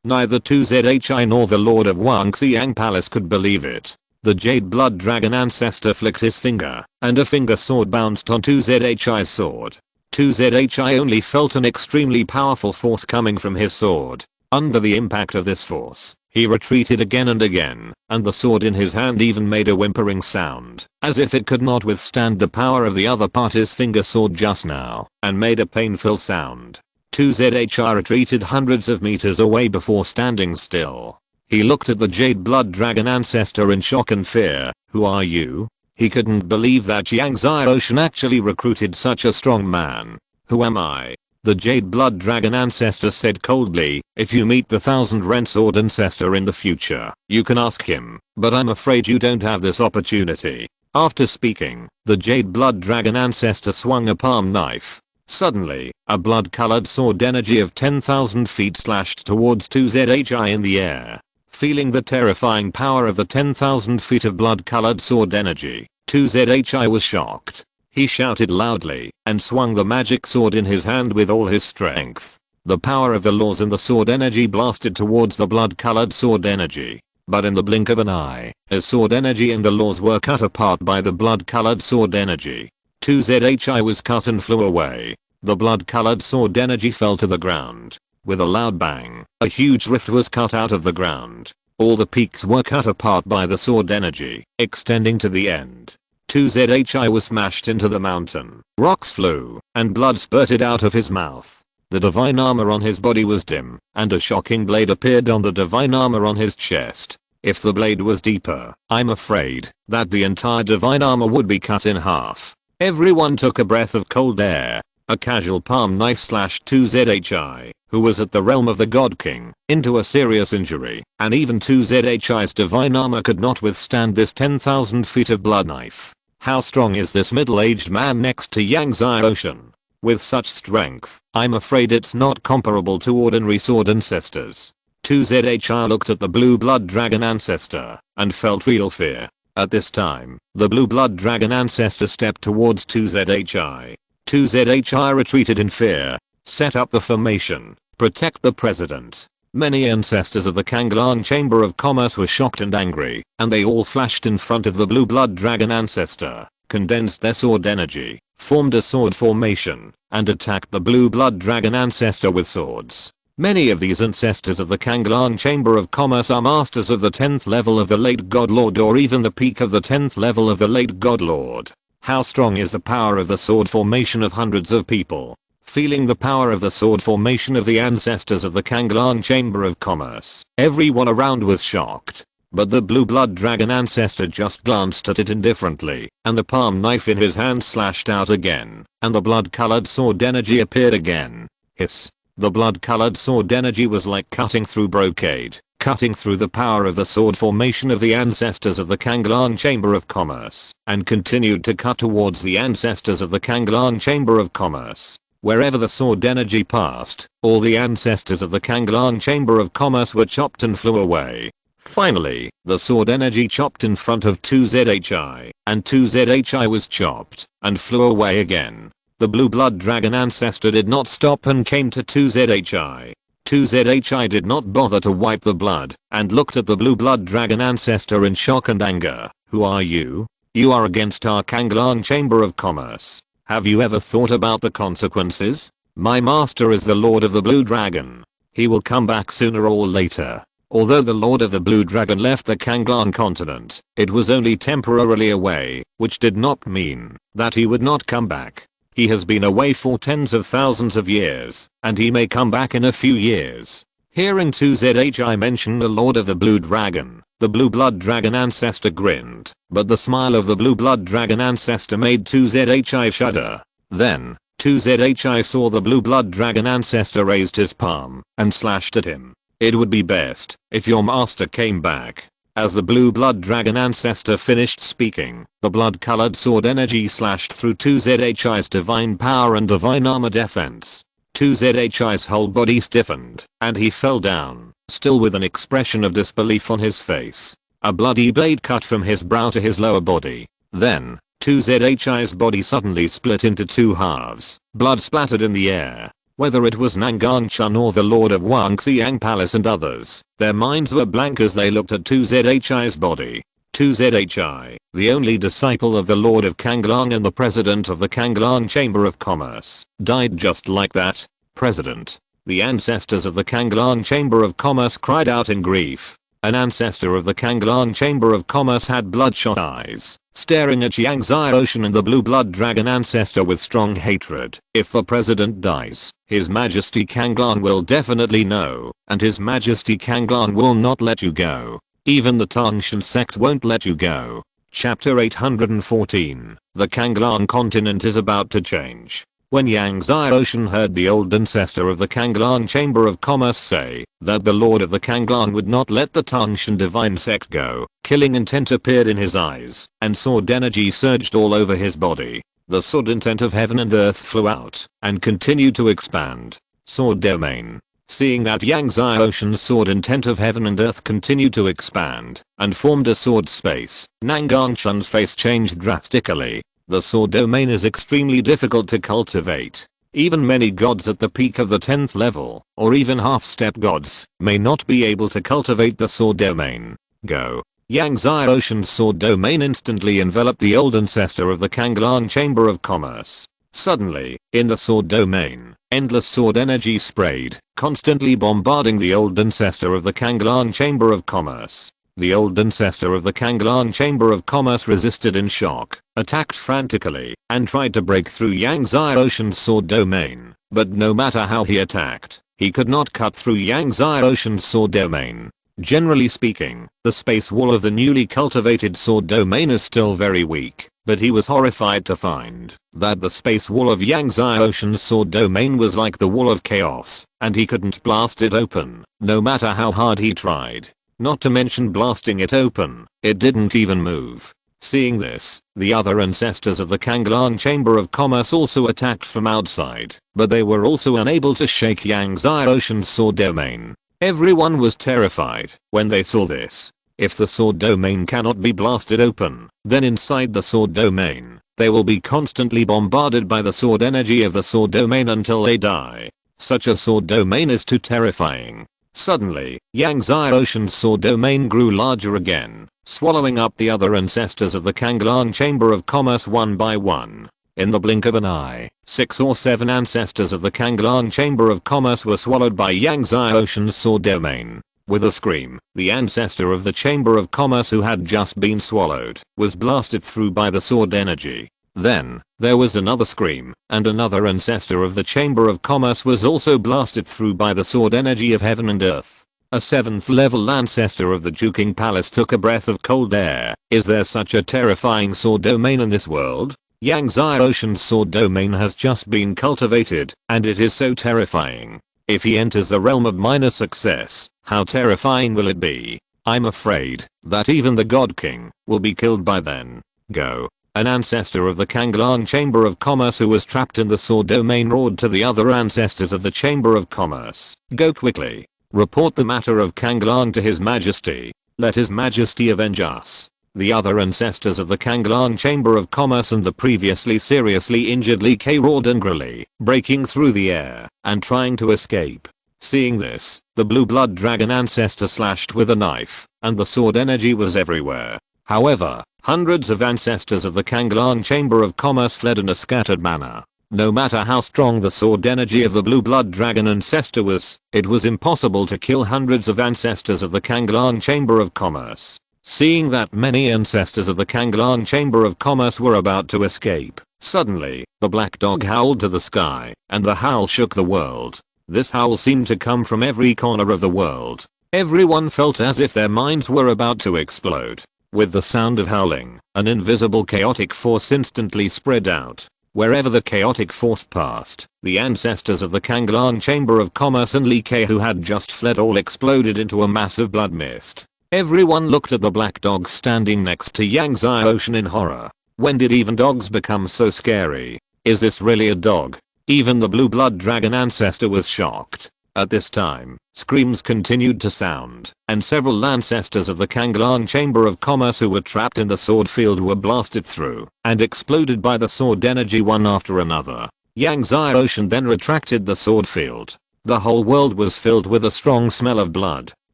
Neither 2ZHI nor the Lord of Wangxiang Palace could believe it. The Jade Blood Dragon ancestor flicked his finger, and a finger sword bounced on 2ZHI's sword. 2ZHI only felt an extremely powerful force coming from his sword. Under the impact of this force, he retreated again and again, and the sword in his hand even made a whimpering sound, as if it could not withstand the power of the other party's finger sword just now, and made a painful sound. 2ZHI retreated hundreds of meters away before standing still. He looked at the Jade Blood Dragon ancestor in shock and fear. Who are you? He couldn't believe that Yang Ocean actually recruited such a strong man. Who am I? The Jade Blood Dragon ancestor said coldly, if you meet the 1000 Ren Sword ancestor in the future, you can ask him, but I'm afraid you don't have this opportunity. After speaking, the Jade Blood Dragon ancestor swung a palm knife. Suddenly, a blood-colored sword energy of 10,000 feet slashed towards 2ZHI in the air. Feeling the terrifying power of the 10,000 feet of blood-colored sword energy, 2ZHI was shocked. He shouted loudly and swung the magic sword in his hand with all his strength. The power of the laws in the sword energy blasted towards the blood-colored sword energy. But in the blink of an eye, his sword energy and the laws were cut apart by the blood-colored sword energy. 2ZHI was cut and flew away. The blood-colored sword energy fell to the ground. With a loud bang, a huge rift was cut out of the ground. All the peaks were cut apart by the sword energy, extending to the end. 2ZHI was smashed into the mountain. Rocks flew, and blood spurted out of his mouth. The divine armor on his body was dim, and a shocking blade appeared on the divine armor on his chest. If the blade was deeper, I'm afraid that the entire divine armor would be cut in half. Everyone took a breath of cold air. A casual palm knife slashed 2ZHI, who was at the realm of the God King, into a serious injury, and even 2ZHI's divine armor could not withstand this 10,000 feet of blood knife. How strong is this middle-aged man next to Yang Ocean? With such strength, I'm afraid it's not comparable to ordinary sword ancestors. 2ZHI looked at the blue blood dragon ancestor, and felt real fear. At this time, the blue blood dragon ancestor stepped towards 2ZHI. 2ZHI retreated in fear. Set up the formation. Protect the president. Many ancestors of the Kanglang Chamber of Commerce were shocked and angry, and they all flashed in front of the blue blood dragon ancestor, condensed their sword energy, formed a sword formation, and attacked the blue blood dragon ancestor with swords. Many of these ancestors of the Kanglang Chamber of Commerce are masters of the 10th level of the late God Lord or even the peak of the 10th level of the late God Lord. How strong is the power of the sword formation of hundreds of people? Feeling the power of the sword formation of the ancestors of the Kanglang Chamber of Commerce, everyone around was shocked. But the blue blood dragon ancestor just glanced at it indifferently, and the palm knife in his hand slashed out again, and the blood-colored sword energy appeared again. Hiss. The blood-colored sword energy was like cutting through brocade, cutting through the power of the sword formation of the ancestors of the Kanglang Chamber of Commerce, and continued to cut towards the ancestors of the Kanglang Chamber of Commerce. Wherever the sword energy passed, all the ancestors of the Kanglang Chamber of Commerce were chopped and flew away. Finally, the sword energy chopped in front of 2ZHI, and 2ZHI was chopped, and flew away again. The blue blood dragon ancestor did not stop and came to 2ZHI. 2ZHI did not bother to wipe the blood, and looked at the blue blood dragon ancestor in shock and anger. Who are you? You are against our Kanglang Chamber of Commerce. Have you ever thought about the consequences? My master is the Lord of the Blue Dragon. He will come back sooner or later. Although the Lord of the Blue Dragon left the Kanglang continent, it was only temporarily away, which did not mean that he would not come back. He has been away for tens of thousands of years, and he may come back in a few years. Hearing 2ZHI mention the Lord of the Blue Dragon, the blue blood dragon ancestor grinned, but the smile of the blue blood dragon ancestor made 2ZHI shudder. Then, 2ZHI saw the blue blood dragon ancestor raised his palm and slashed at him. It would be best if your master came back. As the blue blood dragon ancestor finished speaking, the blood-colored sword energy slashed through 2ZHI's divine power and divine armor defense. 2ZHI's whole body stiffened, and he fell down, still with an expression of disbelief on his face. A bloody blade cut from his brow to his lower body. Then, 2ZHI's body suddenly split into two halves. Blood splattered in the air. Whether it was Nangang Chun or the Lord of Wangxiang Palace and others, their minds were blank as they looked at 2ZHI's body. 2ZHI, the only disciple of the Lord of Kanglang and the president of the Kanglang Chamber of Commerce, died just like that. President. The ancestors of the Kanglang Chamber of Commerce cried out in grief. An ancestor of the Kanglang Chamber of Commerce had bloodshot eyes, staring at Yang Ocean and the blue blood dragon ancestor with strong hatred. If the president dies, His Majesty Kanglang will definitely know, and His Majesty Kanglang will not let you go. Even the Tangshan sect won't let you go. Chapter 814. The Kanglang continent is about to change. When Yang Ocean heard the old ancestor of the Kanglang Chamber of Commerce say that the Lord of the Kanglang would not let the Tangshan divine sect go, killing intent appeared in his eyes, and sword energy surged all over his body. The sword intent of heaven and earth flew out, and continued to expand. Sword domain. Seeing that Yang Ocean's sword intent of heaven and earth continued to expand, and formed a sword space, Nangang Chun's face changed drastically. The sword domain is extremely difficult to cultivate. Even many gods at the peak of the 10th level, or even half-step gods, may not be able to cultivate the sword domain. Go. Yang Ocean's sword domain instantly enveloped the old ancestor of the Kanglang Chamber of Commerce. Suddenly, in the sword domain, endless sword energy sprayed, constantly bombarding the old ancestor of the Kanglang Chamber of Commerce. The old ancestor of the Kanglang Chamber of Commerce resisted in shock, attacked frantically, and tried to break through Yang Ocean's sword domain, but no matter how he attacked, he could not cut through Yang Ocean's sword domain. Generally speaking, the space wall of the newly cultivated sword domain is still very weak, but he was horrified to find that the space wall of Yang Ocean's sword domain was like the wall of chaos, and he couldn't blast it open, no matter how hard he tried. Not to mention blasting it open, it didn't even move. Seeing this, the other ancestors of the Kanglang Chamber of Commerce also attacked from outside, but they were also unable to shake Yang Ocean's sword domain. Everyone was terrified when they saw this. If the sword domain cannot be blasted open, then inside the sword domain, they will be constantly bombarded by the sword energy of the sword domain until they die. Such a sword domain is too terrifying. Suddenly, Yang Ocean's sword domain grew larger again, swallowing up the other ancestors of the Kanglang Chamber of Commerce one by one. In the blink of an eye, 6 or 7 ancestors of the Kanglang Chamber of Commerce were swallowed by Yang Ocean's sword domain. With a scream, the ancestor of the Chamber of Commerce who had just been swallowed was blasted through by the sword energy. Then, there was another scream, and another ancestor of the Chamber of Commerce was also blasted through by the sword energy of heaven and earth. A 7th level ancestor of the Juking Palace took a breath of cold air. Is there such a terrifying sword domain in this world? Yang Ocean's sword domain has just been cultivated, and it is so terrifying. If he enters the realm of minor success, how terrifying will it be? I'm afraid that even the God King will be killed by then. Go. An ancestor of the Kanglang Chamber of Commerce who was trapped in the sword domain roared to the other ancestors of the Chamber of Commerce. Go quickly. Report the matter of Kanglang to His Majesty. Let His Majesty avenge us. The other ancestors of the Kanglang Chamber of Commerce and the previously seriously injured Li Ke roared angrily, breaking through the air and trying to escape. Seeing this, the blue blood dragon ancestor slashed with a knife, and the sword energy was everywhere. However, hundreds of ancestors of the Kanglang Chamber of Commerce fled in a scattered manner. No matter how strong the sword energy of the blue blood dragon ancestor was, it was impossible to kill hundreds of ancestors of the Kanglang Chamber of Commerce. Seeing that many ancestors of the Kanglang Chamber of Commerce were about to escape, suddenly, the black dog howled to the sky, and the howl shook the world. This howl seemed to come from every corner of the world. Everyone felt as if their minds were about to explode. With the sound of howling, an invisible chaotic force instantly spread out. Wherever the chaotic force passed, the ancestors of the Kanglang Chamber of Commerce and Li Ke who had just fled all exploded into a massive blood mist. Everyone looked at the black dog standing next to Yang Zai Ocean in horror. When did even dogs become so scary? Is this really a dog? Even the blue blood dragon ancestor was shocked. At this time, screams continued to sound, and several ancestors of the Kanglang Chamber of Commerce who were trapped in the sword field were blasted through and exploded by the sword energy one after another. Yang Zai Ocean then retracted the sword field. The whole world was filled with a strong smell of blood.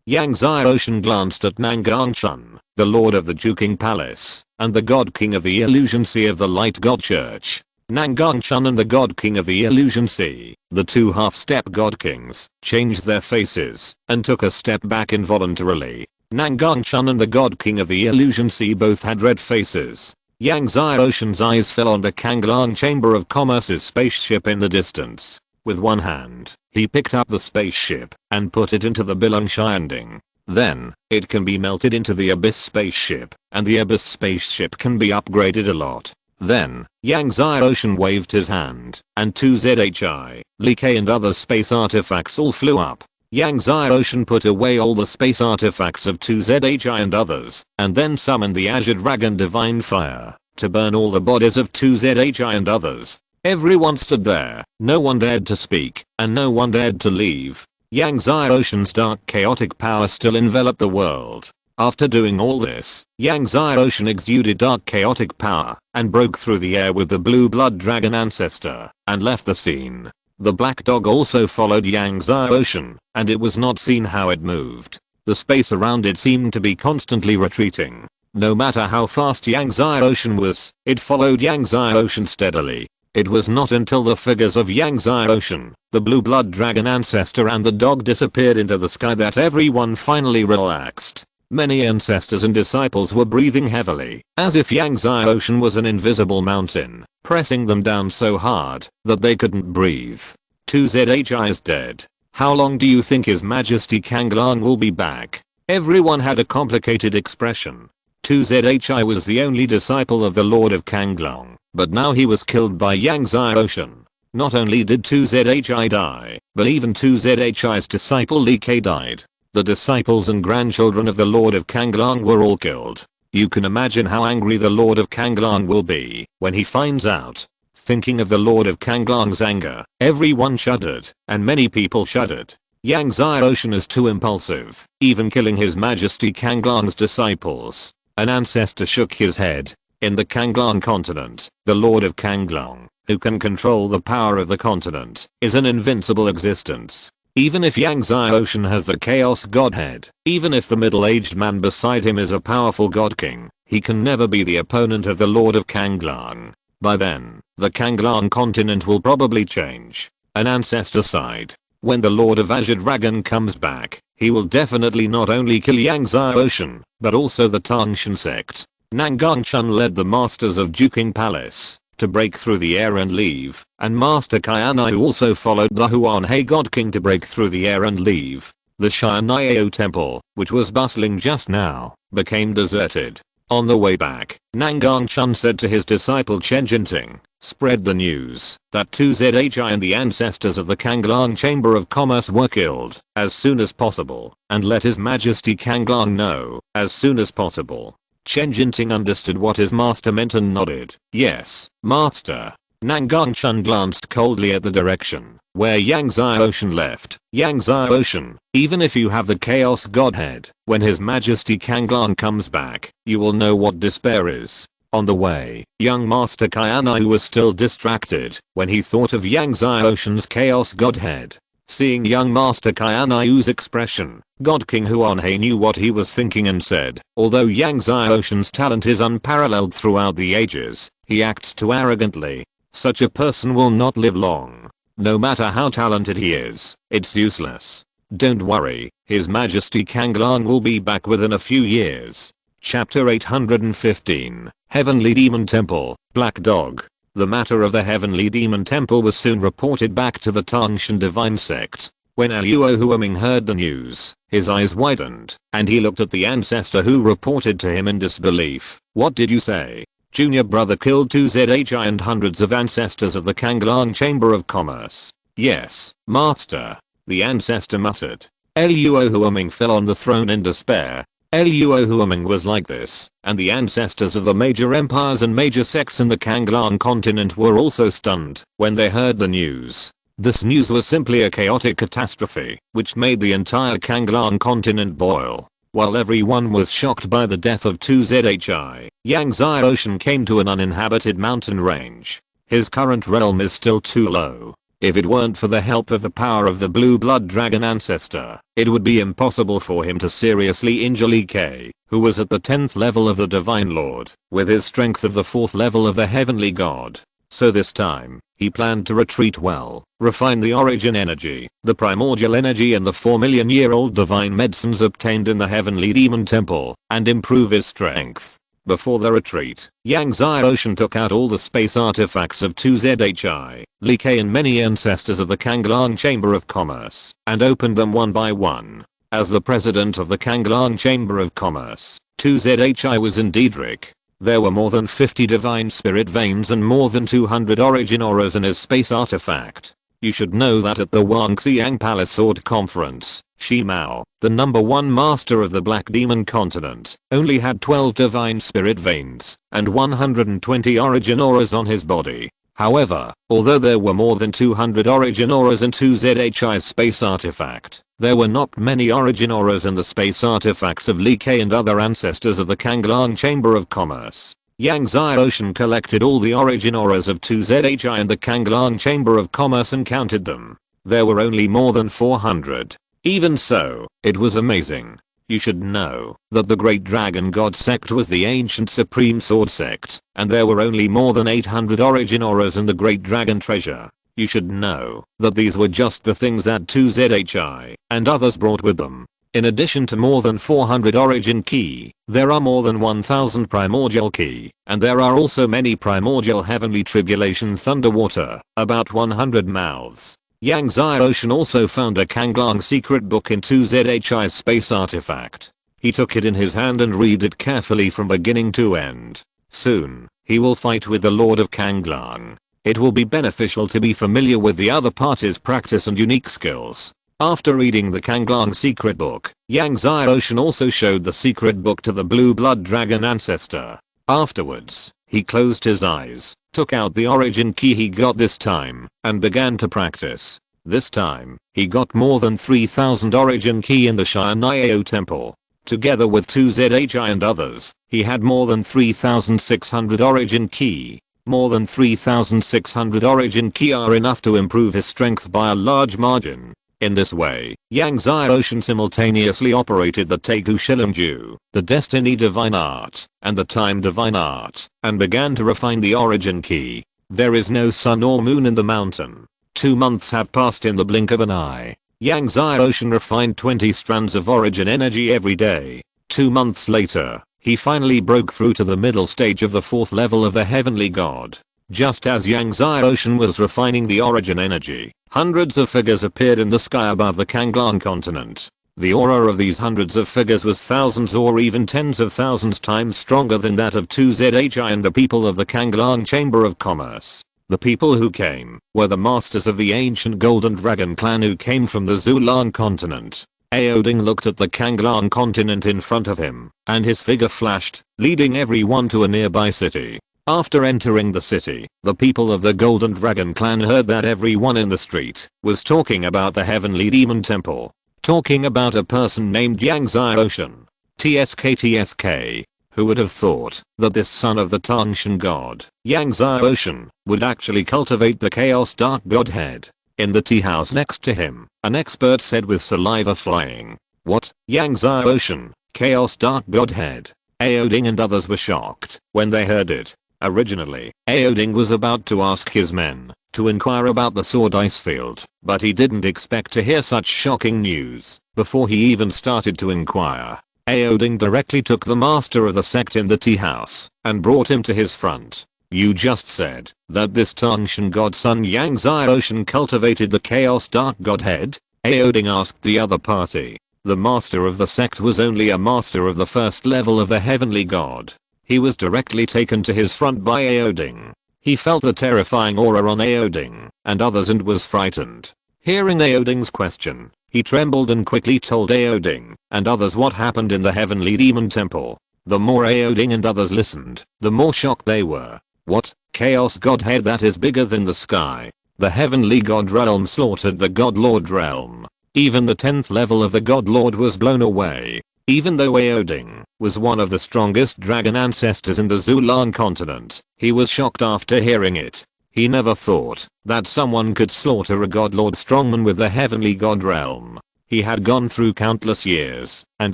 Yang Zai Ocean glanced at Nangang Chun, the lord of the Juking Palace, and the god king of the Illusion Sea of the Light God Church. Nangang Chun and the god king of the Illusion Sea, the two half-step god kings, changed their faces and took a step back involuntarily. Nangang Chun and the god king of the Illusion Sea both had red faces. Yang Zai Ocean's eyes fell on the Kanglang Chamber of Commerce's spaceship in the distance. With one hand, he picked up the spaceship and put it into the Bilong Shianding. Then, it can be melted into the Abyss spaceship, and the Abyss spaceship can be upgraded a lot. Then, Yang Zai Ocean waved his hand, and 2ZHI, Li Ke and other space artifacts all flew up. Yang Zai Ocean put away all the space artifacts of 2ZHI and others, and then summoned the Azure Dragon Divine Fire to burn all the bodies of 2ZHI and others. Everyone stood there, no one dared to speak, and no one dared to leave. Yang Zai Ocean's dark chaotic power still enveloped the world. After doing all this, Yang Zai Ocean exuded dark chaotic power and broke through the air with the blue blood dragon ancestor and left the scene. The black dog also followed Yang Zai Ocean, and it was not seen how it moved. The space around it seemed to be constantly retreating. No matter how fast Yang Zai Ocean was, it followed Yang Zai Ocean steadily. It was not until the figures of Yang Zai Ocean, the blue blood dragon ancestor and the dog disappeared into the sky that everyone finally relaxed. Many ancestors and disciples were breathing heavily, as if Yang Zai Ocean was an invisible mountain, pressing them down so hard that they couldn't breathe. 2ZHI is dead. How long do you think His Majesty Kanglang will be back? Everyone had a complicated expression. 2ZHI was the only disciple of the Lord of Kanglang, but now he was killed by Yang Zai Ocean. Not only did 2ZHI die, but even 2ZHI's disciple Li Ke died. The disciples and grandchildren of the Lord of Kanglang were all killed. You can imagine how angry the Lord of Kanglang will be when he finds out. Thinking of the Lord of Kanglang's anger, everyone shuddered, and many people shuddered. Yang Zai Ocean is too impulsive, even killing His Majesty Kanglang's disciples. An ancestor shook his head. In the Kanglang continent, the Lord of Kanglang, who can control the power of the continent, is an invincible existence. Even if Yang Zai Ocean has the Chaos Godhead, even if the middle-aged man beside him is a powerful God King, he can never be the opponent of the Lord of Kanglang. By then, the Kanglang continent will probably change. An ancestor sighed. When the Lord of Azure Dragon comes back, he will definitely not only kill Yang Zai Ocean, but also the Tangshan sect. Nangang Chun led the masters of Juking Palace to break through the air and leave, and Master Kyanai also followed the Huan He God King to break through the air and leave. The Shianaiao temple, which was bustling just now, became deserted. On the way back, Nangang Chun said to his disciple Chen Jinting, spread the news that 2ZHI and the ancestors of the Kanglang Chamber of Commerce were killed as soon as possible, and let His Majesty Kanglang know as soon as possible. Chen Jinting understood what his master meant and nodded. Yes, master. Nangang Chun glanced coldly at the direction where Yang Xiaoshan left. Yang Xiaoshan, even if you have the Chaos Godhead, when His Majesty Kanglang comes back, you will know what despair is. On the way, young Master Kaianai was still distracted when he thought of Yang Xiaoshan's Chaos Godhead. Seeing young Master Kaianai's expression, God King Huanhe knew what he was thinking and said, although Yang Xiaoshan's talent is unparalleled throughout the ages, he acts too arrogantly. Such a person will not live long. No matter how talented he is, it's useless. Don't worry, His Majesty Kanglang will be back within a few years. Chapter 815, Heavenly Demon Temple, Black Dog. The matter of the Heavenly Demon Temple was soon reported back to the Tangshan Divine Sect. When Luo Huaming heard the news, his eyes widened, and he looked at the ancestor who reported to him in disbelief. What did you say? Junior brother killed 2ZHI and hundreds of ancestors of the Kanglang Chamber of Commerce. Yes, master, the ancestor muttered. Luo Huaming fell on the throne in despair. Luo Huaming was like this, and the ancestors of the major empires and major sects in the Kanglang continent were also stunned when they heard the news. This news was simply a chaotic catastrophe, which made the entire Kanglang continent boil. While everyone was shocked by the death of 2ZHI, Yang Xiaoshan came to an uninhabited mountain range. His current realm is still too low. If it weren't for the help of the power of the blue blood dragon ancestor, it would be impossible for him to seriously injure Li Kei, who was at the 10th level of the Divine Lord, with his strength of the 4th level of the Heavenly God. So this time, he planned to retreat well, refine the origin energy, the primordial energy and the 4 million-year-old divine medicines obtained in the Heavenly Demon Temple, and improve his strength. Before the retreat, Yang Xiaoshan took out all the space artifacts of 2ZHI, Li Kei and many ancestors of the Kanglang Chamber of Commerce, and opened them one by one. As the president of the Kanglang Chamber of Commerce, 2ZHI was in Diedrich. There were more than 50 divine spirit veins and more than 200 origin auras in his space artifact. You should know that at the Wangxiang Palace Sword Conference, Shi Mao, the number 1 master of the Black Demon continent, only had 12 divine spirit veins and 120 origin auras on his body. However, although there were more than 200 origin auras in 2ZHI's space artifact, there were not many origin auras in the space artifacts of Li Kei and other ancestors of the Kanglang Chamber of Commerce. Yang Xiaoshan collected all the origin auras of 2ZHI and the Kanglang Chamber of Commerce and counted them. There were only more than 400. Even so, it was amazing. You should know that the Great Dragon God sect was the ancient Supreme Sword sect, and there were only more than 800 origin auras in the Great Dragon treasure. You should know that these were just the things that 2ZHI and others brought with them. In addition to more than 400 origin key, there are more than 1000 primordial key, and there are also many primordial heavenly tribulation thunderwater, about 100 mouths. Yang Xiaoshan also found a Kanglang secret book in 2ZHI's space artifact. He took it in his hand and read it carefully from beginning to end. Soon, he will fight with the Lord of Kanglang. It will be beneficial to be familiar with the other party's practice and unique skills. After reading the Kanglang secret book, Yang Xiaoshan also showed the secret book to the blue blood dragon ancestor. Afterwards, he closed his eyes, took out the origin key he got this time, and began to practice. This time, he got more than 3000 origin key in the Shinaiao temple. Together with 2ZHI and others, he had more than 3600 origin key. More than 3600 origin key are enough to improve his strength by a large margin. In this way, Yang Xiaoshan simultaneously operated the Tegu Shilingju, the Destiny Divine Art, and the Time Divine Art, and began to refine the origin key. There is no sun or moon in the mountain. 2 months have passed in the blink of an eye. Yang Xiaoshan refined 20 strands of origin energy every day. 2 months later, he finally broke through to the middle stage of the 4th level of the Heavenly God. Just as Yang Xiaoshan was refining the origin energy, hundreds of figures appeared in the sky above the Kanglang continent. The aura of these hundreds of figures was thousands or even tens of thousands times stronger than that of 2ZHI and the people of the Kanglang Chamber of Commerce. The people who came were the masters of the ancient Golden Dragon clan who came from the Zulan continent. Aoding looked at the Kanglan continent in front of him, and his figure flashed, leading everyone to a nearby city. After entering the city, the people of the Golden Dragon clan heard that everyone in the street was talking about the Heavenly Demon Temple. Talking about a person named Yang Ocean. TSK. Who would have thought that this son of the Tangshan god, Yang Ocean, would actually cultivate the Chaos Dark Godhead? In the tea house next to him, an expert said with saliva flying. What? Yang Ocean, Chaos Dark Godhead? Aoding and others were shocked when they heard it. Originally, Aoding was about to ask his men to inquire about the sword ice field, but he didn't expect to hear such shocking news before he even started to inquire. Aoding directly took the master of the sect in the tea house and brought him to his front. You just said that this Tangshan godson Yang Ocean cultivated the Chaos Dark Godhead? Aoding asked the other party. The master of the sect was only a master of the first level of the heavenly god. He was directly taken to his front by Aoding. He felt the terrifying aura on Aoding and others and was frightened. Hearing Aoding's question, he trembled and quickly told Aoding and others what happened in the Heavenly Demon Temple. The more Aoding and others listened, the more shocked they were. What? Chaos Godhead that is bigger than the sky? The Heavenly God Realm slaughtered the God Lord Realm. Even the 10th level of the God Lord was blown away. Even though Aoding was one of the strongest dragon ancestors in the Zulan continent, he was shocked after hearing it. He never thought that someone could slaughter a God Lord strongman with the Heavenly God Realm. He had gone through countless years and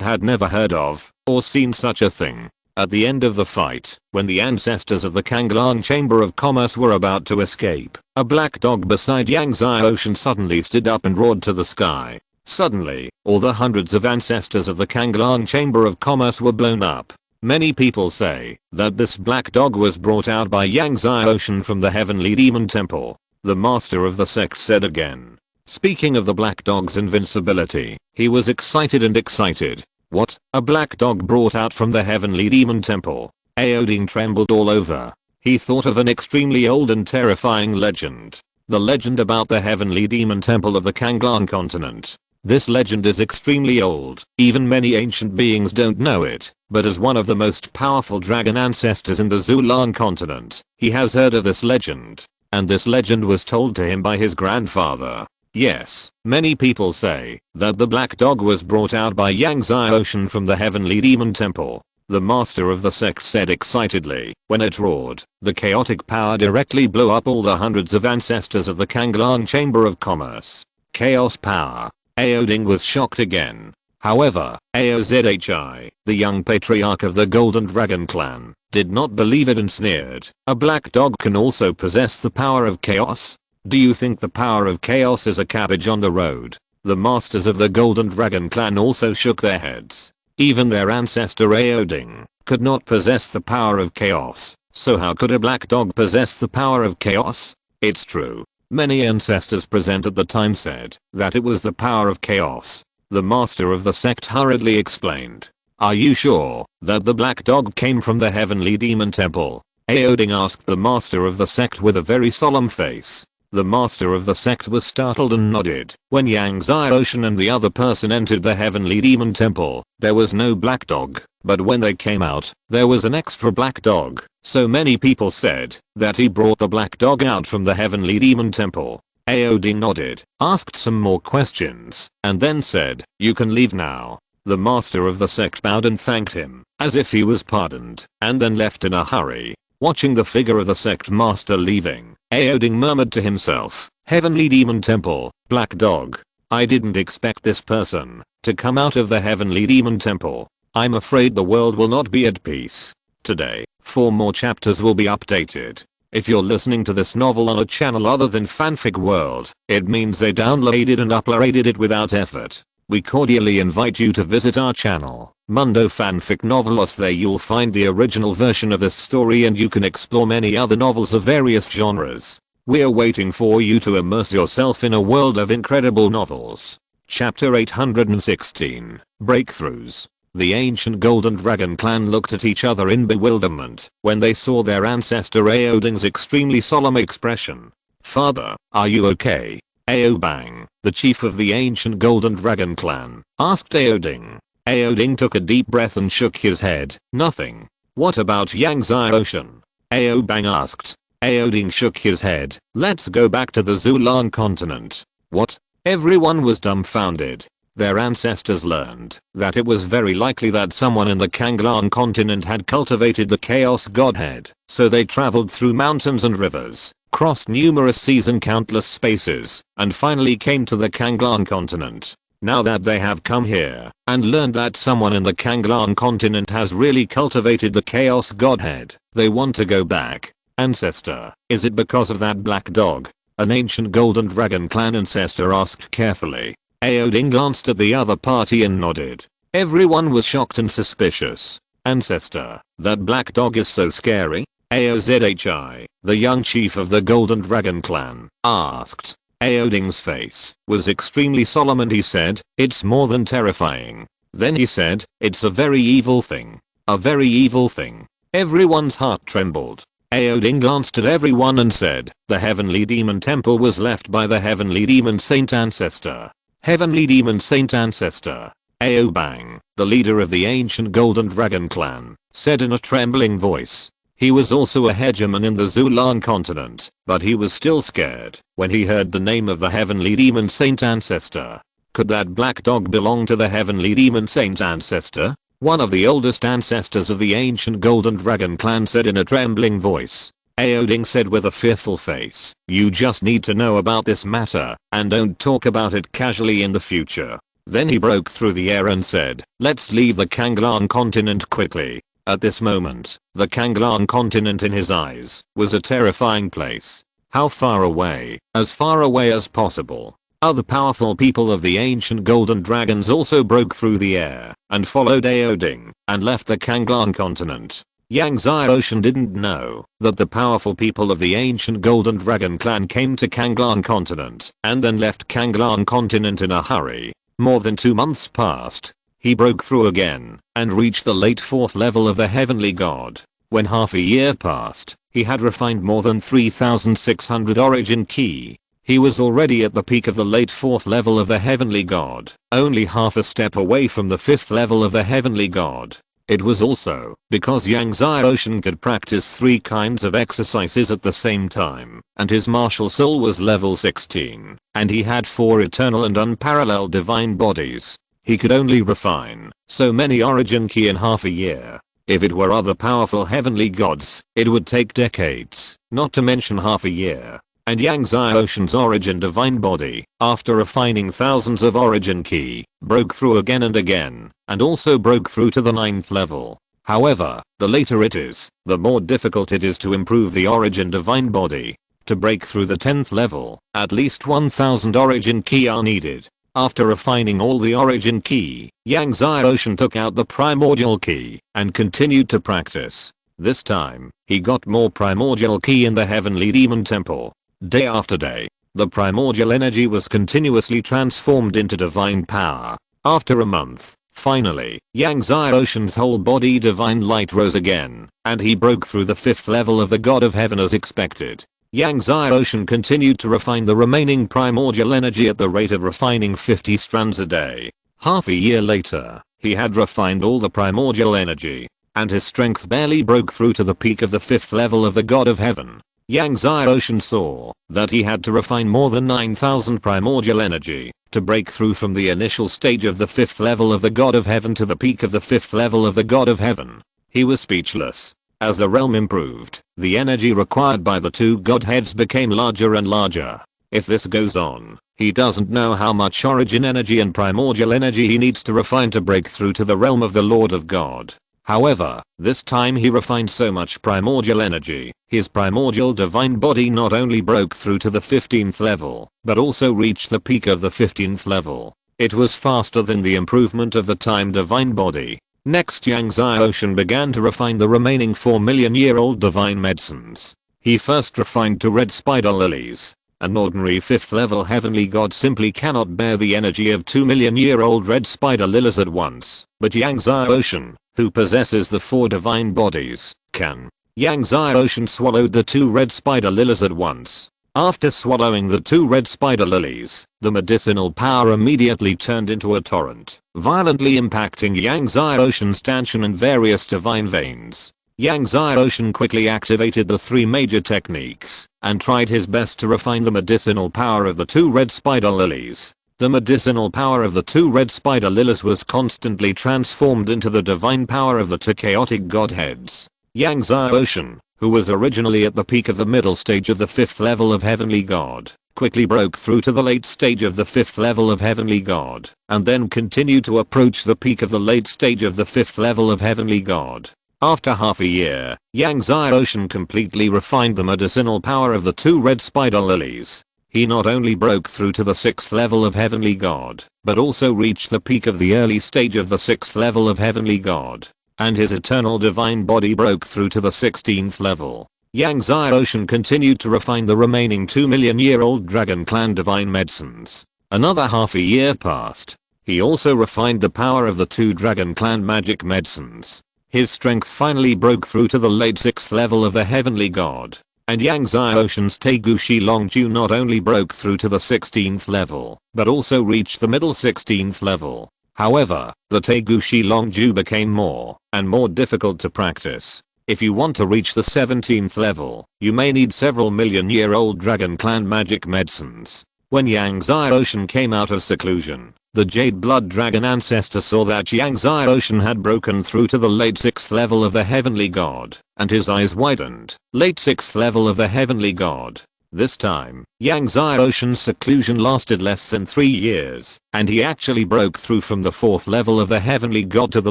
had never heard of or seen such a thing. At the end of the fight, when the ancestors of the Kanglan Chamber of Commerce were about to escape, a black dog beside Yang Ocean suddenly stood up and roared to the sky. Suddenly, all the hundreds of ancestors of the Kanglan Chamber of Commerce were blown up. Many people say that this black dog was brought out by Yang Ocean from the Heavenly Demon Temple. The master of the sect said again. Speaking of the black dog's invincibility, he was excited. What? A black dog brought out from the Heavenly Demon Temple? Aoding trembled all over. He thought of an extremely old and terrifying legend. The legend about the Heavenly Demon Temple of the Kanglan continent. This legend is extremely old, even many ancient beings don't know it, but as one of the most powerful dragon ancestors in the Zulan continent, he has heard of this legend. And this legend was told to him by his grandfather. Yes, many people say that the black dog was brought out by Yang Ocean from the Heavenly Demon Temple. The master of the sect said excitedly. When it roared, the chaotic power directly blew up all the hundreds of ancestors of the Kanglan Chamber of Commerce. Chaos power. Aoding was shocked again. However, Aozhi, the young patriarch of the Golden Dragon clan, did not believe it and sneered. A black dog can also possess the power of chaos? Do you think the power of chaos is a cabbage on the road? The masters of the Golden Dragon clan also shook their heads. Even their ancestor Aoding could not possess the power of chaos, so how could a black dog possess the power of chaos? It's true. Many ancestors present at the time said that it was the power of chaos. The master of the sect hurriedly explained. Are you sure that the black dog came from the Heavenly Demon Temple? Aoding asked the master of the sect with a very solemn face. The master of the sect was startled and nodded. When Yang Ocean and the other person entered the Heavenly Demon Temple, there was no black dog, but when they came out, there was an extra black dog. So many people said that he brought the black dog out from the Heavenly Demon Temple. Aoding nodded, asked some more questions, and then said, you can leave now. The master of the sect bowed and thanked him, as if he was pardoned, and then left in a hurry. Watching the figure of the sect master leaving, Aoding murmured to himself, Heavenly Demon Temple, black dog. I didn't expect this person to come out of the Heavenly Demon Temple. I'm afraid the world will not be at peace. Today, 4 more chapters will be updated. If you're listening to this novel on a channel other than Fanfic World, it means they downloaded and uploaded it without effort. We cordially invite you to visit our channel, Mundo Fanfic Novelos. There you'll find the original version of this story and you can explore many other novels of various genres. We're waiting for you to immerse yourself in a world of incredible novels. Chapter 816, Breakthroughs. The ancient golden dragon clan looked at each other in bewilderment when they saw their ancestor Aoding's extremely solemn expression. "Father, are you okay?" Aobang, the chief of the ancient golden dragon clan, asked Aoding. Aoding took a deep breath and shook his head. "Nothing." "What about Yangzai Ocean?" Aobang asked. Aoding shook his head. "Let's go back to the Zulan continent." "What?" Everyone was dumbfounded. Their ancestors learned that it was very likely that someone in the Kanglan continent had cultivated the Chaos Godhead, so they traveled through mountains and rivers, crossed numerous seas and countless spaces, and finally came to the Kanglan continent. Now that they have come here and learned that someone in the Kanglan continent has really cultivated the Chaos Godhead, they want to go back. "Ancestor, is it because of that black dog?" an ancient golden dragon clan ancestor asked carefully. Aoding glanced at the other party and nodded. Everyone was shocked and suspicious. "Ancestor, that black dog is so scary?" Aozhi, the young chief of the golden dragon clan, asked. Aoding's face was extremely solemn and he said, "It's more than terrifying." Then he said, "It's a very evil thing. A very evil thing." Everyone's heart trembled. Aoding glanced at everyone and said, "The heavenly demon temple was left by the heavenly demon saint ancestor." Heavenly demon saint ancestor. Aobang, the leader of the ancient golden dragon clan, said in a trembling voice. He was also a hegemon in the Zulan continent, but he was still scared when he heard the name of the heavenly demon saint ancestor. Could that black dog belong to the heavenly demon saint ancestor? One of the oldest ancestors of the ancient golden dragon clan said in a trembling voice. Aoding said with a fearful face, "You just need to know about this matter, and don't talk about it casually in the future." Then he broke through the air and said, "Let's leave the Kanglan continent quickly." At this moment, the Kanglan continent in his eyes was a terrifying place. How far away? As far away as possible. Other powerful people of the ancient golden dragons also broke through the air and followed Aoding and left the Kanglan continent. Yangzai Ocean didn't know that the powerful people of the ancient golden dragon clan came to Kanglan continent and then left Kanglan continent in a hurry. More than 2 months passed. He broke through again and reached the late 4th level of the heavenly god. When half a year passed, he had refined more than 3,600 origin ki. He was already at the peak of the late 4th level of the heavenly god, only half a step away from the 5th level of the heavenly god. It was also because Yangzai Ocean could practice 3 kinds of exercises at the same time, and his martial soul was level 16, and he had 4 eternal and unparalleled divine bodies. He could only refine so many origin ki in half a year. If it were other powerful heavenly gods, it would take decades, not to mention half a year. And Yangzai Ocean's origin divine body, after refining thousands of origin ki, broke through again and again, and also broke through to the 9th level. However, the later it is, the more difficult it is to improve the origin divine body. To break through the 10th level, at least 1000 origin ki are needed. After refining all the origin ki, Yangzai Ocean took out the primordial ki and continued to practice. This time, he got more primordial ki in the heavenly demon temple. Day after day, the primordial energy was continuously transformed into divine power. After a month, finally, Yangzai Ocean's whole body divine light rose again, and he broke through the 5th level of the god of heaven as expected. Yangzai Ocean continued to refine the remaining primordial energy at the rate of refining 50 strands a day. Half a year later, he had refined all the primordial energy, and his strength barely broke through to the peak of the 5th level of the god of heaven. Yangzai Ocean saw that he had to refine more than 9,000 primordial energy to break through from the initial stage of the 5th level of the god of heaven to the peak of the 5th level of the god of heaven. He was speechless. As the realm improved, the energy required by the 2 godheads became larger and larger. If this goes on, he doesn't know how much origin energy and primordial energy he needs to refine to break through to the realm of the Lord of God. However, this time he refined so much primordial energy, his primordial divine body not only broke through to the 15th level, but also reached the peak of the 15th level. It was faster than the improvement of the time divine body. Next, Yangzai Ocean began to refine the remaining 4 million-year-old divine medicines. He first refined 2 red spider lilies, An ordinary 5th level heavenly god simply cannot bear the energy of 2 million-year-old red spider lilies at once, but Yang Ocean, who possesses the 4 divine bodies, can. Yang Ocean swallowed the 2 red spider lilies at once. After swallowing the 2 red spider lilies, the medicinal power immediately turned into a torrent, violently impacting Yang Ocean's stanchion and various divine veins. Yang Ocean quickly activated the 3 major techniques, and tried his best to refine the medicinal power of the 2 red spider lilies. The medicinal power of the 2 red spider lilies was constantly transformed into the divine power of the 2 chaotic godheads. Yang Ocean, who was originally at the peak of the middle stage of the 5th level of Heavenly God, quickly broke through to the late stage of the 5th level of Heavenly God, and then continued to approach the peak of the late stage of the 5th level of Heavenly God. After half a year, Yang Ocean completely refined the medicinal power of the 2 red spider lilies. He not only broke through to the 6th level of Heavenly God, but also reached the peak of the early stage of the 6th level of Heavenly God. And his eternal divine body broke through to the 16th level. Yang Ocean continued to refine the remaining 2 million-year-old Dragon Clan divine medicines. Another half a year passed. He also refined the power of the 2 Dragon Clan magic medicines. His strength finally broke through to the late 6th level of the Heavenly God. And Yang Ocean's Taiguchi Longju not only broke through to the 16th level, but also reached the middle 16th level. However, the Taiguchi Longju became more and more difficult to practice. If you want to reach the 17th level, you may need several million-year-old Dragon Clan magic medicines. When Yang Ocean came out of seclusion, the Jade Blood Dragon ancestor saw that Yang Ocean had broken through to the late 6th level of the Heavenly God, and his eyes widened. Late 6th level of the Heavenly God. This time, Yang Ocean's seclusion lasted less than 3 years, and he actually broke through from the 4th level of the Heavenly God to the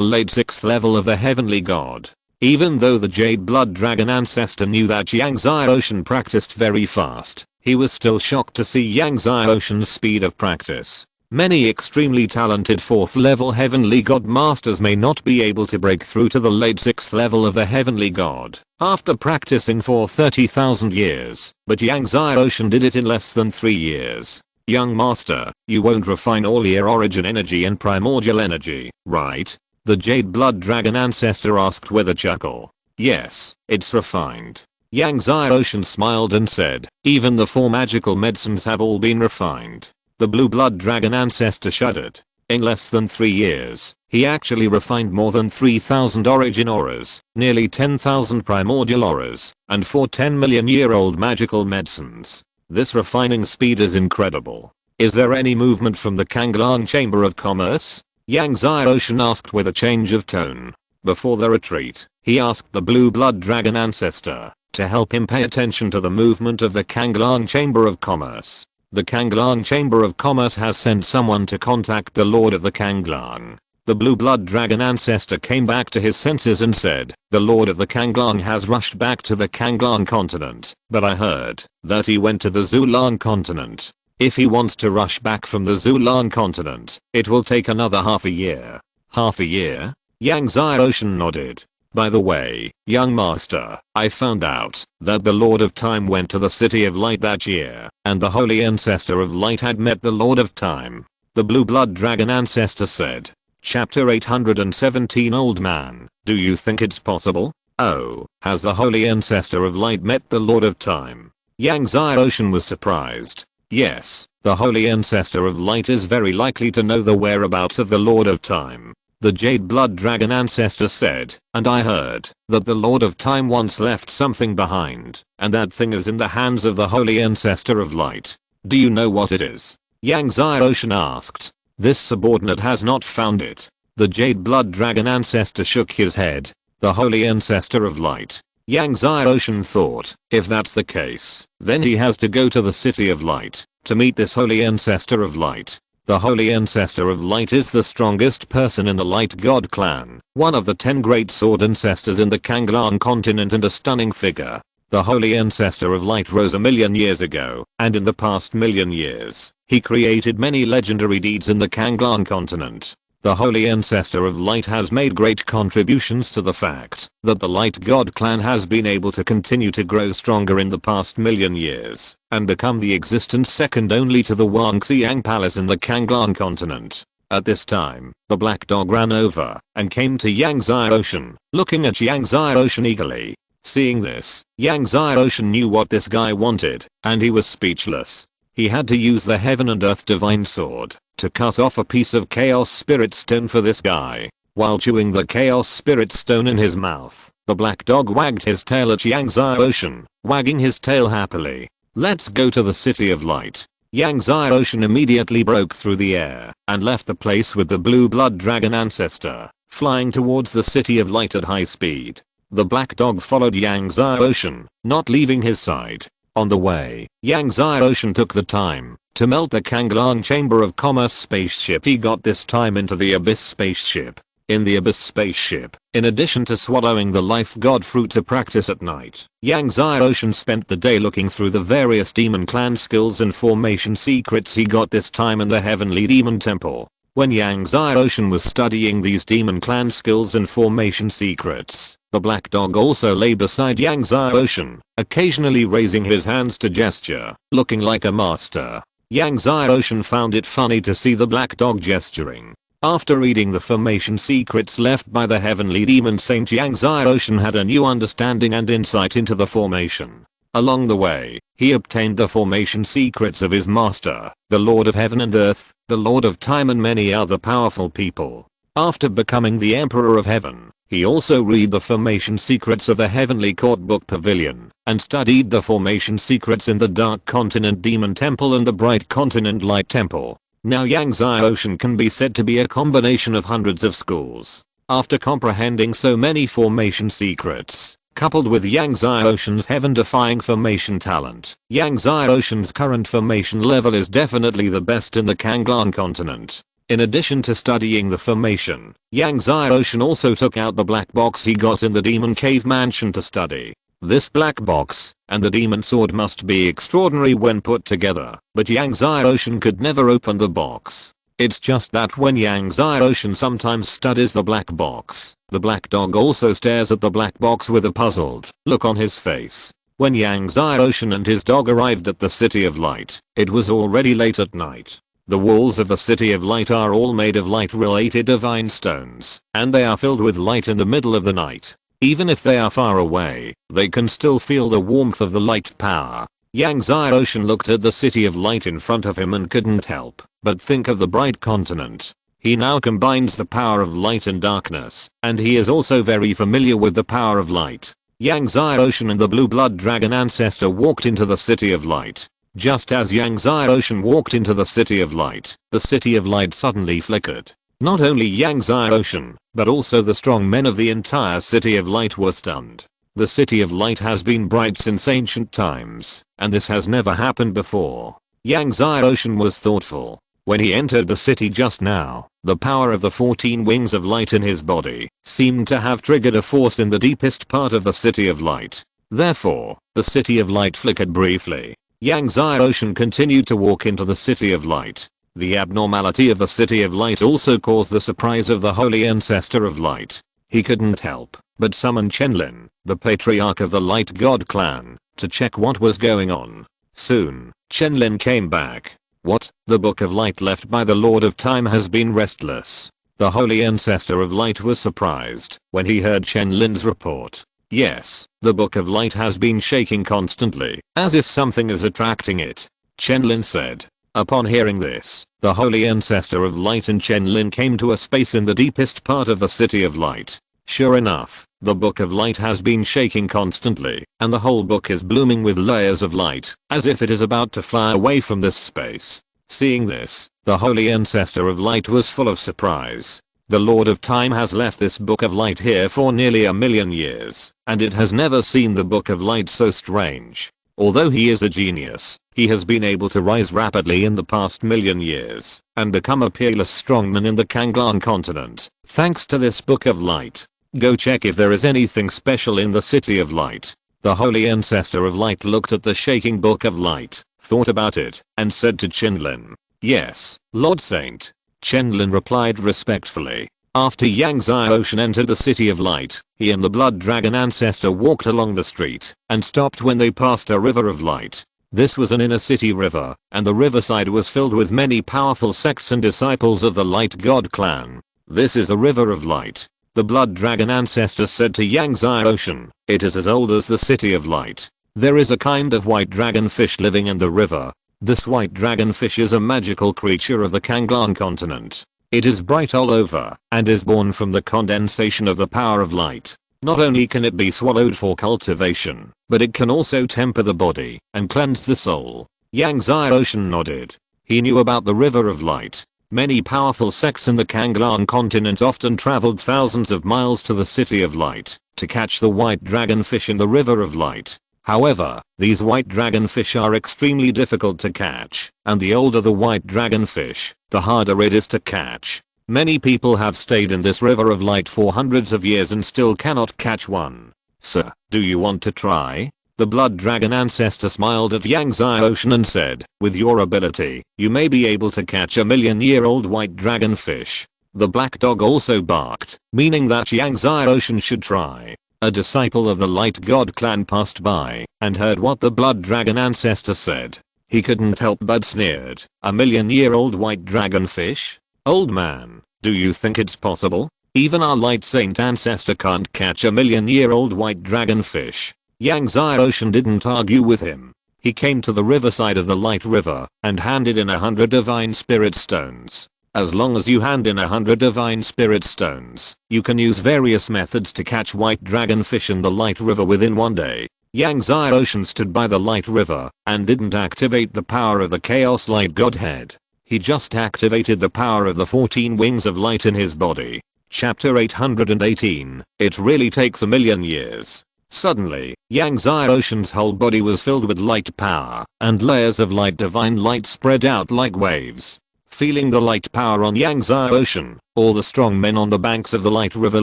late 6th level of the Heavenly God. Even though the Jade Blood Dragon ancestor knew that Yang Ocean practiced very fast, he was still shocked to see Yang Ocean's speed of practice. Many extremely talented 4th level Heavenly God masters may not be able to break through to the late 6th level of the Heavenly God after practicing for 30,000 years, but Yang Ocean did it in less than 3 years. Young master, you won't refine all your origin energy and primordial energy, right? The Jade Blood Dragon ancestor asked with a chuckle. Yes, it's refined. Yang Ocean smiled and said, even the 4 magical medicines have all been refined. The Blue Blood Dragon ancestor shuddered. In less than 3 years, he actually refined more than 3,000 origin auras, nearly 10,000 primordial auras, and 4 10-million-year-old magical medicines. This refining speed is incredible. Is there any movement from the Kanglang Chamber of Commerce? Yang Ocean asked with a change of tone. Before the retreat, he asked the Blue Blood Dragon ancestor to help him pay attention to the movement of the Kanglang Chamber of Commerce. The Kanglang Chamber of Commerce has sent someone to contact the Lord of the Kanglang. The Blue Blood Dragon ancestor came back to his senses and said, the Lord of the Kanglang has rushed back to the Kanglang continent, but I heard that he went to the Zulan continent. If he wants to rush back from the Zulan continent, it will take another half a year. Half a year? Yang Ocean nodded. By the way, young master, I found out that the Lord of Time went to the City of Light that year, and the Holy Ancestor of Light had met the Lord of Time. The Blue Blood Dragon ancestor said. Chapter 817 Old Man, do you think it's possible? Oh, has the Holy Ancestor of Light met the Lord of Time? Yang Ocean was surprised. Yes, the Holy Ancestor of Light is very likely to know the whereabouts of the Lord of Time. The Jade Blood Dragon ancestor said, and I heard that the Lord of Time once left something behind, and that thing is in the hands of the Holy Ancestor of Light. Do you know what it is? Yang Ocean asked. This subordinate has not found it. The Jade Blood Dragon ancestor shook his head. The Holy Ancestor of Light. Yang Ocean thought, if that's the case, then he has to go to the City of Light to meet this Holy Ancestor of Light. The Holy Ancestor of Light is the strongest person in the Light God clan, one of the 10 great sword ancestors in the Kanglang continent and a stunning figure. The Holy Ancestor of Light rose 1,000,000 years ago, and in the past 1,000,000 years, he created many legendary deeds in the Kanglang continent. The Holy Ancestor of Light has made great contributions to the fact that the Light God clan has been able to continue to grow stronger in the past million years and become the existence second only to the Wangxiang Palace in the Kanglan continent. At this time, the black dog ran over and came to Yang Zai Ocean, looking at Yang Zai Ocean eagerly. Seeing this, Yang Zai Ocean knew what this guy wanted, and he was speechless. He had to use the Heaven and Earth Divine Sword to cut off a piece of Chaos Spirit Stone for this guy. While chewing the Chaos Spirit Stone in his mouth, the black dog wagged his tail at Yang Zai Ocean, wagging his tail happily. Let's go to the City of Light. Yang Zai Ocean immediately broke through the air and left the place with the blue blood dragon ancestor, flying towards the City of Light at high speed. The black dog followed Yang Zai Ocean, not leaving his side. On the way, Yang Zai Ocean took the time to melt the Kanglan Chamber of Commerce spaceship he got this time into the Abyss spaceship. In the Abyss spaceship, in addition to swallowing the life god fruit to practice at night, Yang Zai Ocean spent the day looking through the various demon clan skills and formation secrets he got this time in the Heavenly Demon Temple. When Yang Zai Ocean was studying these demon clan skills and formation secrets, the black dog also lay beside Yang Zai Ocean, occasionally raising his hands to gesture, looking like a master. Yang Zai Ocean found it funny to see the black dog gesturing. After reading the formation secrets left by the Heavenly Demon Saint, Yang Zai Ocean had a new understanding and insight into the formation. Along the way, he obtained the formation secrets of his master, the Lord of Heaven and Earth, the Lord of Time and many other powerful people. After becoming the Emperor of Heaven, he also read the formation secrets of the Heavenly Court Book Pavilion, and studied the formation secrets in the Dark Continent Demon Temple and the Bright Continent Light Temple. Now Yang Zai Ocean can be said to be a combination of hundreds of schools. After comprehending so many formation secrets, coupled with Yang Zai Ocean's heaven-defying formation talent, Yang Zai Ocean's current formation level is definitely the best in the Kanglan continent. In addition to studying the formation, Yang Zai Ocean also took out the black box he got in the Demon Cave Mansion to study. This black box and the demon sword must be extraordinary when put together, but Yang Zai Ocean could never open the box. It's just that when Yang Zai Ocean sometimes studies the black box, the black dog also stares at the black box with a puzzled look on his face. When Yang Zai Ocean and his dog arrived at the City of Light, it was already late at night. The walls of the City of Light are all made of light-related divine stones, and they are filled with light in the middle of the night. Even if they are far away, they can still feel the warmth of the light power. Yang Zai Ocean looked at the City of Light in front of him and couldn't help but think of the bright continent. He now combines the power of light and darkness, and he is also very familiar with the power of light. Yang Zai Ocean and the blue blood dragon ancestor walked into the City of Light. Just as Yang Zai Ocean walked into the City of Light, the City of Light suddenly flickered. Not only Yang Zai Ocean, but also the strong men of the entire City of Light were stunned. The City of Light has been bright since ancient times, and this has never happened before. Yang Zai Ocean was thoughtful. When he entered the city just now, the power of the 14 wings of light in his body seemed to have triggered a force in the deepest part of the City of Light. Therefore, the City of Light flickered briefly. Yang Zai Ocean continued to walk into the City of Light. The abnormality of the City of Light also caused the surprise of the Holy Ancestor of Light. He couldn't help but summon Chenlin, the patriarch of the Light God clan, to check what was going on. Soon, Chenlin came back. What? The Book of Light left by the Lord of Time has been restless. The Holy Ancestor of Light was surprised when he heard Chenlin's report. Yes, the Book of Light has been shaking constantly, as if something is attracting it, Chenlin said. Upon hearing this, the Holy Ancestor of Light and Chenlin came to a space in the deepest part of the City of Light. Sure enough, the Book of Light has been shaking constantly, and the whole book is blooming with layers of light, as if it is about to fly away from this space. Seeing this, the Holy Ancestor of Light was full of surprise. The Lord of Time has left this Book of Light here for nearly 1,000,000 years, and it has never seen the Book of Light so strange. Although he is a genius, he has been able to rise rapidly in the past 1,000,000 years, and become a peerless strongman in the Kanglan continent, thanks to this Book of Light. Go check if there is anything special in the City of Light. The Holy Ancestor of Light looked at the shaking Book of Light, thought about it, and said to Chenlin, "Yes, Lord Saint." Chenlin replied respectfully. After Yang Xiaoshan entered the City of Light, he and the Blood Dragon ancestor walked along the street and stopped when they passed a river of light. This was an inner city river, and the riverside was filled with many powerful sects and disciples of the Light God clan. This is a river of light. The Blood Dragon ancestor said to Yang Xiaoshan, it is as old as the City of Light. There is a kind of white dragonfish living in the river. This white dragonfish is a magical creature of the Kanglan continent. It is bright all over and is born from the condensation of the power of light. Not only can it be swallowed for cultivation, but it can also temper the body and cleanse the soul. Yang Xiaoshan nodded. He knew about the River of Light. Many powerful sects in the Kanglan continent often traveled thousands of miles to the City of Light to catch the white dragonfish in the River of Light. However, these white dragonfish are extremely difficult to catch, and the older the white dragonfish, the harder it is to catch. Many people have stayed in this River of Light for hundreds of years and still cannot catch one. Sir, do you want to try? The Blood Dragon ancestor smiled at Yang Xiaoshan and said, with your ability, you may be able to catch a million-year-old white dragonfish. The black dog also barked, meaning that Yang Xiaoshan should try. A disciple of the Light God clan passed by and heard what the Blood Dragon ancestor said. He couldn't help but sneered. A million-year-old white dragonfish? Old man, do you think it's possible? Even our Light Saint ancestor can't catch a million-year-old white dragonfish. Yang Xiaoshan didn't argue with him. He came to the riverside of the Light River and handed in 100 divine spirit stones. As long as you hand in 100 divine spirit stones, you can use various methods to catch white dragonfish in the Light River within one day. Yang Xiaoshan stood by the Light River and didn't activate the power of the Chaos Light Godhead. He just activated the power of the 14 wings of light in his body. Chapter 818. It really takes a million years. Suddenly, Yang Xiaoshan's whole body was filled with light power, and layers of light divine light spread out like waves. Feeling the light power on Yang Xiaoshan, all the strong men on the banks of the Light River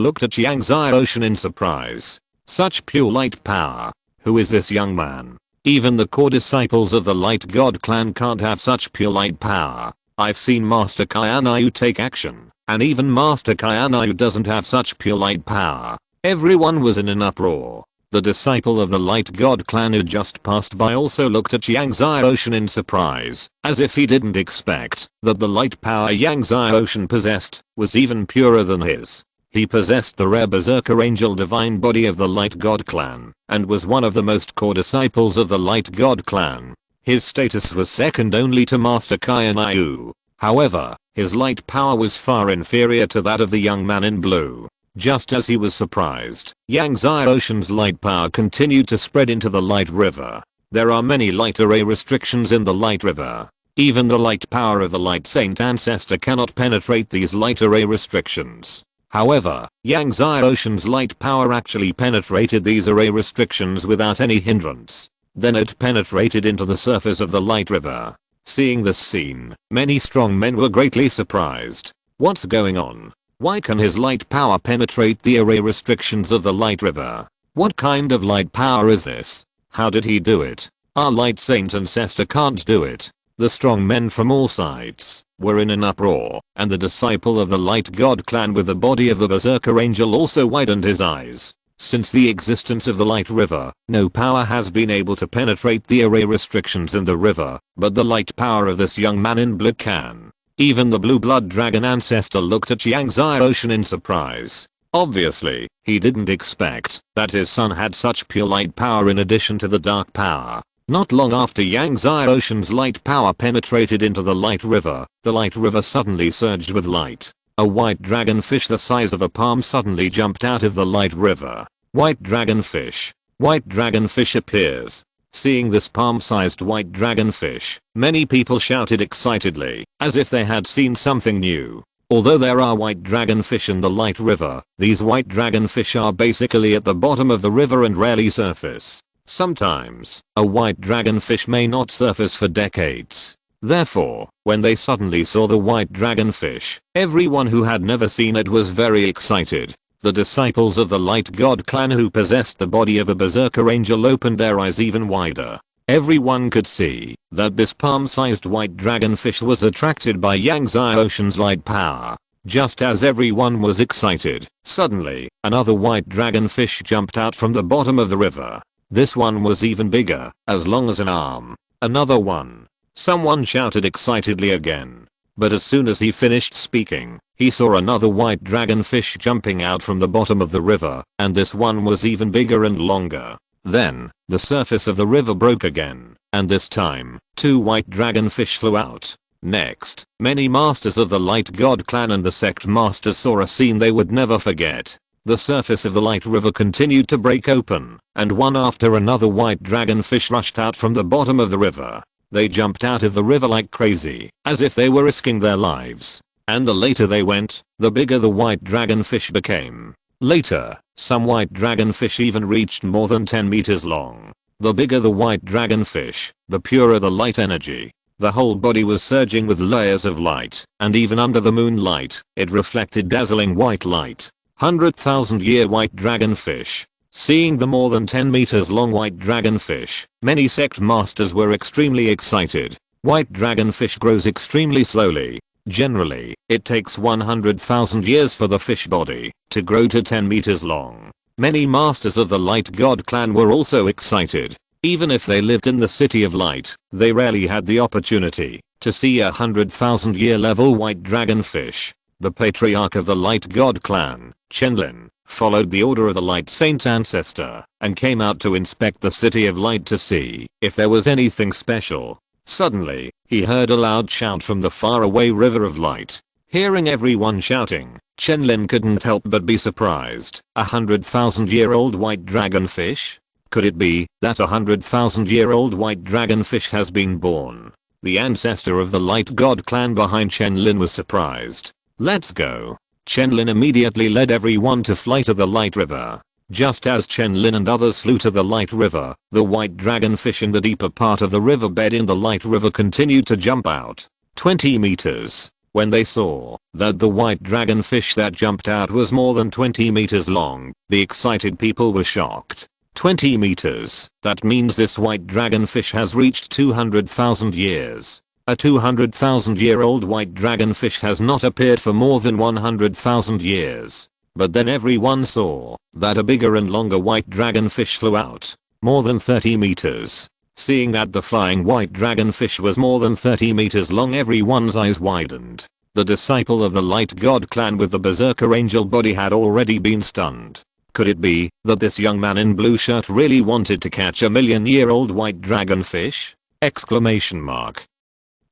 looked at Yang Xiaoshan in surprise. Such pure light power. Who is this young man? Even the core disciples of the Light God clan can't have such pure light power. I've seen Master Kayanayu take action, and even Master Kayanayu doesn't have such pure light power. Everyone was in an uproar. The disciple of the Light God clan who just passed by also looked at Yang Xiaoshan in surprise, as if he didn't expect that the light power Yang Xiaoshan possessed was even purer than his. He possessed the rare Berserker Angel divine body of the Light God clan, and was one of the most core disciples of the Light God clan. His status was second only to Master Kayanayu. However, his light power was far inferior to that of the young man in blue. Just as he was surprised, Yang Xiaoshan's light power continued to spread into the Light River. There are many light array restrictions in the Light River. Even the light power of the Light Saint ancestor cannot penetrate these light array restrictions. However, Yang Xiaoshan's light power actually penetrated these array restrictions without any hindrance. Then it penetrated into the surface of the Light River. Seeing this scene, many strong men were greatly surprised. What's going on? Why can his light power penetrate the array restrictions of the Light River? What kind of light power is this? How did he do it? Our Light Saint ancestor can't do it. The strong men from all sides were in an uproar, and the disciple of the Light God clan with the body of the Berserker Angel also widened his eyes. Since the existence of the Light River, no power has been able to penetrate the array restrictions in the river, but the light power of this young man in blue can. Even the Blue Blood Dragon ancestor looked at Yang Xiaoshan in surprise. Obviously, he didn't expect that his son had such pure light power in addition to the dark power. Not long after Yang Xiaoshan's light power penetrated into the Light River suddenly surged with light. A white dragonfish the size of a palm suddenly jumped out of the Light River. White dragonfish. White dragonfish appears. Seeing this palm-sized white dragonfish, many people shouted excitedly, as if they had seen something new. Although there are white dragonfish in the Light River, these white dragonfish are basically at the bottom of the river and rarely surface. Sometimes, a white dragonfish may not surface for decades. Therefore, when they suddenly saw the white dragonfish, everyone who had never seen it was very excited. The disciples of the Light God clan who possessed the body of a Berserker Angel opened their eyes even wider. Everyone could see that this palm-sized white dragonfish was attracted by Yangtze Ocean's light power. Just as everyone was excited, suddenly, another white dragonfish jumped out from the bottom of the river. This one was even bigger, as long as an arm. Another one. Someone shouted excitedly again. But as soon as he finished speaking, he saw another white dragonfish jumping out from the bottom of the river, and this one was even bigger and longer. Then, the surface of the river broke again, and this time, 2 white dragonfish flew out. Next, many masters of the Light God clan and the sect masters saw a scene they would never forget. The surface of the Light River continued to break open, and one after another white dragonfish rushed out from the bottom of the river. They jumped out of the river like crazy, as if they were risking their lives. And the later they went, the bigger the white dragonfish became. Later, some white dragonfish even reached more than 10 meters long. The bigger the white dragonfish, the purer the light energy. The whole body was surging with layers of light, and even under the moonlight, it reflected dazzling white light. 100,000-year white dragonfish. Seeing the more than 10 meters long white dragonfish, many sect masters were extremely excited. White dragonfish grows extremely slowly. Generally, it takes 100,000 years for the fish body to grow to 10 meters long. Many masters of the Light God clan were also excited. Even if they lived in the City of Light, they rarely had the opportunity to see a 100,000-year level white dragonfish. The patriarch of the Light God clan, Chenlin, followed the order of the Light Saint's ancestor and came out to inspect the City of Light to see if there was anything special. Suddenly, he heard a loud shout from the faraway River of Light. Hearing everyone shouting, Chenlin couldn't help but be surprised. 100,000-year-old white dragonfish? Could it be that a 100,000-year-old white dragonfish has been born? The ancestor of the Light God clan behind Chenlin was surprised. Let's go. Chenlin immediately led everyone to fly to the Light River. Just as Chenlin and others flew to the Light River, the white dragonfish in the deeper part of the riverbed in the Light River continued to jump out. 20 meters. When they saw that the white dragonfish that jumped out was more than 20 meters long, the excited people were shocked. 20 meters. That means this white dragonfish has reached 200,000 years. A 200,000-year-old white dragonfish has not appeared for more than 100,000 years. But then everyone saw that a bigger and longer white dragonfish flew out. More than 30 meters. Seeing that the flying white dragonfish was more than 30 meters long, everyone's eyes widened. The disciple of the Light God clan with the berserker angel body had already been stunned. Could it be that this young man in blue shirt really wanted to catch a million-year-old white dragonfish? Exclamation mark.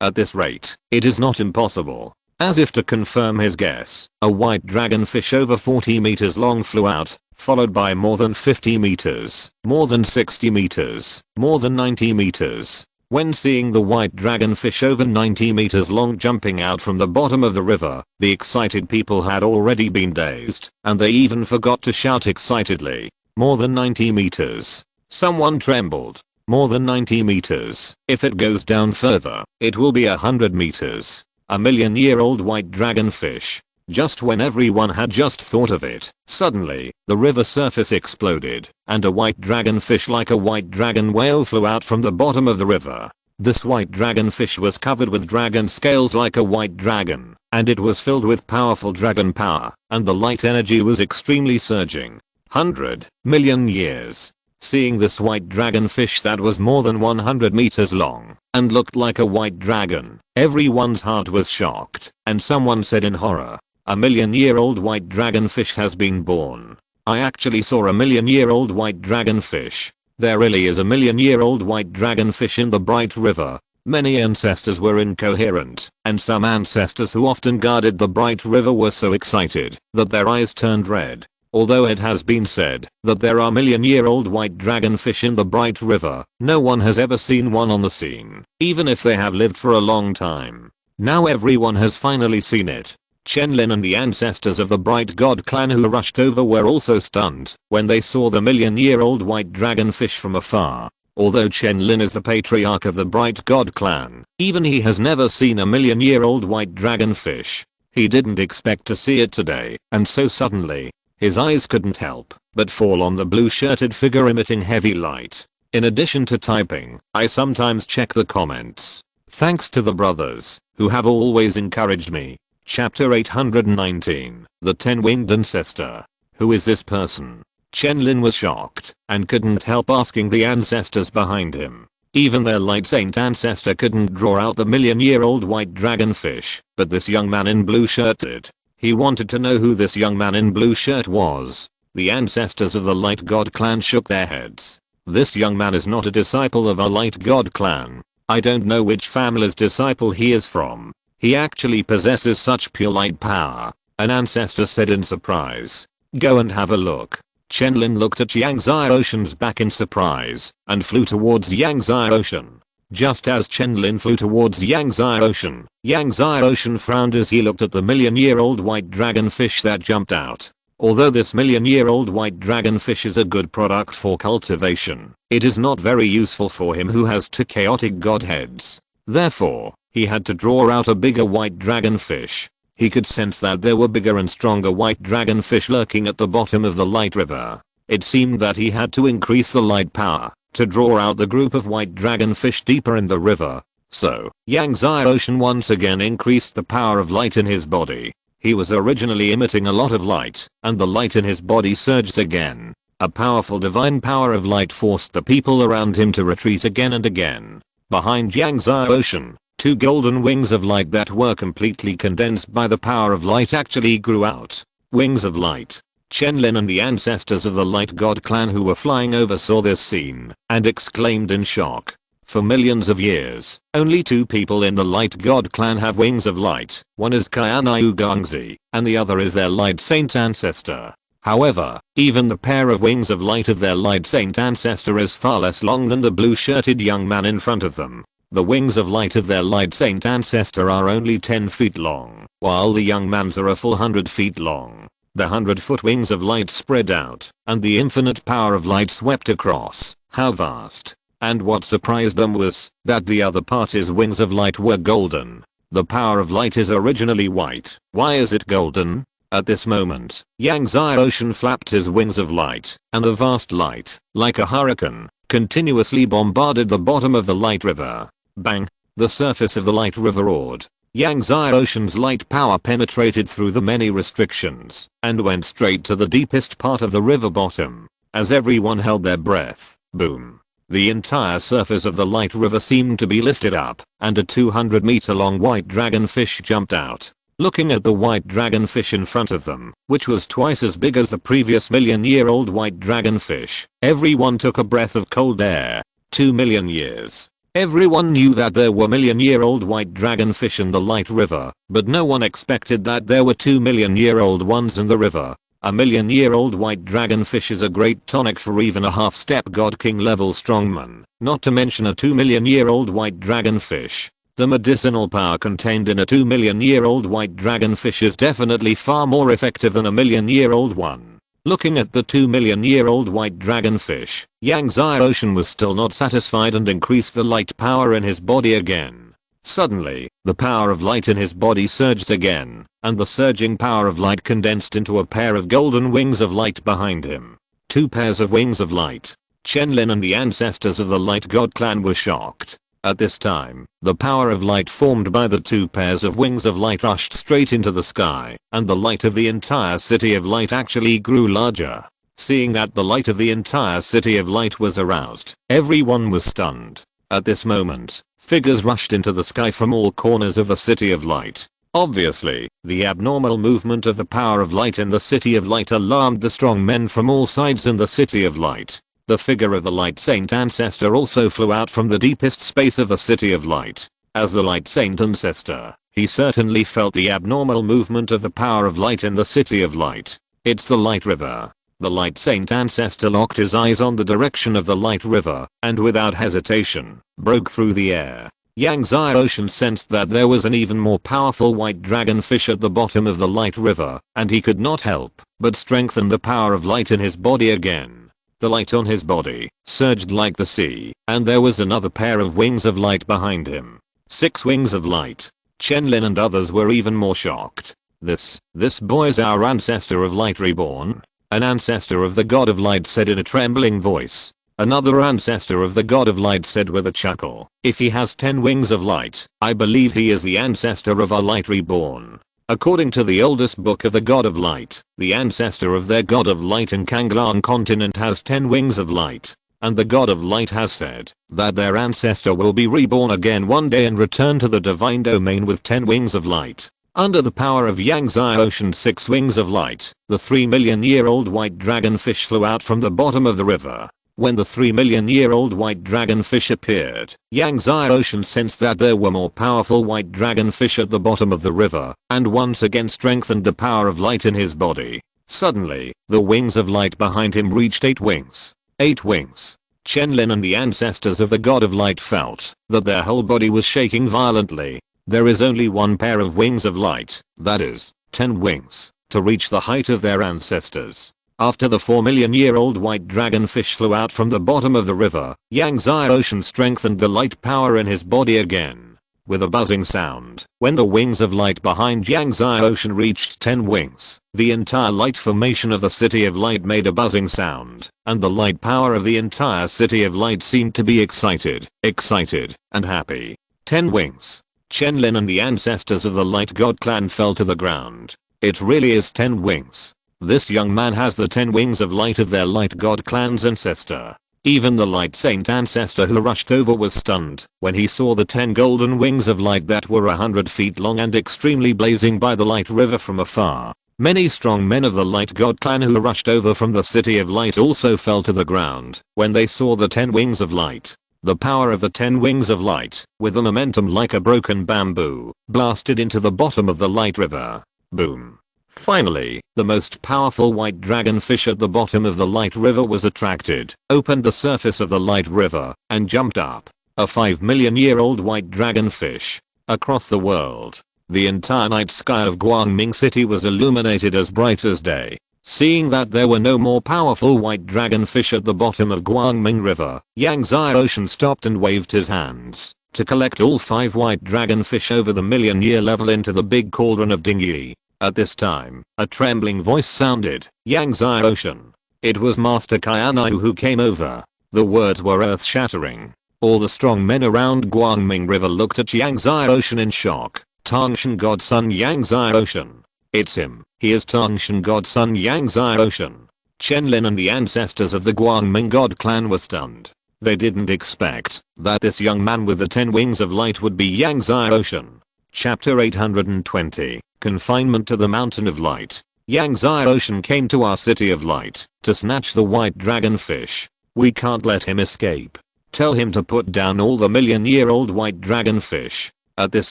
At this rate, it is not impossible. As if to confirm his guess, a white dragonfish over 40 meters long flew out, followed by more than 50 meters, more than 60 meters, more than 90 meters. When seeing the white dragonfish over 90 meters long jumping out from the bottom of the river, the excited people had already been dazed, and they even forgot to shout excitedly. More than 90 meters. Someone trembled. More than 90 meters. If it goes down further, it will be 100 meters. A million-year-old white dragonfish. Just when everyone had just thought of it, suddenly, the river surface exploded, and a white dragonfish like a white dragon whale flew out from the bottom of the river. This white dragonfish was covered with dragon scales like a white dragon, and it was filled with powerful dragon power, and the light energy was extremely surging. 100 million years. Seeing this white dragonfish that was more than 100 meters long, and looked like a white dragon, everyone's heart was shocked, and someone said in horror, "A million-year-old white dragonfish has been born. I actually saw a million-year-old white dragonfish. There really is a million-year-old white dragonfish in the bright river." Many ancestors were incoherent, and some ancestors who often guarded the bright river were so excited that their eyes turned red. Although it has been said that there are million-year-old white dragonfish in the bright river, no one has ever seen one on the scene, even if they have lived for a long time. Now everyone has finally seen it. Chenlin and the ancestors of the Bright God clan who rushed over were also stunned when they saw the million-year-old white dragonfish from afar. Although Chenlin is the patriarch of the Bright God clan, even he has never seen a million-year-old white dragonfish. He didn't expect to see it today, and so suddenly, his eyes couldn't help but fall on the blue-shirted figure emitting heavy light. In addition to typing, I sometimes check the comments. Thanks to the brothers, who have always encouraged me. Chapter 819, The Ten-Winged Ancestor. Who is this person? Chenlin was shocked, and couldn't help asking the ancestors behind him. Even their light saint ancestor couldn't draw out the million-year-old white dragonfish, but this young man in blue shirt did. He wanted to know who this young man in blue shirt was. The ancestors of the Light God clan shook their heads. This young man is not a disciple of a Light God clan. I don't know which family's disciple he is from. He actually possesses such pure light power, an ancestor said in surprise. Go and have a look. Chenlin looked at Yang Zai Ocean's back in surprise, and flew towards Yang Zai Ocean. Just as Chenlin flew towards Yang Zai Ocean frowned as he looked at the million-year-old white dragonfish that jumped out. Although this million-year-old white dragonfish is a good product for cultivation, it is not very useful for him who has two chaotic godheads. Therefore, he had to draw out a bigger white dragonfish. He could sense that there were bigger and stronger white dragonfish lurking at the bottom of the light river. It seemed that he had to increase the light power to draw out the group of white dragonfish deeper in the river. So, Yang Zai Ocean once again increased the power of light in his body. He was originally emitting a lot of light, and the light in his body surged again. A powerful divine power of light forced the people around him to retreat again and again. Behind Yang Zai Ocean, two golden wings of light that were completely condensed by the power of light actually grew out. Wings of light. Chenlin and the ancestors of the Light God clan who were flying over saw this scene, and exclaimed in shock. For millions of years, only two people in the Light God clan have wings of light. One is Kyanai Ugangzi, and the other is their Light Saint ancestor. However, even the pair of wings of light of their Light Saint ancestor is far less long than the blue-shirted young man in front of them. The wings of light of their Light Saint ancestor are only 10 feet long, while the young man's are a full 100 feet long. The 100-foot wings of light spread out, and the infinite power of light swept across. How vast. And what surprised them was that the other party's wings of light were golden. The power of light is originally white. Why is it golden? At this moment, Yang Zai Ocean flapped his wings of light, and a vast light, like a hurricane, continuously bombarded the bottom of the light river. Bang! The surface of the light river roared. Yang Zai Ocean's light power penetrated through the many restrictions and went straight to the deepest part of the river bottom. As everyone held their breath, boom. The entire surface of the light river seemed to be lifted up, and a 200-meter long white dragonfish jumped out. Looking at the white dragonfish in front of them, which was twice as big as the previous million-year-old white dragonfish, everyone took a breath of cold air. 2 million years. Everyone knew that there were million-year-old white dragonfish in the light river, but no one expected that there were 2 million-year-old ones in the river. A million-year-old white dragonfish is a great tonic for even a half-step god king level strongman, not to mention a 2 million-year-old white dragonfish. The medicinal power contained in a 2 million-year-old white dragonfish is definitely far more effective than a million-year-old one. Looking at the 2 million-year-old white dragonfish, Yang Zai Ocean was still not satisfied and increased the light power in his body again. Suddenly, the power of light in his body surged again, and the surging power of light condensed into a pair of golden wings of light behind him. 2 pairs of wings of light. Chenlin and the ancestors of the Light God clan were shocked. At this time, the power of light formed by the 2 pairs of wings of light rushed straight into the sky, and the light of the entire city of light actually grew larger. Seeing that the light of the entire city of light was aroused, everyone was stunned. At this moment, figures rushed into the sky from all corners of the city of light. Obviously, the abnormal movement of the power of light in the city of light alarmed the strong men from all sides in the city of light. The figure of the Light Saint ancestor also flew out from the deepest space of the city of light. As the Light Saint ancestor, he certainly felt the abnormal movement of the power of light in the city of light. It's the light river. The Light Saint ancestor locked his eyes on the direction of the light river, and without hesitation, broke through the air. Yang Zai Ocean sensed that there was an even more powerful white dragonfish at the bottom of the light river, and he could not help but strengthen the power of light in his body again. The light on his body surged like the sea, and there was another pair of wings of light behind him. 6 wings of light. Chenlin and others were even more shocked. This boy's our ancestor of light reborn? An ancestor of the god of light said in a trembling voice. Another ancestor of the god of light said with a chuckle, if he has 10 wings of light, I believe he is the ancestor of our light reborn. According to the oldest book of the god of light, the ancestor of their god of light in Kanglan continent has 10 wings of light. And the god of light has said that their ancestor will be reborn again one day and return to the divine domain with 10 wings of light. Under the power of Yangtze Ocean's 6 wings of light, the 3 million-year-old white dragonfish flew out from the bottom of the river. When the 3 million-year-old white dragonfish appeared, Yangtze Ocean sensed that there were more powerful white dragonfish at the bottom of the river, and once again strengthened the power of light in his body. Suddenly, the wings of light behind him reached 8 wings. 8 wings. Chenlin and the ancestors of the god of light felt that their whole body was shaking violently. There is only one pair of wings of light, that is, 10 wings, to reach the height of their ancestors. After the 4 million-year-old white dragonfish flew out from the bottom of the river, Yangtze Ocean strengthened the light power in his body again. With a buzzing sound, when the wings of light behind Yangtze Ocean reached 10 wings, the entire light formation of the City of Light made a buzzing sound, and the light power of the entire City of Light seemed to be excited, and happy. 10 wings. Chenlin and the ancestors of the Light God clan fell to the ground. It really is 10 wings. This young man has the 10 wings of light of their Light God clan's ancestor. Even the Light Saint ancestor who rushed over was stunned when he saw the 10 golden wings of light that were 100 feet long and extremely blazing by the Light River from afar. Many strong men of the Light God clan who rushed over from the City of Light also fell to the ground when they saw the 10 wings of light. The power of the 10 wings of light, with a momentum like a broken bamboo, blasted into the bottom of the Light River. Boom. Finally, the most powerful white dragonfish at the bottom of the Light River was attracted, opened the surface of the Light River, and jumped up. A 5 million-year-old white dragonfish. Across the world, the entire night sky of Guangming City was illuminated as bright as day. Seeing that there were no more powerful white dragonfish at the bottom of Guangming River, Yangtze Ocean stopped and waved his hands to collect all 5 white dragonfish over the million-year level into the big cauldron of Dingyi. At this time, a trembling voice sounded, Yangtze Ocean. It was Master Kaianayu who came over. The words were earth-shattering. All the strong men around Guangming River looked at Yangtze Ocean in shock. Tangshan Godson Yangtze Ocean. It's him. He is Tangshan Godson Yangtze Ocean. Chenlin and the ancestors of the Guangming God clan were stunned. They didn't expect that this young man with the 10 wings of light would be Yangtze Ocean. Chapter 820. Confinement to the Mountain of Light. Yangtze Ocean came to our City of Light to snatch the white dragonfish. We can't let him escape. Tell him to put down all the million-year-old white dragonfish. At this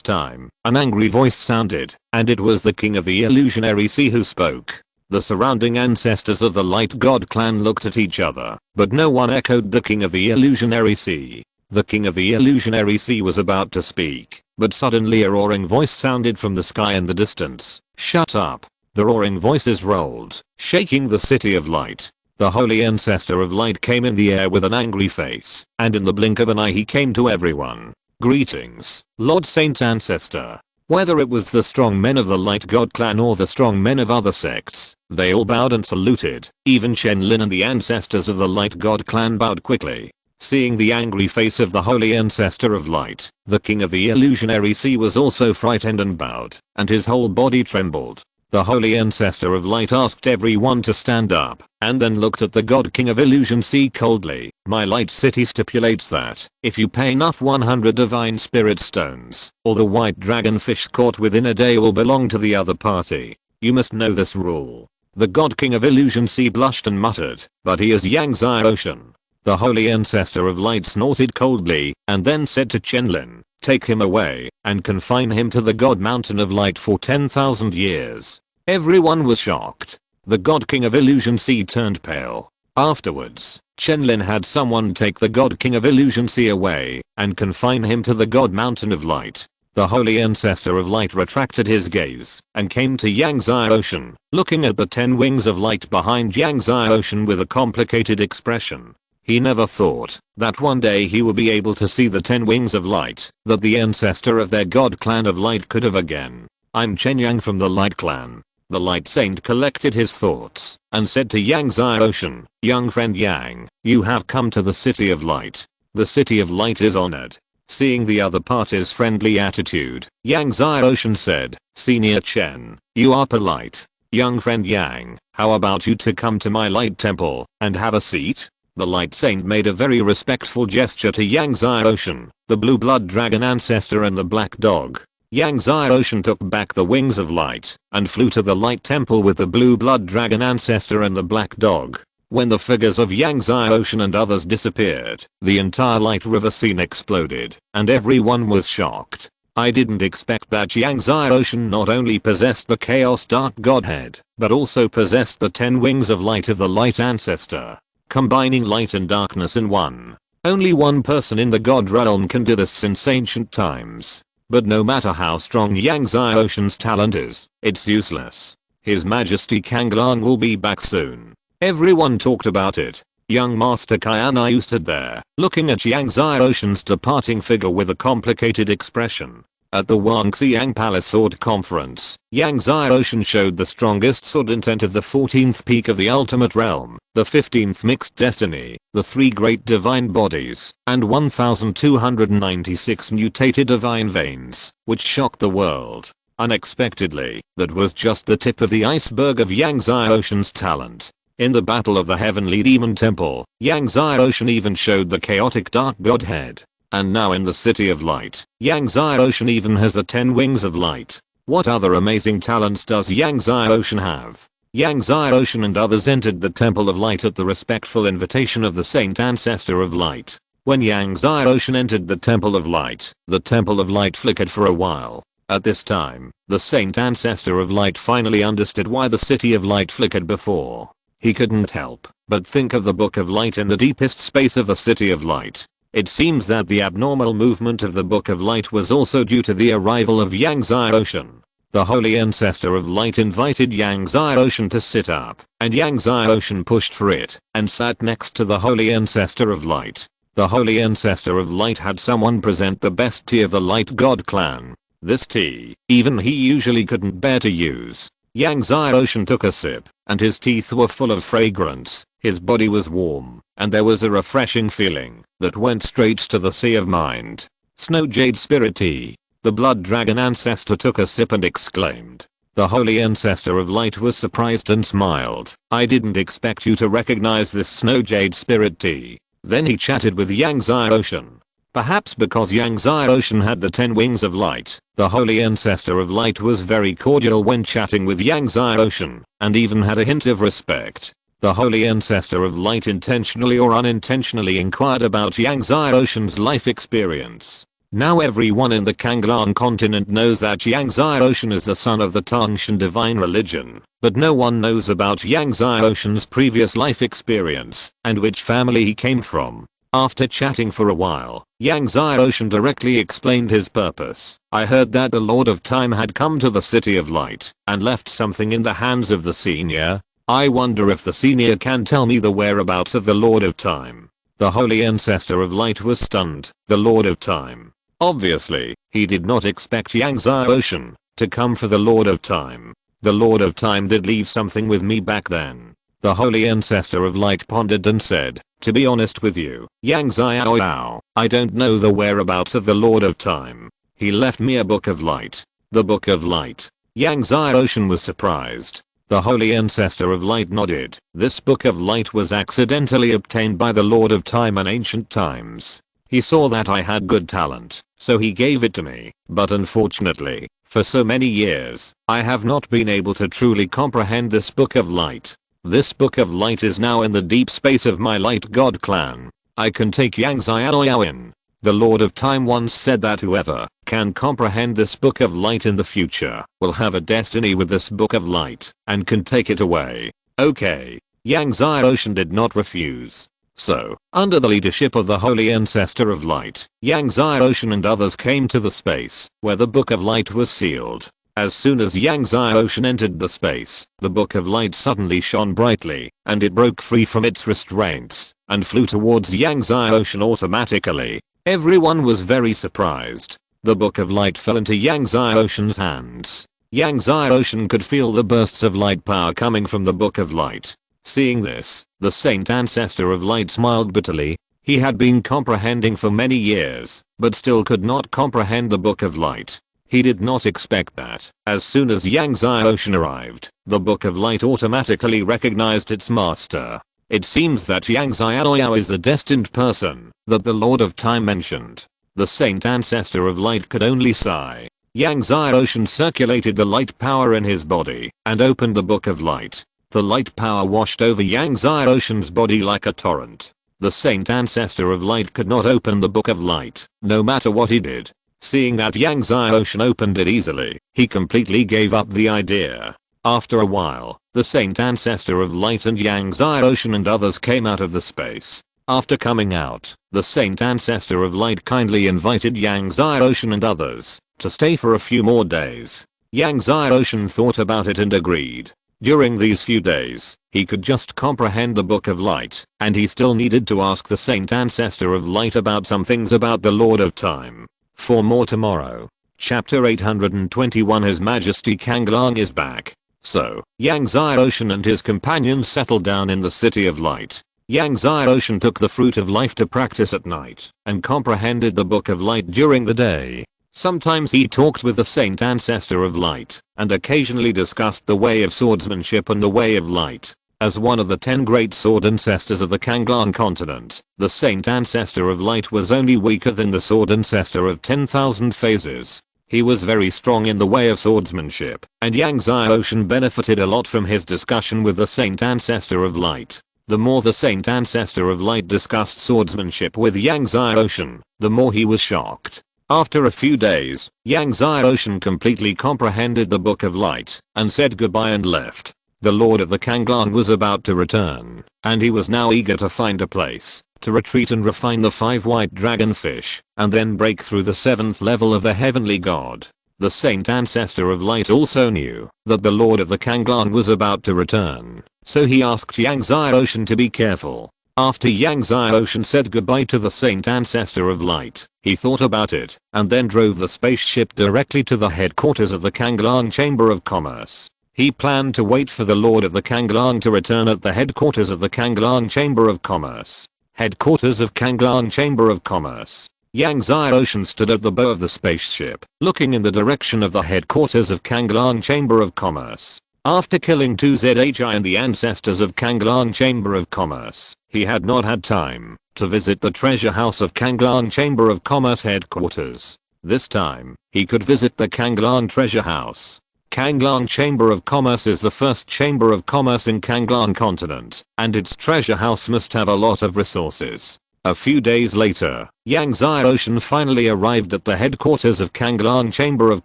time, an angry voice sounded, and it was the king of the illusionary sea who spoke. The surrounding ancestors of the Light God clan looked at each other, but no one echoed the king of the illusionary sea. The king of the illusionary sea was about to speak, but suddenly a roaring voice sounded from the sky in the distance. Shut up. The roaring voices rolled, shaking the City of Light. The holy ancestor of light came in the air with an angry face, and in the blink of an eye he came to everyone. Greetings, Lord Saint Ancestor. Whether it was the strong men of the Light God clan or the strong men of other sects, they all bowed and saluted. Even Chenlin and the ancestors of the Light God clan bowed quickly. Seeing the angry face of the holy ancestor of light, the king of the illusionary sea was also frightened and bowed, and his whole body trembled. The holy ancestor of light asked everyone to stand up, and then looked at the god king of illusion sea coldly. My light city stipulates that, if you pay enough 100 divine spirit stones, all the white dragonfish caught within a day will belong to the other party. You must know this rule. The god king of illusion sea blushed and muttered, but he is Yangtze Ocean. The holy ancestor of light snorted coldly, and then said to Chenlin, take him away, and confine him to the god mountain of light for 10,000 years. Everyone was shocked. The god king of illusion sea turned pale. Afterwards, Chenlin had someone take the god king of illusion sea away, and confine him to the god mountain of light. The holy ancestor of light retracted his gaze, and came to Yangtze Ocean, looking at the 10 wings of light behind Yangtze Ocean with a complicated expression. He never thought that one day he would be able to see the 10 wings of light that the ancestor of their god clan of light could have again. I'm Chen Yang from the Light Clan. The light saint collected his thoughts and said to Yang Ocean, young friend Yang, you have come to the city of light. The city of light is honored. Seeing the other party's friendly attitude, Yang Ocean said, Senior Chen, you are polite. Young friend Yang, how about you to come to my light temple and have a seat? The light saint made a very respectful gesture to Yang Ocean, the blue blood dragon ancestor and the black dog. Yang Ocean took back the wings of light and flew to the light temple with the blue blood dragon ancestor and the black dog. When the figures of Yang Ocean and others disappeared, the entire light river scene exploded, and everyone was shocked. I didn't expect that Yang Ocean not only possessed the Chaos Dark Godhead, but also possessed the 10 wings of light of the light ancestor, combining light and darkness in one. Only one person in the god realm can do this since ancient times. But no matter how strong Yang Ocean's talent is, it's useless. His Majesty Kanglan will be back soon. Everyone talked about it. Young Master Kayanayu stood there, looking at Yang Ocean's departing figure with a complicated expression. At the Wangxiang Palace Sword Conference, Yang Ocean showed the strongest sword intent of the 14th peak of the ultimate realm, the 15th mixed destiny, the 3 great divine bodies, and 1296 mutated divine veins, which shocked the world. Unexpectedly, that was just the tip of the iceberg of Yang Ocean's talent. In the battle of the Heavenly Demon Temple, Yang Ocean even showed the chaotic dark godhead. And now in the City of Light, Yang Ocean even has the 10 wings of light. What other amazing talents does Yang Ocean have? Yang Ocean and others entered the Temple of Light at the respectful invitation of the Saint Ancestor of Light. When Yang Ocean entered the Temple of Light flickered for a while. At this time, the Saint Ancestor of Light finally understood why the City of Light flickered before. He couldn't help but think of the Book of Light in the deepest space of the City of Light. It seems that the abnormal movement of the Book of Light was also due to the arrival of Yang Ocean. The Holy Ancestor of Light invited Yang Ocean to sit up, and Yang Ocean pushed for it and sat next to the Holy Ancestor of Light. The Holy Ancestor of Light had someone present the best tea of the Light God clan. This tea, even he usually couldn't bear to use. Yang Ocean took a sip, and his teeth were full of fragrance, his body was warm, and there was a refreshing feeling that went straight to the sea of mind. Snow Jade Spirit Tea. The Blood Dragon Ancestor took a sip and exclaimed. The Holy Ancestor of Light was surprised and smiled. I didn't expect you to recognize this Snow Jade Spirit Tea. Then he chatted with Yang Ocean. Perhaps because Yang Ocean had the 10 wings of light, the Holy Ancestor of Light was very cordial when chatting with Yang Ocean, and even had a hint of respect. The Holy Ancestor of Light intentionally or unintentionally inquired about Yang Ocean's life experience. Now everyone in the Kanglan continent knows that Yang Ocean is the son of the Tangshan divine religion, but no one knows about Yang Ocean's previous life experience, and which family he came from. After chatting for a while, Yang Ocean directly explained his purpose. I heard that the Lord of Time had come to the City of Light and left something in the hands of the senior. I wonder if the senior can tell me the whereabouts of the Lord of Time. The Holy Ancestor of Light was stunned. The Lord of Time. Obviously, he did not expect Yang Ocean to come for the Lord of Time. The Lord of Time did leave something with me back then. The Holy Ancestor of Light pondered and said, to be honest with you, Yang Xiaoyao, I don't know the whereabouts of the Lord of Time. He left me a Book of Light. The Book of Light. Yang Ocean was surprised. The Holy Ancestor of Light nodded. This Book of Light was accidentally obtained by the Lord of Time in ancient times. He saw that I had good talent, so he gave it to me. But unfortunately, for so many years, I have not been able to truly comprehend this Book of Light. This Book of Light is now in the deep space of my Light God clan. I can take Yang Xiaoyao in. The Lord of Time once said that whoever can comprehend this Book of Light in the future will have a destiny with this Book of Light and can take it away. Okay. Yang Ocean did not refuse. So, under the leadership of the Holy Ancestor of Light, Yang Ocean and others came to the space where the Book of Light was sealed. As soon as Yang Ocean entered the space, the Book of Light suddenly shone brightly, and it broke free from its restraints and flew towards Yang Ocean automatically. Everyone was very surprised. The Book of Light fell into Yang Ocean's hands. Yang Zai Ocean could feel the bursts of light power coming from the Book of Light. Seeing this, the Saint Ancestor of Light smiled bitterly. He had been comprehending for many years, but still could not comprehend the Book of Light. He did not expect that. As soon as Yang Zai Ocean arrived, the Book of Light automatically recognized its master. It seems that Yang Zai Ocean is the destined person that the Lord of Time mentioned. The Saint Ancestor of Light could only sigh. Yang Zai Ocean circulated the light power in his body and opened the Book of Light. The light power washed over Yang Zai Ocean's body like a torrent. The Saint Ancestor of Light could not open the Book of Light, no matter what he did. Seeing that Yang Zai Ocean opened it easily, he completely gave up the idea. After a while, the Saint Ancestor of Light and Yang Zai Ocean and others came out of the space. After coming out, the Saint Ancestor of Light kindly invited Yang Zai Ocean and others to stay for a few more days. Yang Zai Ocean thought about it and agreed. During these few days, he could just comprehend the Book of Light, and he still needed to ask the Saint Ancestor of Light about some things about the Lord of Time. For more tomorrow. Chapter 821 His Majesty Kanglang is back. So, Yang Zai Ocean and his companions settled down in the City of Light. Yang Zai Ocean took the Fruit of Life to practice at night, and comprehended the Book of Light during the day. Sometimes he talked with the Saint Ancestor of Light, and occasionally discussed the way of swordsmanship and the way of light. As one of the 10 great sword ancestors of the Kanglang continent, the Saint Ancestor of Light was only weaker than the sword ancestor of 10,000 phases. He was very strong in the way of swordsmanship, and Yang Zai Ocean benefited a lot from his discussion with the Saint Ancestor of Light. The more the Saint Ancestor of Light discussed swordsmanship with Yang Zai Ocean, the more he was shocked. After a few days, Yang Zai Ocean completely comprehended the Book of Light, and said goodbye and left. The Lord of the Kanglang was about to return, and he was now eager to find a place to retreat and refine the 5 white dragonfish, and then break through the 7th level of the heavenly god. The Saint Ancestor of Light also knew that the Lord of the Kanglang was about to return, so he asked Yang Zai Ocean to be careful. After Yang Zai Ocean said goodbye to the Saint Ancestor of Light, he thought about it, and then drove the spaceship directly to the headquarters of the Kanglang Chamber of Commerce. He planned to wait for the Lord of the Kanglang to return at the headquarters of the Kanglang Chamber of Commerce. Headquarters of Kanglang Chamber of Commerce. Yang Zai Ocean stood at the bow of the spaceship, looking in the direction of the headquarters of Kanglang Chamber of Commerce. After killing 2 ZHI and the ancestors of Kanglang Chamber of Commerce, he had not had time to visit the treasure house of Kanglang Chamber of Commerce headquarters. This time, he could visit the Kanglang treasure house. Kanglang Chamber of Commerce is the first chamber of commerce in Kanglang continent, and its treasure house must have a lot of resources. A few days later, Yang Zai Ocean finally arrived at the headquarters of Kanglang Chamber of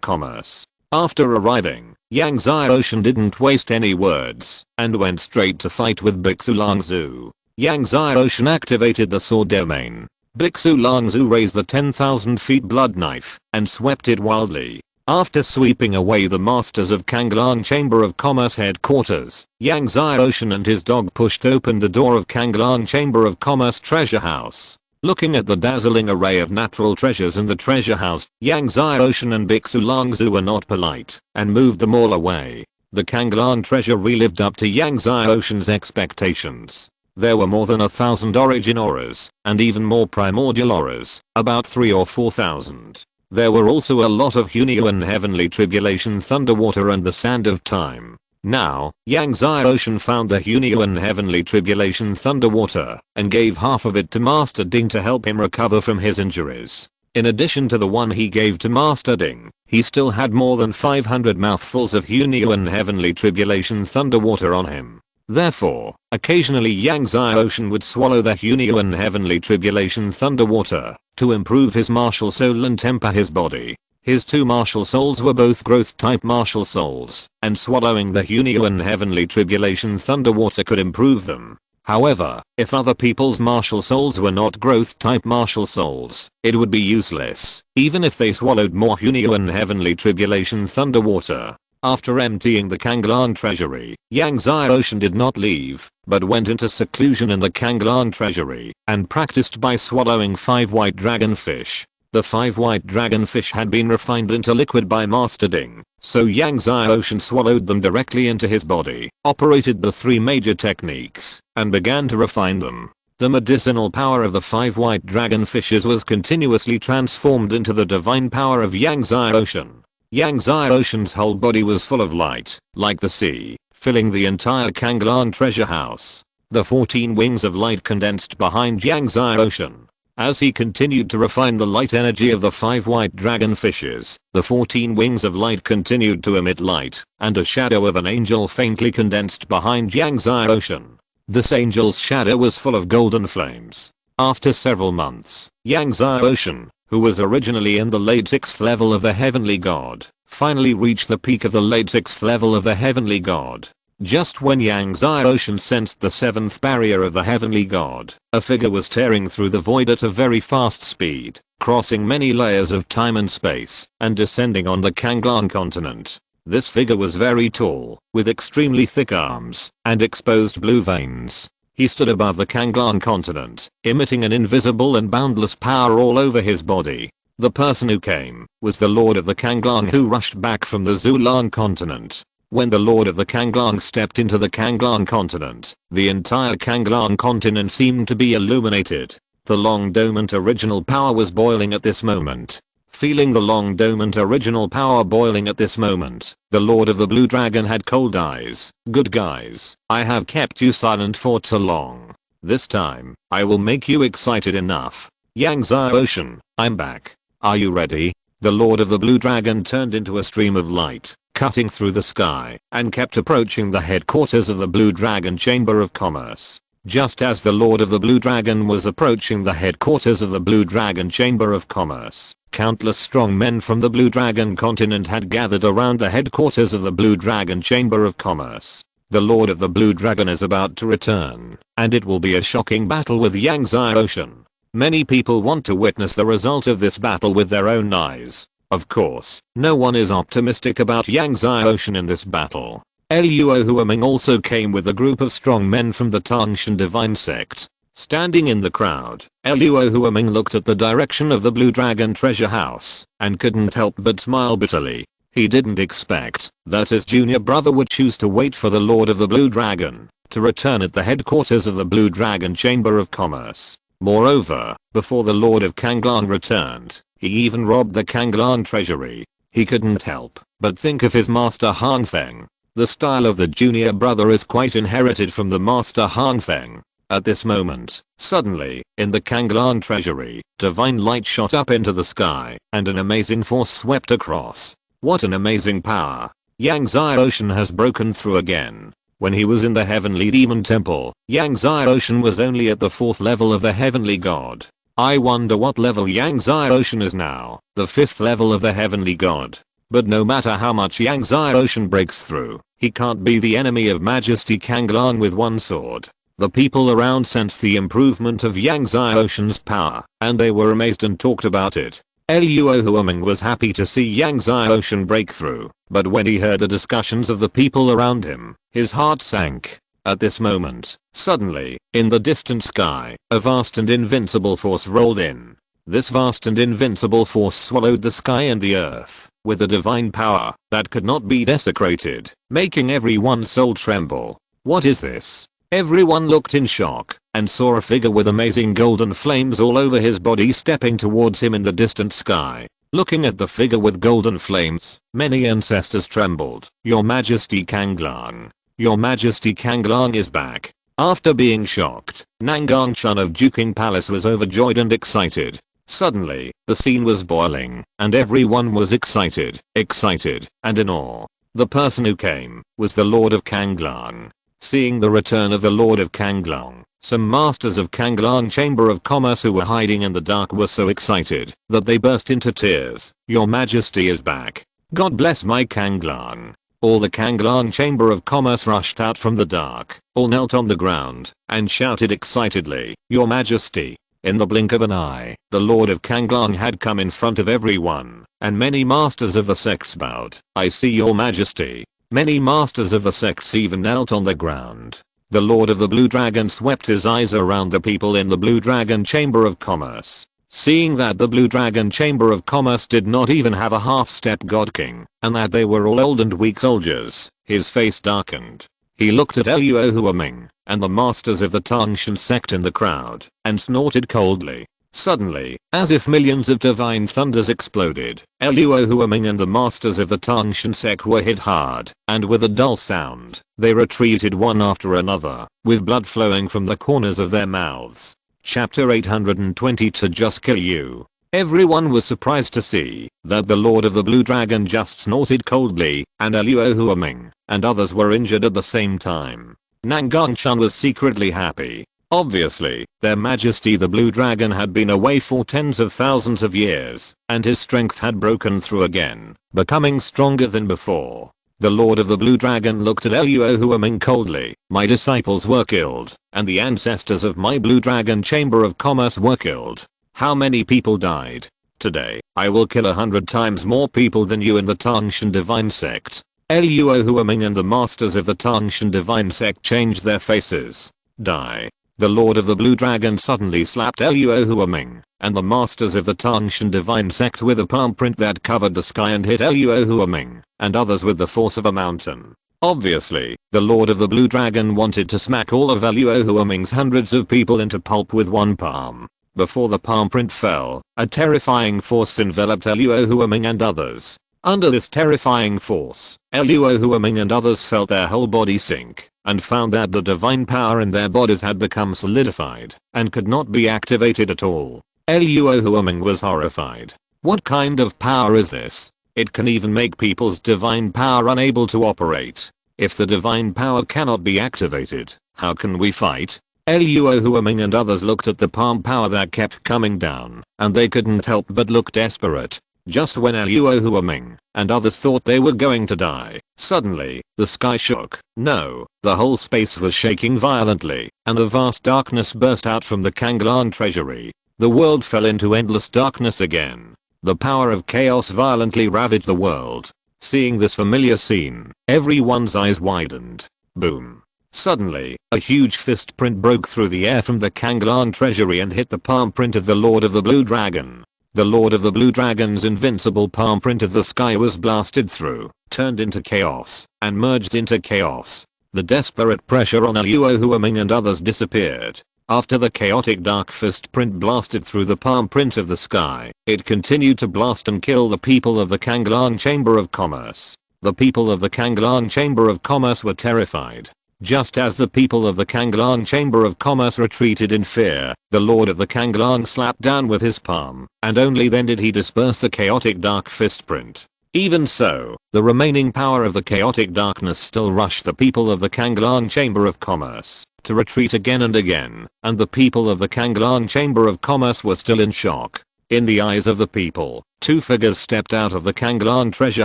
Commerce. After arriving, Yang Zai Ocean didn't waste any words, and went straight to fight with Biksu Langzu. Yang Zai Ocean activated the sword domain. Biksu Langzu raised the 10,000 feet blood knife, and swept it wildly. After sweeping away the masters of Kanglang Chamber of Commerce headquarters, Yang Zai Ocean and his dog pushed open the door of Kanglang Chamber of Commerce treasure house. Looking at the dazzling array of natural treasures in the treasure house, Yang Zai Ocean and Biksu Langzu were not polite, and moved them all away. The Kanglang treasury lived up to Yang Zai Ocean's expectations. There were more than 1,000 origin auras, and even more primordial auras, about 3 or 4,000. There were also a lot of Hunyuan Heavenly Tribulation Thunderwater and the Sand of Time. Now, Yang Zai Ocean found the Hunyuan Heavenly Tribulation Thunderwater, and gave half of it to Master Ding to help him recover from his injuries. In addition to the one he gave to Master Ding, he still had more than 500 mouthfuls of Hunyuan Heavenly Tribulation Thunderwater on him. Therefore, occasionally Yang Zai Ocean would swallow the Hunyuan Heavenly Tribulation Thunderwater to improve his martial soul and temper his body. His 2 martial souls were both growth type martial souls, and swallowing the Hunyuan Heavenly Tribulation Thunderwater could improve them. However, if other people's martial souls were not growth type martial souls, it would be useless, even if they swallowed more Hunyuan Heavenly Tribulation Thunderwater. After emptying the Kanglang treasury, Yang Zai Ocean did not leave, but went into seclusion in the Kanglang treasury, and practiced by swallowing 5 white dragonfish. The 5 white dragonfish had been refined into liquid by Master Ding, So Yang Xiaoshan swallowed them directly into his body, operated the 3 major techniques, and began to refine them. The medicinal power of the 5 white dragon fishes was continuously transformed into the divine power of Yang Xiaoshan. Yang Xiaoshan's whole body was full of light, like the sea, filling the entire Kanglang treasure house. The 14 wings of light condensed behind Yang Xiaoshan. As he continued to refine the light energy of the 5 white dragon fishes, the 14 wings of light continued to emit light, and a shadow of an angel faintly condensed behind Yang Xiaoshan. This angel's shadow was full of golden flames. After several months, Yang Xiaoshan, who was originally in the late 6th level of the heavenly god, finally reached the peak of the late 6th level of the heavenly god. Just when Yang Xiaoshan sensed the 7th barrier of the heavenly god, a figure was tearing through the void at a very fast speed, crossing many layers of time and space, and descending on the Kanglang continent. This figure was very tall, with extremely thick arms, and exposed blue veins. He stood above the Kanglang continent, emitting an invisible and boundless power all over his body. The person who came was the Lord of the Kanglang, who rushed back from the Zulang continent. When the Lord of the Kanglang stepped into the Kanglang continent, the entire Kanglang continent seemed to be illuminated. The long dormant original power was boiling at this moment. Feeling the long dormant original power boiling at this moment, the Lord of the Blue Dragon had cold eyes. Good guys, I have kept you silent for too long. This time, I will make you excited enough. Yang Xiaoshan, I'm back. Are you ready? The Lord of the Blue Dragon turned into a stream of light, cutting through the sky, and kept approaching the headquarters of the Blue Dragon Chamber of Commerce. Just as the Lord of the Blue Dragon was approaching the headquarters of the Blue Dragon Chamber of Commerce, countless strong men from the Blue Dragon continent had gathered around the headquarters of the Blue Dragon Chamber of Commerce. The Lord of the Blue Dragon is about to return, and it will be a shocking battle with Yang Xiaoshan. Many people want to witness the result of this battle with their own eyes. Of course, no one is optimistic about Yang Xiaoshan in this battle. Luo Huaming also came with a group of strong men from the Tangshan divine sect. Standing in the crowd, Luo Huaming looked at the direction of the Blue Dragon treasure house, and couldn't help but smile bitterly. He didn't expect that his junior brother would choose to wait for the Lord of the Blue Dragon to return at the headquarters of the Blue Dragon Chamber of Commerce. Moreover, before the Lord of Kanglang returned, he even robbed the Kanglang treasury. He couldn't help but think of his master Han Feng. The style of the junior brother is quite inherited from the master Han Feng. At this moment, suddenly, in the Kanglang treasury, divine light shot up into the sky, and an amazing force swept across. What an amazing power! Yang Xiaoshan has broken through again. When he was in the Heavenly Demon Temple, Yang Xiaoshan was only at the 4th level of the Heavenly God. I wonder what level Yang Xiaoshan is now, the 5th level of the Heavenly God. But no matter how much Yang Xiaoshan breaks through, he can't be the enemy of Majesty Kanglang with one sword. The people around sensed the improvement of Yang Xiaoshan's power, and they were amazed and talked about it. Luo Huaming was happy to see Yang Xiaoshan break through, but when he heard the discussions of the people around him, his heart sank. At this moment, suddenly, in the distant sky, a vast and invincible force rolled in. This vast and invincible force swallowed the sky and the earth, with a divine power that could not be desecrated, making everyone's soul tremble. What is this? Everyone looked in shock, and saw a figure with amazing golden flames all over his body stepping towards him in the distant sky. Looking at the figure with golden flames, many ancestors trembled. Your Majesty Kanglang. Your Majesty Kanglang is back. After being shocked, Nangang Chun of Duking Palace was overjoyed and excited. Suddenly, the scene was boiling, and everyone was excited, and in awe. The person who came was the Lord of Kanglang. Seeing the return of the Lord of Kanglang, some masters of Kanglang Chamber of Commerce who were hiding in the dark were so excited that they burst into tears. Your Majesty is back. God bless my Kanglang. All the Kanglang Chamber of Commerce rushed out from the dark, all knelt on the ground, and shouted excitedly, Your Majesty. In the blink of an eye, the Lord of Kanglang had come in front of everyone, and many masters of the sects bowed. I see your Majesty. Many masters of the sects even knelt on the ground. The Lord of the Blue Dragon swept his eyes around the people in the Blue Dragon Chamber of Commerce. Seeing that the Blue Dragon Chamber of Commerce did not even have a half-step god king, and that they were all old and weak soldiers, his face darkened. He looked at Luo Huaming and the masters of the Tangshan sect in the crowd, and snorted coldly. Suddenly, as if millions of divine thunders exploded, Luo Huaming and the masters of the Tangshan sect were hit hard, and with a dull sound, they retreated one after another, with blood flowing from the corners of their mouths. Chapter 820 To Just Kill You. Everyone was surprised to see that the Lord of the Blue Dragon just snorted coldly, and Luo Huaming and others were injured at the same time. Nangang-chan was secretly happy. Obviously, their majesty the Blue Dragon had been away for tens of thousands of years, and his strength had broken through again, becoming stronger than before. The Lord of the Blue Dragon looked at Luo Huaming coldly. My disciples were killed, and the ancestors of my Blue Dragon Chamber of Commerce were killed. How many people died? Today, I will kill 100 times more people than you in the Tangshan Divine Sect. Luo Huaming and the masters of the Tangshan Divine Sect changed their faces. Die. The Lord of the Blue Dragon suddenly slapped Luo Huaming and the masters of the Tangshan Divine Sect with a palm print that covered the sky and hit Luo Huaming and others with the force of a mountain. Obviously, the Lord of the Blue Dragon wanted to smack all of Luo Huaming's hundreds of people into pulp with one palm. Before the palm print fell, a terrifying force enveloped Luo Huaming and others. Under this terrifying force, Luo Huaming and others felt their whole body sink, and found that the divine power in their bodies had become solidified, and could not be activated at all. Luo Huaming was horrified. What kind of power is this? It can even make people's divine power unable to operate. If the divine power cannot be activated, how can we fight? Luo Huaming and others looked at the palm power that kept coming down, and they couldn't help but look desperate. Just when Luo Huaming and others thought they were going to die, suddenly, the sky shook. No, the whole space was shaking violently, and a vast darkness burst out from the Kanglan treasury. The world fell into endless darkness again. The power of chaos violently ravaged the world. Seeing this familiar scene, everyone's eyes widened. Boom. Suddenly, a huge fist print broke through the air from the Kanglan treasury and hit the palm print of the Lord of the Blue Dragon. The Lord of the Blue Dragon's invincible palm print of the sky was blasted through, turned into chaos, and merged into chaos. The desperate pressure on Luo Huaming and others disappeared. After the chaotic dark fist print blasted through the palm print of the sky, it continued to blast and kill the people of the Kanglan Chamber of Commerce. The people of the Kanglan Chamber of Commerce were terrified. Just as the people of the Kanglan Chamber of Commerce retreated in fear, the Lord of the Kanglan slapped down with his palm, and only then did he disperse the chaotic dark fist print. Even so, the remaining power of the chaotic darkness still rushed the people of the Kanglan Chamber of Commerce to retreat again and again, and the people of the Kanglan Chamber of Commerce were still in shock. In the eyes of the people, two figures stepped out of the Kanglan treasure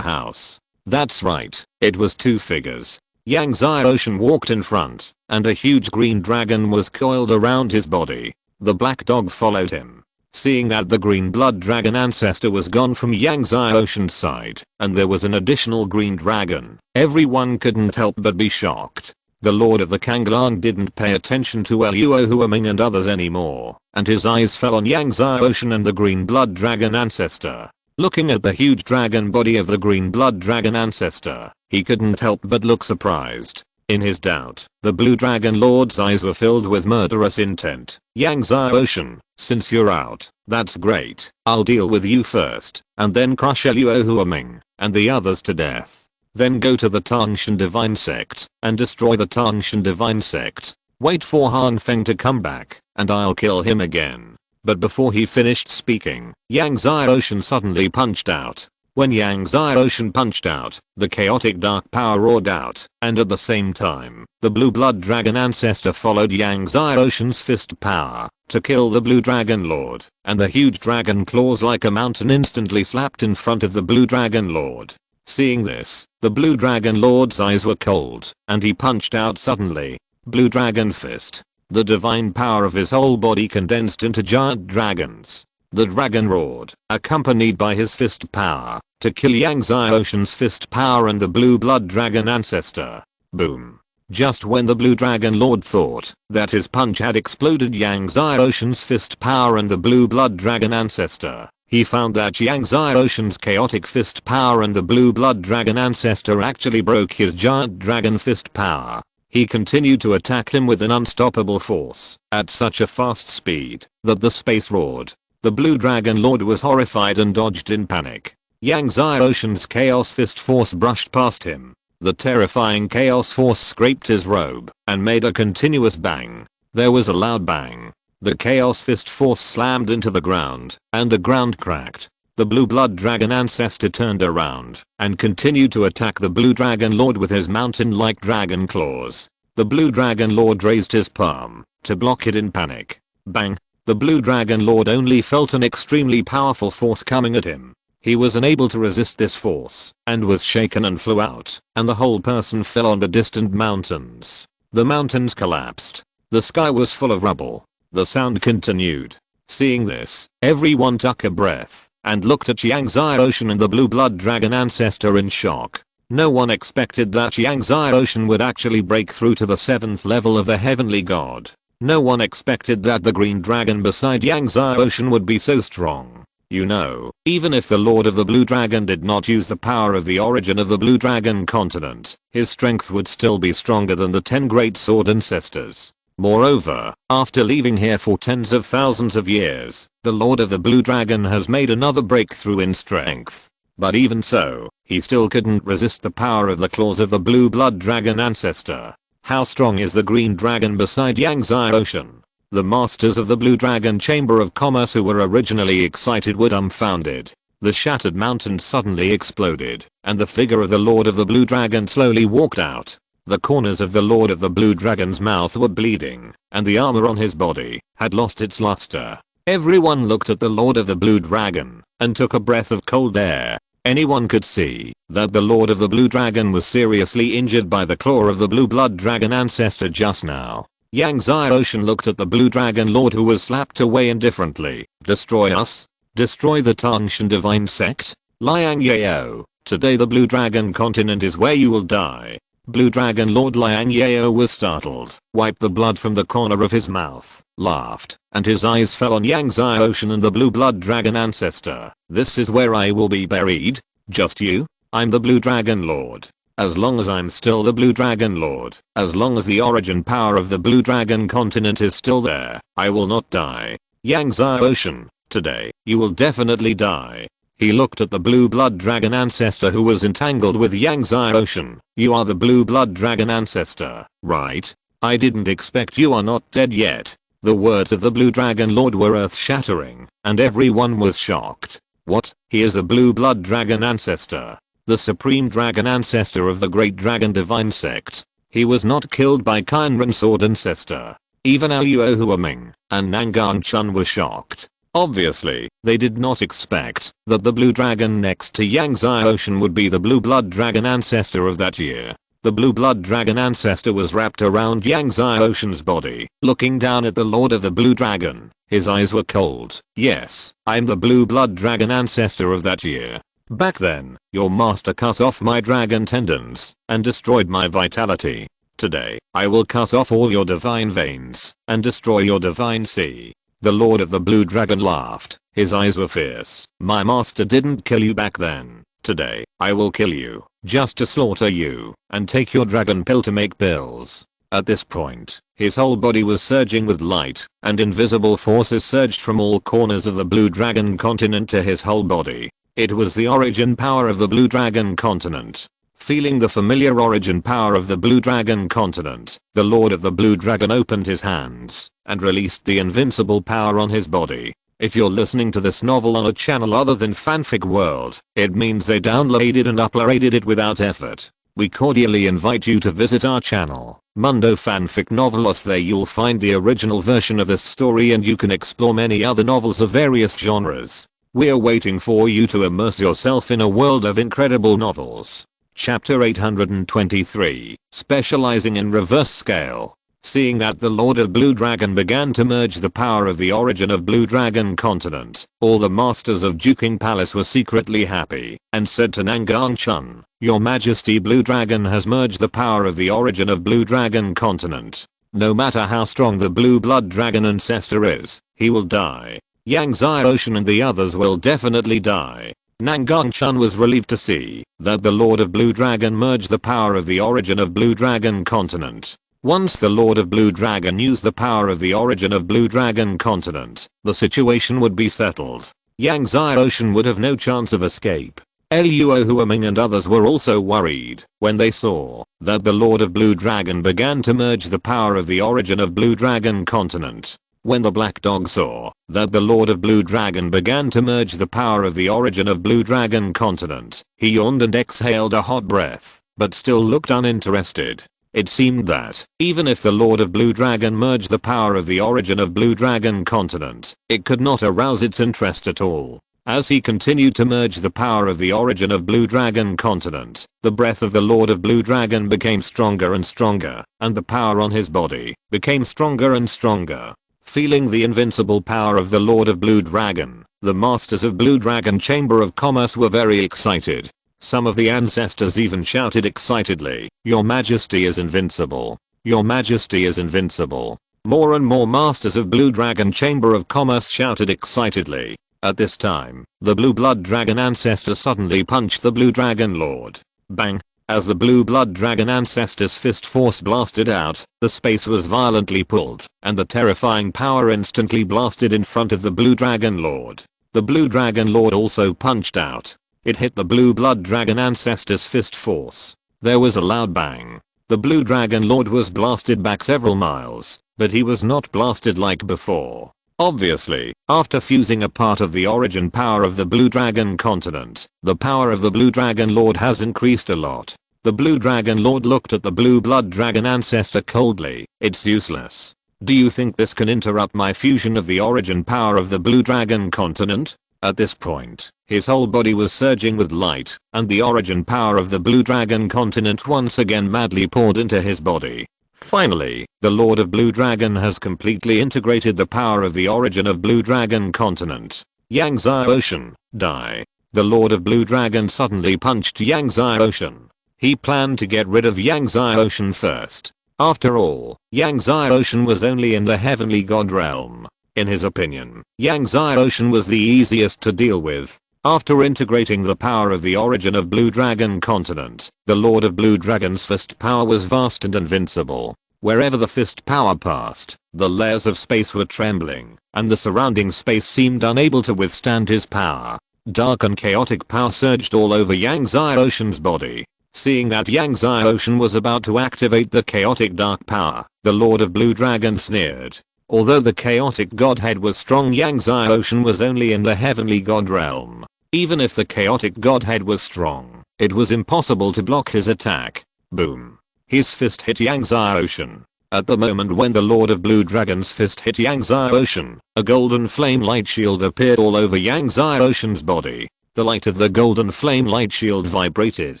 house. That's right, it was two figures. Yang Xiaoshan walked in front, and a huge green dragon was coiled around his body. The black dog followed him. Seeing that the green blood dragon ancestor was gone from Yang Xiaoshan's side, and there was an additional green dragon, everyone couldn't help but be shocked. The Lord of the Kanglan didn't pay attention to Luo Huaming and others anymore, and his eyes fell on Yang Xiaoshan and the green blood dragon ancestor. Looking at the huge dragon body of the green blood dragon ancestor, he couldn't help but look surprised. In his doubt, the blue dragon lord's eyes were filled with murderous intent. Yang Xiaoshan, since you're out, that's great. I'll deal with you first, and then crush Luo Huaming and the others to death. Then go to the Tangshan Divine Sect and destroy the Tangshan Divine Sect. Wait for Han Feng to come back, and I'll kill him again. But before he finished speaking, Yang Xiaoshan suddenly punched out. When Yang Xiaoshan punched out, the chaotic dark power roared out, and at the same time, the blue blood dragon ancestor followed Yang Xiaoshan's fist power to kill the blue dragon lord, and the huge dragon claws like a mountain instantly slapped in front of the blue dragon lord. Seeing this, the blue dragon lord's eyes were cold, and he punched out suddenly. Blue dragon fist. The divine power of his whole body condensed into giant dragons. The dragon roared, accompanied by his fist power, to kill Yang Xiaoshan's fist power and the blue blood dragon ancestor. Boom. Just when the Blue Dragon Lord thought that his punch had exploded Yang Ocean's fist power and the Blue Blood Dragon Ancestor, he found that Yang Ocean's chaotic fist power and the Blue Blood Dragon Ancestor actually broke his giant dragon fist power. He continued to attack him with an unstoppable force at such a fast speed that the space roared. The Blue Dragon Lord was horrified and dodged in panic. Yang Ocean's chaos fist force brushed past him. The terrifying chaos force scraped his robe and made a continuous bang. There was a loud bang. The chaos fist force slammed into the ground and the ground cracked. The Blue Blood Dragon Ancestor turned around and continued to attack the Blue Dragon Lord with his mountain-like dragon claws. The Blue Dragon Lord raised his palm to block it in panic. Bang! The Blue Dragon Lord only felt an extremely powerful force coming at him. He was unable to resist this force and was shaken and flew out, and the whole person fell on the distant mountains. The mountains collapsed. The sky was full of rubble. The sound continued. Seeing this, everyone took a breath and looked at Yang Ocean and the Blue Blood Dragon Ancestor in shock. No one expected that Yang Ocean would actually break through to the 7th level of a heavenly god. No one expected that the green dragon beside Yang Ocean would be so strong. You know, even if the Lord of the Blue Dragon did not use the power of the origin of the Blue Dragon continent, his strength would still be stronger than the 10 great sword ancestors. Moreover, after leaving here for tens of thousands of years, the Lord of the Blue Dragon has made another breakthrough in strength. But even so, he still couldn't resist the power of the claws of the Blue Blood Dragon Ancestor. How strong is the green dragon beside Yang Ocean? The masters of the Blue Dragon Chamber of Commerce who were originally excited were dumbfounded. The shattered mountain suddenly exploded, and the figure of the Lord of the Blue Dragon slowly walked out. The corners of the Lord of the Blue Dragon's mouth were bleeding, and the armor on his body had lost its luster. Everyone looked at the Lord of the Blue Dragon and took a breath of cold air. Anyone could see that the Lord of the Blue Dragon was seriously injured by the claw of the Blue Blood Dragon Ancestor just now. Yang Ocean looked at the Blue Dragon Lord who was slapped away indifferently. Destroy us? Destroy the Tangshan Divine Sect? Liang Yao, today the Blue Dragon continent is where you will die. Blue Dragon Lord Liang Yao was startled, wiped the blood from the corner of his mouth, laughed, and his eyes fell on Yang Ocean and the Blue Blood Dragon Ancestor. This is where I will be buried? Just you? I'm the Blue Dragon Lord. As long as I'm still the Blue Dragon Lord, as long as the origin power of the Blue Dragon continent is still there, I will not die. Yang Ocean, today, you will definitely die. He looked at the Blue Blood Dragon Ancestor who was entangled with Yang Ocean. You are the Blue Blood Dragon Ancestor, right? I didn't expect you are not dead yet. The words of the Blue Dragon Lord were earth-shattering, and everyone was shocked. What? He is the Blue Blood Dragon Ancestor, the Supreme Dragon Ancestor of the Great Dragon Divine Sect. He was not killed by Kainran Sword Ancestor. Even Aluo Huaming and Nangang Chun were shocked. Obviously, they did not expect that the Blue Dragon next to Yang Ocean would be the Blue Blood Dragon Ancestor of that year. The Blue Blood Dragon Ancestor was wrapped around Yang Ocean's body, looking down at the Lord of the Blue Dragon. His eyes were cold. Yes, I'm the Blue Blood Dragon Ancestor of that year. Back then, your master cut off my dragon tendons and destroyed my vitality. Today, I will cut off all your divine veins and destroy your divine sea. The Lord of the Blue Dragon laughed. His eyes were fierce. My master didn't kill you back then. Today, I will kill you, just to slaughter you, and take your dragon pill to make pills. At this point, his whole body was surging with light, and invisible forces surged from all corners of the Blue Dragon continent to his whole body. It was the origin power of the Blue Dragon continent. Feeling the familiar origin power of the Blue Dragon continent, the Lord of the Blue Dragon opened his hands and released the invincible power on his body. If you're listening to this novel on a channel other than Fanfic World, it means they downloaded and uploaded it without effort. We cordially invite you to visit our channel, Mundo Fanfic Novelos. There you'll find the original version of this story and you can explore many other novels of various genres. We're waiting for you to immerse yourself in a world of incredible novels. Chapter 823, specializing in reverse scale. Seeing that the Lord of Blue Dragon began to merge the power of the origin of Blue Dragon continent, all the masters of Duking Palace were secretly happy and said to Nangang Chun, Your Majesty, Blue Dragon has merged the power of the origin of Blue Dragon continent. No matter how strong the blue blood dragon ancestor is, he will die. Yang Xiaoshan and the others will definitely die. Nangong-chun was relieved to see that the Lord of Blue Dragon merged the power of the origin of Blue Dragon continent. Once the Lord of Blue Dragon used the power of the origin of Blue Dragon continent, the situation would be settled. Yang Xiaoshan would have no chance of escape. Luo Huaming and others were also worried when they saw that the Lord of Blue Dragon began to merge the power of the origin of Blue Dragon continent. When the black dog saw that the Lord of Blue Dragon began to merge the power of the origin of Blue Dragon continent, he yawned and exhaled a hot breath, but still looked uninterested. It seemed that, even if the Lord of Blue Dragon merged the power of the origin of Blue Dragon continent, it could not arouse its interest at all. As he continued to merge the power of the origin of Blue Dragon continent, the breath of the Lord of Blue Dragon became stronger and stronger, and the power on his body became stronger and stronger. Feeling the invincible power of the Lord of Blue Dragon, the Masters of Blue Dragon Chamber of Commerce were very excited. Some of the ancestors even shouted excitedly, "Your Majesty is invincible. Your Majesty is invincible." More and more Masters of Blue Dragon Chamber of Commerce shouted excitedly. At this time, the Blue Blood Dragon ancestor suddenly punched the Blue Dragon Lord. Bang! As the Blue Blood Dragon ancestor's fist force blasted out, the space was violently pulled, and the terrifying power instantly blasted in front of the Blue Dragon Lord. The Blue Dragon Lord also punched out. It hit the Blue Blood Dragon ancestor's fist force. There was a loud bang. The Blue Dragon Lord was blasted back several miles, but he was not blasted like before. Obviously, after fusing a part of the origin power of the Blue Dragon continent, the power of the Blue Dragon Lord has increased a lot. The Blue Dragon Lord looked at the Blue Blood Dragon ancestor coldly. "It's useless. Do you think this can interrupt my fusion of the origin power of the Blue Dragon continent?" At this point, his whole body was surging with light, and the origin power of the Blue Dragon continent once again madly poured into his body. Finally, the Lord of Blue Dragon has completely integrated the power of the origin of Blue Dragon continent. Yang Xiaoshan, die. The Lord of Blue Dragon suddenly punched Yang Xiaoshan. He planned to get rid of Yang Xiaoshan first. After all, Yang Xiaoshan was only in the heavenly god realm. In his opinion, Yang Xiaoshan was the easiest to deal with. After integrating the power of the origin of Blue Dragon continent, the Lord of Blue Dragon's fist power was vast and invincible. Wherever the fist power passed, the layers of space were trembling, and the surrounding space seemed unable to withstand his power. Dark and chaotic power surged all over Yang Xiaoshan's body. Seeing that Yang Xiaoshan was about to activate the chaotic dark power, the Lord of Blue Dragon sneered. Although the chaotic godhead was strong, Yang Xiaoshan was only in the heavenly god realm. Even if the chaotic godhead was strong, it was impossible to block his attack. Boom. His fist hit Yang Xiaoshan. At the moment when the Lord of Blue Dragon's fist hit Yang Xiaoshan, a golden flame light shield appeared all over Yang Xiaoshan's body. The light of the golden flame light shield vibrated.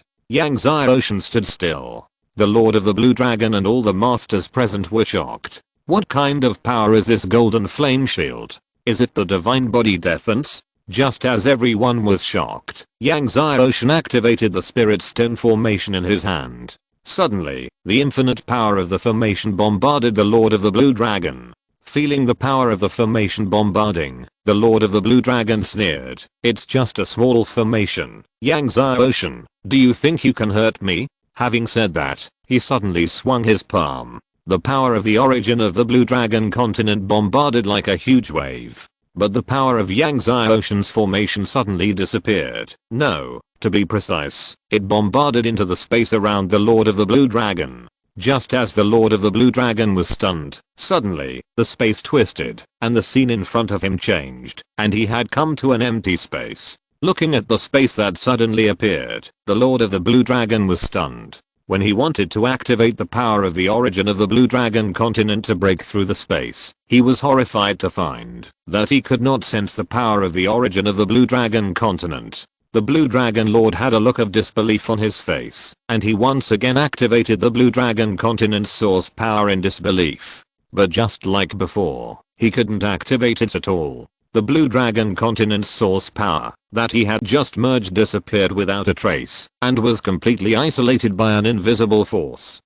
Yang Xiaoshan stood still. The Lord of the Blue Dragon and all the masters present were shocked. What kind of power is this golden flame shield? Is it the divine body defense? Just as everyone was shocked, Yang Xiaoshan activated the spirit stone formation in his hand. Suddenly, the infinite power of the formation bombarded the Lord of the Blue Dragon. Feeling the power of the formation bombarding, the Lord of the Blue Dragon sneered. "It's just a small formation. Yang Xiaoshan, do you think you can hurt me?" Having said that, he suddenly swung his palm. The power of the origin of the Blue Dragon continent bombarded like a huge wave. But the power of Yang Xiaoshan's formation suddenly disappeared. No, to be precise, it bombarded into the space around the Lord of the Blue Dragon. Just as the Lord of the Blue Dragon was stunned, suddenly, the space twisted, and the scene in front of him changed, and he had come to an empty space. Looking at the space that suddenly appeared, the Lord of the Blue Dragon was stunned. When he wanted to activate the power of the origin of the Blue Dragon continent to break through the space, he was horrified to find that he could not sense the power of the origin of the Blue Dragon continent. The Blue Dragon Lord had a look of disbelief on his face, and he once again activated the Blue Dragon continent's source power in disbelief. But just like before, he couldn't activate it at all. The blue dragon continent's source power that he had just merged disappeared without a trace and was completely isolated by an invisible force.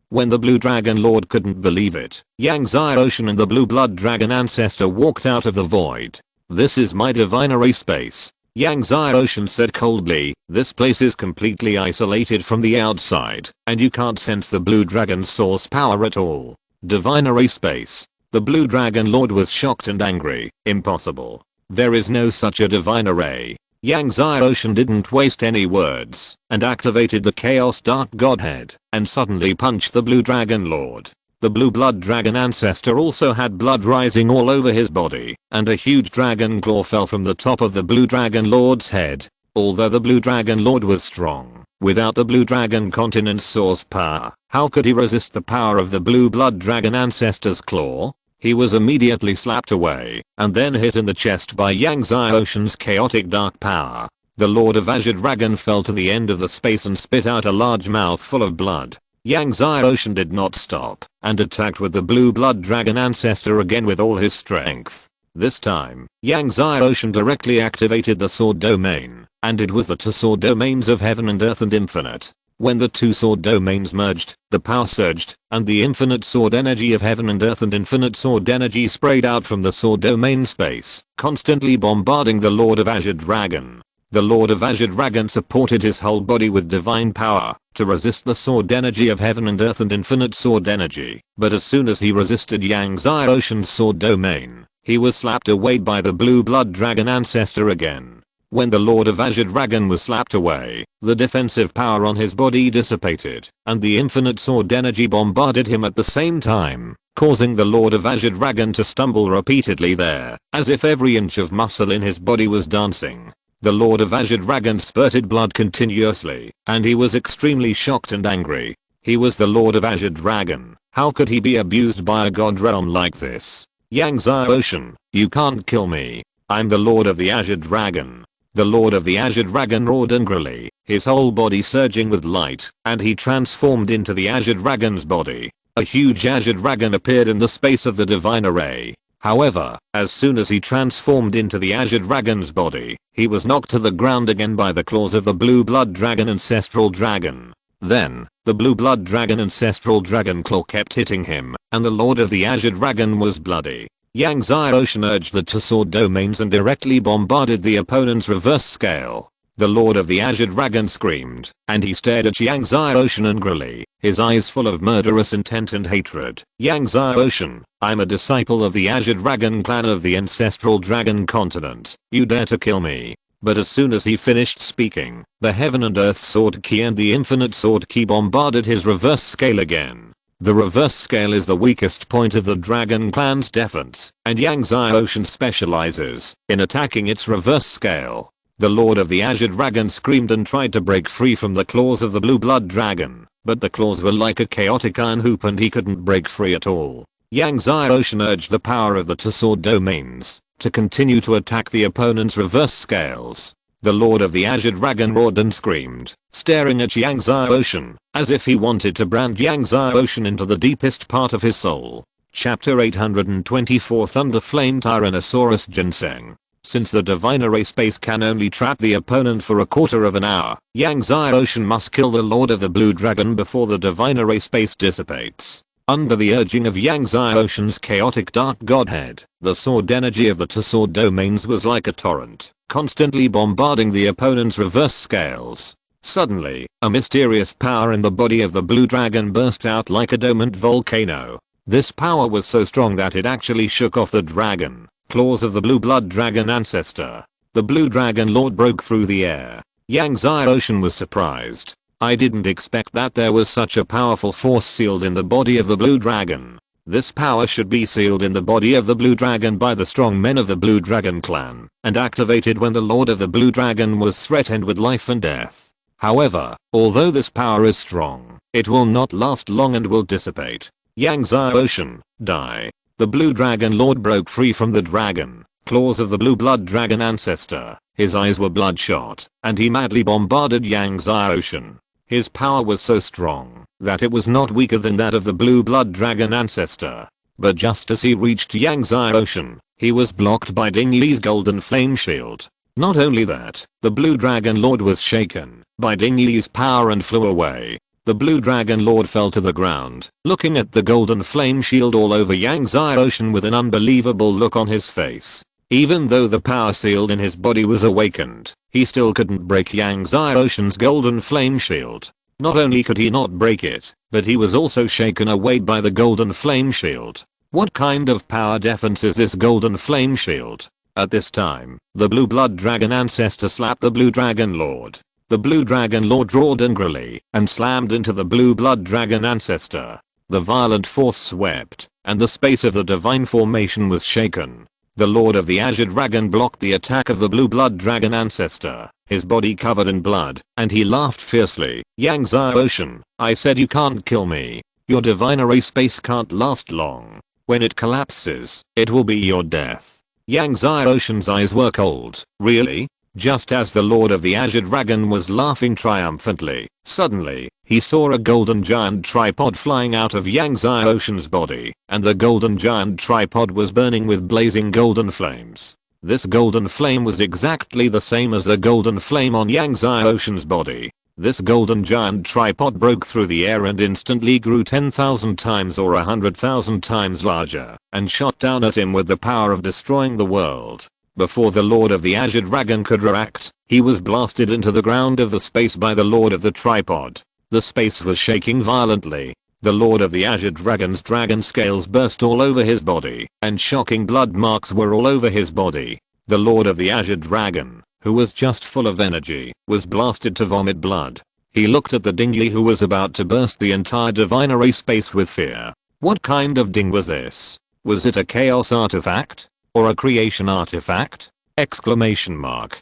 When the blue dragon lord couldn't believe it, Yang Ocean and the blue blood dragon ancestor walked out of the void. "This is my divine array space," Yang Ocean said coldly. "This place is completely isolated from the outside, and you can't sense the blue dragon's source power at all." Divine array space. The blue dragon lord was shocked and angry. "Impossible. There is no such a divine array." Yang Ocean didn't waste any words and activated the Chaos Dark Godhead and suddenly punched the blue dragon lord. The blue blood dragon ancestor also had blood rising all over his body, and a huge dragon claw fell from the top of the blue dragon lord's head. Although the blue dragon lord was strong, without the blue dragon continent's source power, how could he resist the power of the blue blood dragon ancestor's claw? He was immediately slapped away and then hit in the chest by Yang Ocean's chaotic dark power. The Lord of Azure Dragon fell to the end of the space and spit out a large mouthful of blood. Yang Ocean did not stop and attacked with the blue blood dragon ancestor again with all his strength. This time, Yang Ocean directly activated the sword domain, and it was the two sword domains of heaven and earth and infinite. When the two sword domains merged, the power surged, and the infinite sword energy of heaven and earth and infinite sword energy sprayed out from the sword domain space, constantly bombarding the Lord of Azure Dragon. The Lord of Azure Dragon supported his whole body with divine power to resist the sword energy of heaven and earth and infinite sword energy, but as soon as he resisted Yang Ocean's sword domain, he was slapped away by the blue blood dragon ancestor again. When the Lord of Azure Dragon was slapped away, the defensive power on his body dissipated, and the infinite sword energy bombarded him at the same time, causing the Lord of Azure Dragon to stumble repeatedly there, as if every inch of muscle in his body was dancing. The Lord of Azure Dragon spurted blood continuously, and he was extremely shocked and angry. He was the Lord of Azure Dragon. How could he be abused by a god realm like this? Yang Ocean, you can't kill me. I'm the Lord of the Azure Dragon. The Lord of the Azure Dragon roared angrily, his whole body surging with light, and he transformed into the Azure Dragon's body. A huge Azure Dragon appeared in the space of the divine array. However, as soon as he transformed into the Azure Dragon's body, he was knocked to the ground again by the claws of the blue blood dragon ancestral dragon. Then, the blue blood dragon ancestral dragon claw kept hitting him, and the Lord of the Azure Dragon was bloody. Yang Ocean urged the two sword domains and directly bombarded the opponent's reverse scale. The Lord of the Azure Dragon screamed, and he stared at Yang Ocean angrily, his eyes full of murderous intent and hatred. Yang Ocean, I'm a disciple of the Azure Dragon clan of the ancestral dragon continent. You dare to kill me. But as soon as he finished speaking, the heaven and earth sword key and the infinite sword key bombarded his reverse scale again. The reverse scale is the weakest point of the dragon clan's defense, and Yang Ocean specializes in attacking its reverse scale. The Lord of the Azure Dragon screamed and tried to break free from the claws of the blue blood dragon, but the claws were like a chaotic iron hoop and he couldn't break free at all. Yang Ocean urged the power of the two sword domains to continue to attack the opponent's reverse scales. The Lord of the Azure Dragon roared and screamed, staring at Yang Ocean, as if he wanted to brand Yang Ocean into the deepest part of his soul. Chapter 824 Thunder Flame Tyrannosaurus Ginseng. Since the divine array space can only trap the opponent for a quarter of an hour, Yang Ocean must kill the Lord of the Blue Dragon before the divine array space dissipates. Under the urging of Yang Ocean's chaotic dark godhead, the sword energy of the two sword domains was like a torrent, constantly bombarding the opponent's reverse scales. Suddenly, a mysterious power in the body of the blue dragon burst out like a dormant volcano. This power was so strong that it actually shook off the dragon claws of the blue blood dragon ancestor. The blue dragon lord broke through the air. Yang Ocean was surprised. I didn't expect that there was such a powerful force sealed in the body of the blue dragon. This power should be sealed in the body of the blue dragon by the strong men of the blue dragon clan, and activated when the Lord of the blue dragon was threatened with life and death. However, although this power is strong, it will not last long and will dissipate. Yang Ocean, die. The blue dragon lord broke free from the dragon claws of the blue blood dragon ancestor. His eyes were bloodshot, and he madly bombarded Yang Ocean. His power was so strong that it was not weaker than that of the blue blood dragon ancestor. But just as he reached Yang Ocean, He was blocked by Ding Li's golden flame shield. Not only that, the Blue Dragon Lord was shaken by Ding Li's power and flew away. The Blue Dragon Lord fell to the ground, looking at the golden flame shield all over Yang Ocean with an unbelievable look on his face. Even though the power sealed in his body was awakened, he still couldn't break Yang Ocean's golden flame shield. Not only could he not break it, but he was also shaken away by the golden flame shield. What kind of power defense is this golden flame shield? At this time, the Blue Blood Dragon Ancestor slapped the Blue Dragon Lord. The Blue Dragon Lord roared angrily and slammed into the Blue Blood Dragon Ancestor. The violent force swept, and the space of the divine formation was shaken. The Lord of the Azure Dragon blocked the attack of the Blue Blood Dragon Ancestor, his body covered in blood, and he laughed fiercely. Yang Ocean, I said you can't kill me. Your divine array space can't last long. When it collapses, it will be your death. Yang Ocean's eyes were cold. Really? Just as the Lord of the Azure Dragon was laughing triumphantly, suddenly, he saw a golden giant tripod flying out of Yang Ocean's body, and the golden giant tripod was burning with blazing golden flames. This golden flame was exactly the same as the golden flame on Yang Ocean's body. This golden giant tripod broke through the air and instantly grew 10,000 times or 100,000 times larger, and shot down at him with the power of destroying the world. Before the Lord of the Azure Dragon could react, he was blasted into the ground of the space by the Lord of the Tripod. The space was shaking violently. The Lord of the Azure Dragon's dragon scales burst all over his body, and shocking blood marks were all over his body. The Lord of the Azure Dragon, who was just full of energy, was blasted to vomit blood. He looked at the dinghy who was about to burst the entire divine array space with fear. What kind of ding was this? Was it a chaos artifact? Or a creation artifact? Exclamation mark.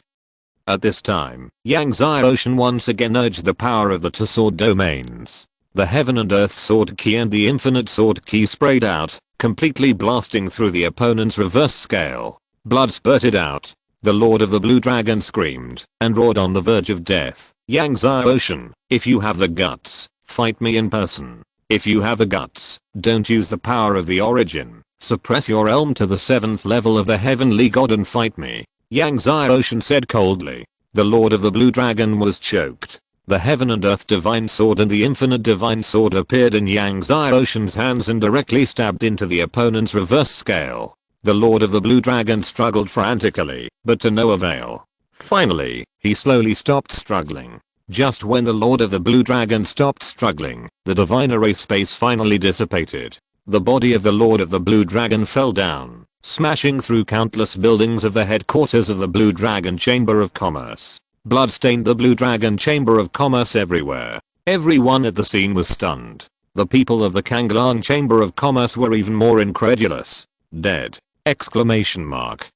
At this time, Yang Ocean once again urged the power of the two sword domains. The Heaven and Earth Sword Key and the Infinite Sword Key sprayed out, completely blasting through the opponent's reverse scale. Blood spurted out. The Lord of the Blue Dragon screamed and roared on the verge of death. Yang Ocean, if you have the guts, fight me in person. If you have the guts, don't use the power of the origin. Suppress your elm to the 7th level of the Heavenly God and fight me. Yang Ocean said coldly. The Lord of the Blue Dragon was choked. The Heaven and Earth Divine Sword and the Infinite Divine Sword appeared in Yang Ocean's hands and directly stabbed into the opponent's reverse scale. The Lord of the Blue Dragon struggled frantically, but to no avail. Finally, he slowly stopped struggling. Just when the Lord of the Blue Dragon stopped struggling, the divine array space finally dissipated. The body of the Lord of the Blue Dragon fell down, smashing through countless buildings of the headquarters of the Blue Dragon Chamber of Commerce. Blood stained the Blue Dragon Chamber of Commerce everywhere. Everyone at the scene was stunned. The people of the Kanglang Chamber of Commerce were even more incredulous. Dead! Exclamation mark.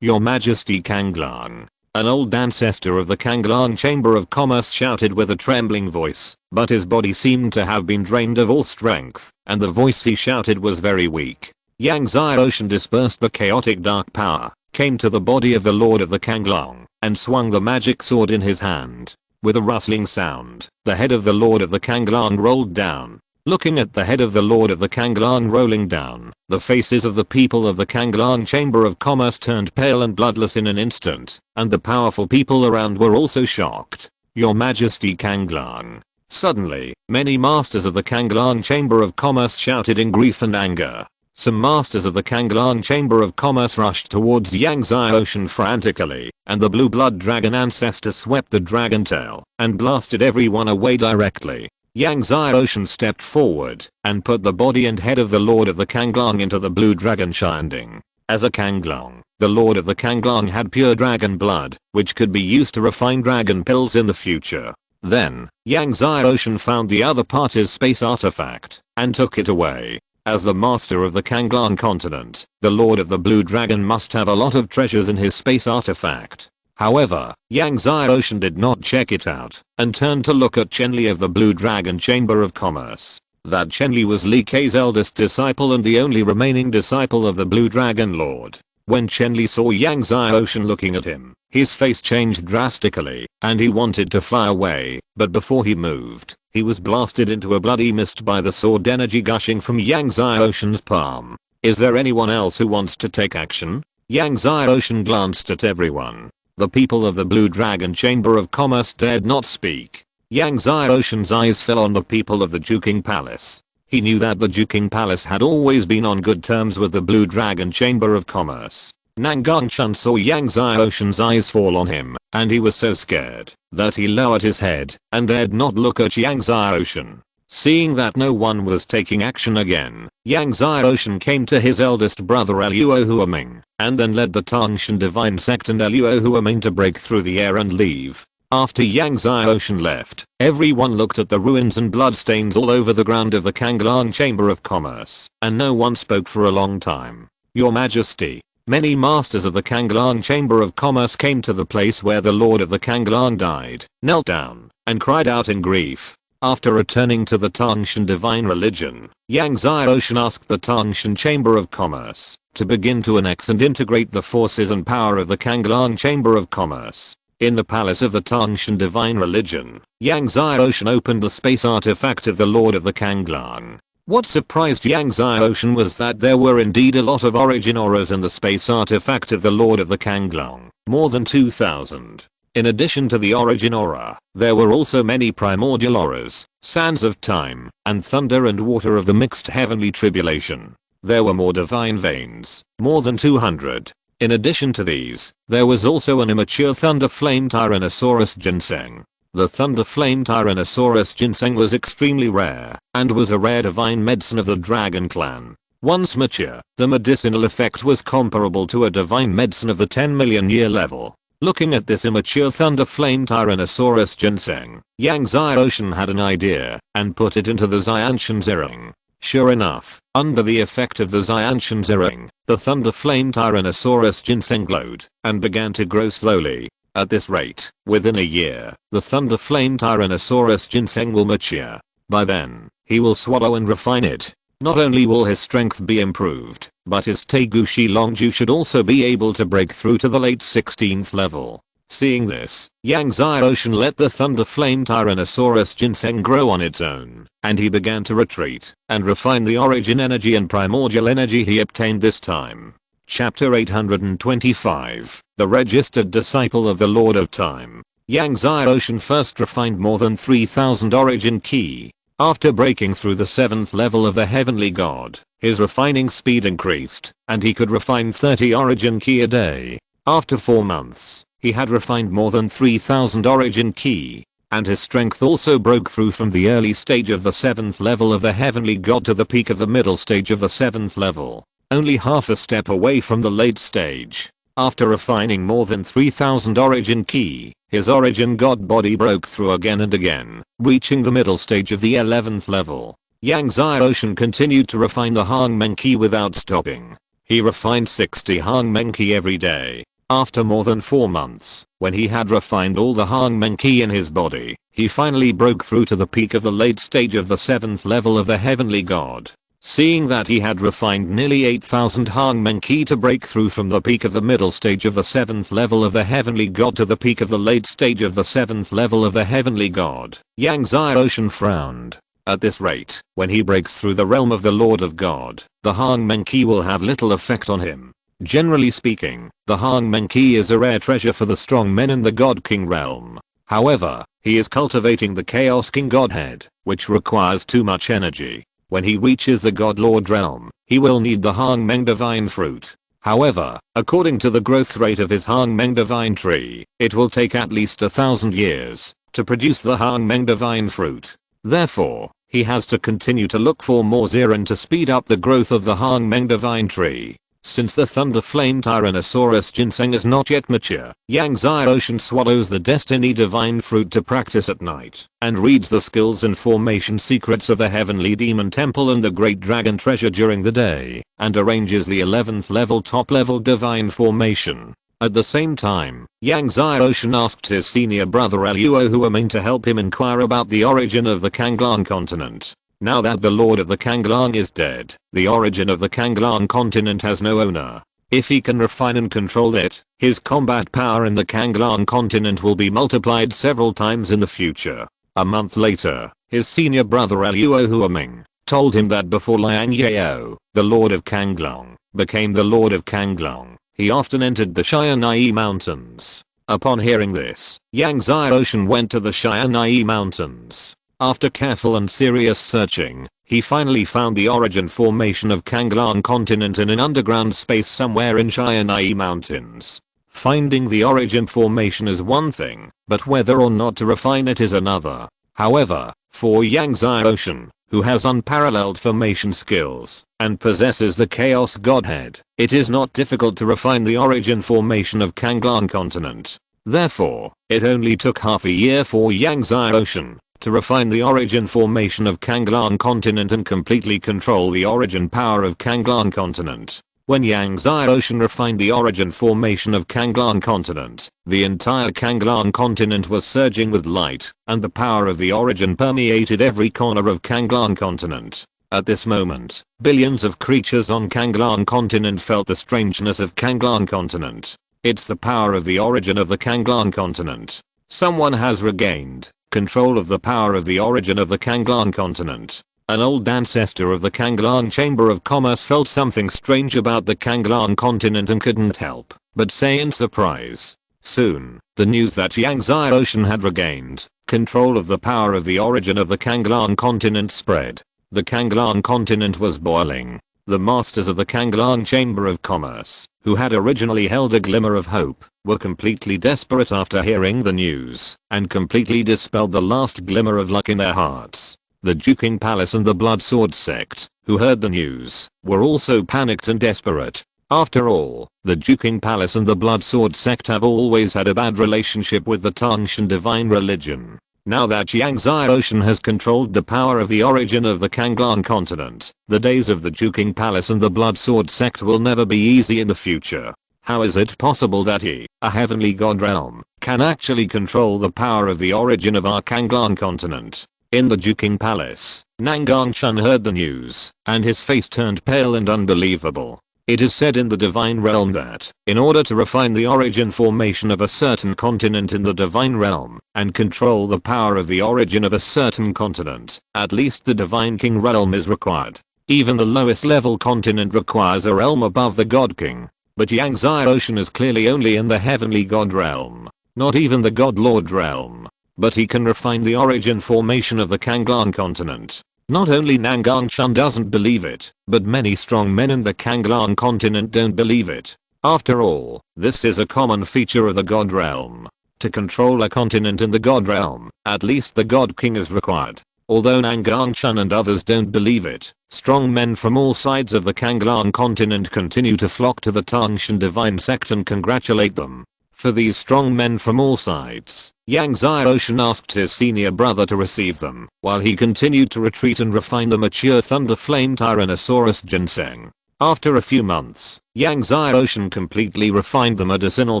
Your Majesty Kanglang. An old ancestor of the Kanglang Chamber of Commerce shouted with a trembling voice, but his body seemed to have been drained of all strength, and the voice he shouted was very weak. Yang Ocean dispersed the chaotic dark power, came to the body of the Lord of the Kanglang, and swung the magic sword in his hand. With a rustling sound, the head of the Lord of the Kanglang rolled down. Looking at the head of the Lord of the Kanglang rolling down, the faces of the people of the Kanglang Chamber of Commerce turned pale and bloodless in an instant, and the powerful people around were also shocked. Your Majesty Kanglang. Suddenly, many masters of the Kanglang Chamber of Commerce shouted in grief and anger. Some masters of the Kanglang Chamber of Commerce rushed towards Yang Ocean frantically, and the Blue Blood Dragon Ancestor swept the dragon tail and blasted everyone away directly. Yang Ocean stepped forward and put the body and head of the Lord of the Kanglang into the Blue Dragon Shinding. As a Kanglang, the Lord of the Kanglang had pure dragon blood, which could be used to refine dragon pills in the future. Then, Yang Ocean found the other party's space artifact and took it away. As the master of the Kanglang continent, the Lord of the Blue Dragon must have a lot of treasures in his space artifact. However, Yang Ocean did not check it out and turned to look at Chenli of the Blue Dragon Chamber of Commerce. That Chenli was Li Kei's eldest disciple and the only remaining disciple of the Blue Dragon Lord. When Chenli saw Yang Ocean looking at him, his face changed drastically, and he wanted to fly away, but before he moved, he was blasted into a bloody mist by the sword energy gushing from Yang Ocean's palm. Is there anyone else who wants to take action? Yang Xiaoshan glanced at everyone. The people of the Blue Dragon Chamber of Commerce dared not speak. Yang Xiaoshan's eyes fell on the people of the Juking Palace. He knew that the Juking Palace had always been on good terms with the Blue Dragon Chamber of Commerce. Nan Gongchun saw Yang Xiaoshan's eyes fall on him, and he was so scared that he lowered his head and dared not look at Yang Xiaoshan. Seeing that no one was taking action again, Yang Xiaoshan came to his eldest brother Luo Huaming, and then led the Tangshan Divine Sect and Luo Huaming to break through the air and leave. After Yang Xiaoshan left, everyone looked at the ruins and bloodstains all over the ground of the Kanglang Chamber of Commerce, and no one spoke for a long time. Your Majesty. Many masters of the Kanglang Chamber of Commerce came to the place where the Lord of the Kanglang died, knelt down, and cried out in grief. After returning to the Tangshan divine religion, Yang Xiaoshan asked the Tangshan Chamber of Commerce to begin to annex and integrate the forces and power of the Kanglang Chamber of Commerce. In the palace of the Tangshan divine religion, Yang Xiaoshan opened the space artifact of the Lord of the Kanglang. What surprised Yang Xiaoshan was that there were indeed a lot of origin auras in the space artifact of the Lord of the Kanglang, more than 2,000. In addition to the origin aura, there were also many primordial auras, sands of time, and thunder and water of the mixed heavenly tribulation. There were more divine veins, more than 200. In addition to these, there was also an immature thunder flame Tyrannosaurus ginseng. The thunder flame Tyrannosaurus ginseng was extremely rare, and was a rare divine medicine of the dragon clan. Once mature, the medicinal effect was comparable to a divine medicine of the 10 million year level. Looking at this immature thunder flame Tyrannosaurus ginseng, Yang Xiaoshan had an idea, and put it into the Xianshan Zering. Sure enough, under the effect of the Xianshan Zering, the thunder flame Tyrannosaurus ginseng glowed, and began to grow slowly. At this rate, within a year, the thunder flame Tyrannosaurus ginseng will mature. By then, he will swallow and refine it. Not only will his strength be improved, but his Taiguchi Longju should also be able to break through to the late 16th level. Seeing this, Yang Xiaoshan let the thunder flame Tyrannosaurus ginseng grow on its own, and he began to retreat and refine the origin energy and primordial energy he obtained this time. Chapter 825, The Registered Disciple of the Lord of Time. Yang Xiaoshan first refined more than 3000 origin ki. After breaking through the 7th level of the Heavenly God, his refining speed increased, and he could refine 30 origin ki a day. After 4 months, he had refined more than 3000 origin ki, and his strength also broke through from the early stage of the 7th level of the Heavenly God to the peak of the middle stage of the 7th level. Only half a step away from the late stage. After refining more than 3000 origin ki, his origin god body broke through again and again, reaching the middle stage of the 11th level. Yang Xiaoshan continued to refine the Hangmen ki without stopping. He refined 60 Hangmen ki every day. After more than 4 months, when he had refined all the Hangmen ki in his body, he finally broke through to the peak of the late stage of the 7th level of the Heavenly God. Seeing that he had refined nearly 8000 Hangmen ki to break through from the peak of the middle stage of the 7th level of the Heavenly God to the peak of the late stage of the 7th level of the Heavenly God, Yang Xiaoshan frowned. At this rate, when he breaks through the realm of the Lord of God, the Hangmen ki will have little effect on him. Generally speaking, the Hangmen ki is a rare treasure for the strong men in the God King realm. However, he is cultivating the Chaos King Godhead, which requires too much energy. When he reaches the God Lord realm, he will need the Hangmen divine fruit. However, according to the growth rate of his Hangmen divine tree, it will take at least 1000 years to produce the Hangmen divine fruit. Therefore, he has to continue to look for more Ziren to speed up the growth of the Hangmen divine tree. Since the thunder flame Tyrannosaurus ginseng is not yet mature, Yang Xiaoshan swallows the destiny divine fruit to practice at night, and reads the skills and formation secrets of the heavenly demon temple and the great dragon treasure during the day, and arranges the 11th level top level divine formation. At the same time, Yang Xiaoshan asked his senior brother Luo Huaming to help him inquire about the origin of the Kanglang continent. Now that the Lord of the Kanglang is dead, the origin of the Kanglang continent has no owner. If he can refine and control it, his combat power in the Kanglang continent will be multiplied several times in the future. A month later, his senior brother Luo Huaming told him that before Liang Yao, the Lord of Kanglong, became the Lord of Kanglong, he often entered the Xianai Mountains. Upon hearing this, Yang Xiaoshan went to the Xianai Mountains. After careful and serious searching, he finally found the origin formation of Kanglong continent in an underground space somewhere in Xianai Mountains. Finding the origin formation is one thing, but whether or not to refine it is another. However, for Yang Xiaoshan, who has unparalleled formation skills and possesses the Chaos Godhead, it is not difficult to refine the origin formation of Kanglong continent. Therefore, it only took half a year for Yang Xiaoshan to refine the origin formation of Kanglong continent and completely control the origin power of Kanglong continent. When Yang Xiaoshan refined the origin formation of Kanglong continent, the entire Kanglong continent was surging with light, and the power of the origin permeated every corner of Kanglong continent. At this moment, billions of creatures on Kanglong continent felt the strangeness of Kanglong continent. It's the power of the origin of the Kanglong continent. Someone has regained control of the power of the origin of the Kanglong continent. An old ancestor of the Kanglong Chamber of Commerce felt something strange about the Kanglong continent and couldn't help but say in surprise. Soon, the news that Yang Xiaoshan had regained control of the power of the origin of the Kanglong continent spread. The Kanglong continent was boiling. The masters of the Kanglong Chamber of Commerce, who had originally held a glimmer of hope, were completely desperate after hearing the news, and completely dispelled the last glimmer of luck in their hearts. The Duking Palace and the Blood Sword sect, who heard the news, were also panicked and desperate. After all, the Duking Palace and the Blood Sword sect have always had a bad relationship with the Tangshan divine religion. Now that Yang Xiaoshan has controlled the power of the origin of the Kanglong continent, the days of the Duking Palace and the Blood Sword sect will never be easy in the future. How is it possible that he, a heavenly god realm, can actually control the power of the origin of our Kanglong continent? In the Duking Palace, Nangang-chun heard the news, and his face turned pale and unbelievable. It is said in the divine realm that, in order to refine the origin formation of a certain continent in the divine realm, and control the power of the origin of a certain continent, at least the divine king realm is required. Even the lowest level continent requires a realm above the god king. But Yang Xiaoshan is clearly only in the heavenly god realm, not even the god lord realm. But he can refine the origin formation of the Kanglong continent. Not only Nangang-chun doesn't believe it, but many strong men in the Kanglong continent don't believe it. After all, this is a common feature of the god realm. To control a continent in the god realm, at least the god king is required. Although Nangang-chun and others don't believe it, strong men from all sides of the Kanglong continent continue to flock to the Tangshan divine sect and congratulate them. For these strong men from all sides, Yang Xiaoshan asked his senior brother to receive them, while he continued to retreat and refine the mature Thunder Flame Tyrannosaurus ginseng. After a few months, Yang Xiaoshan completely refined the medicinal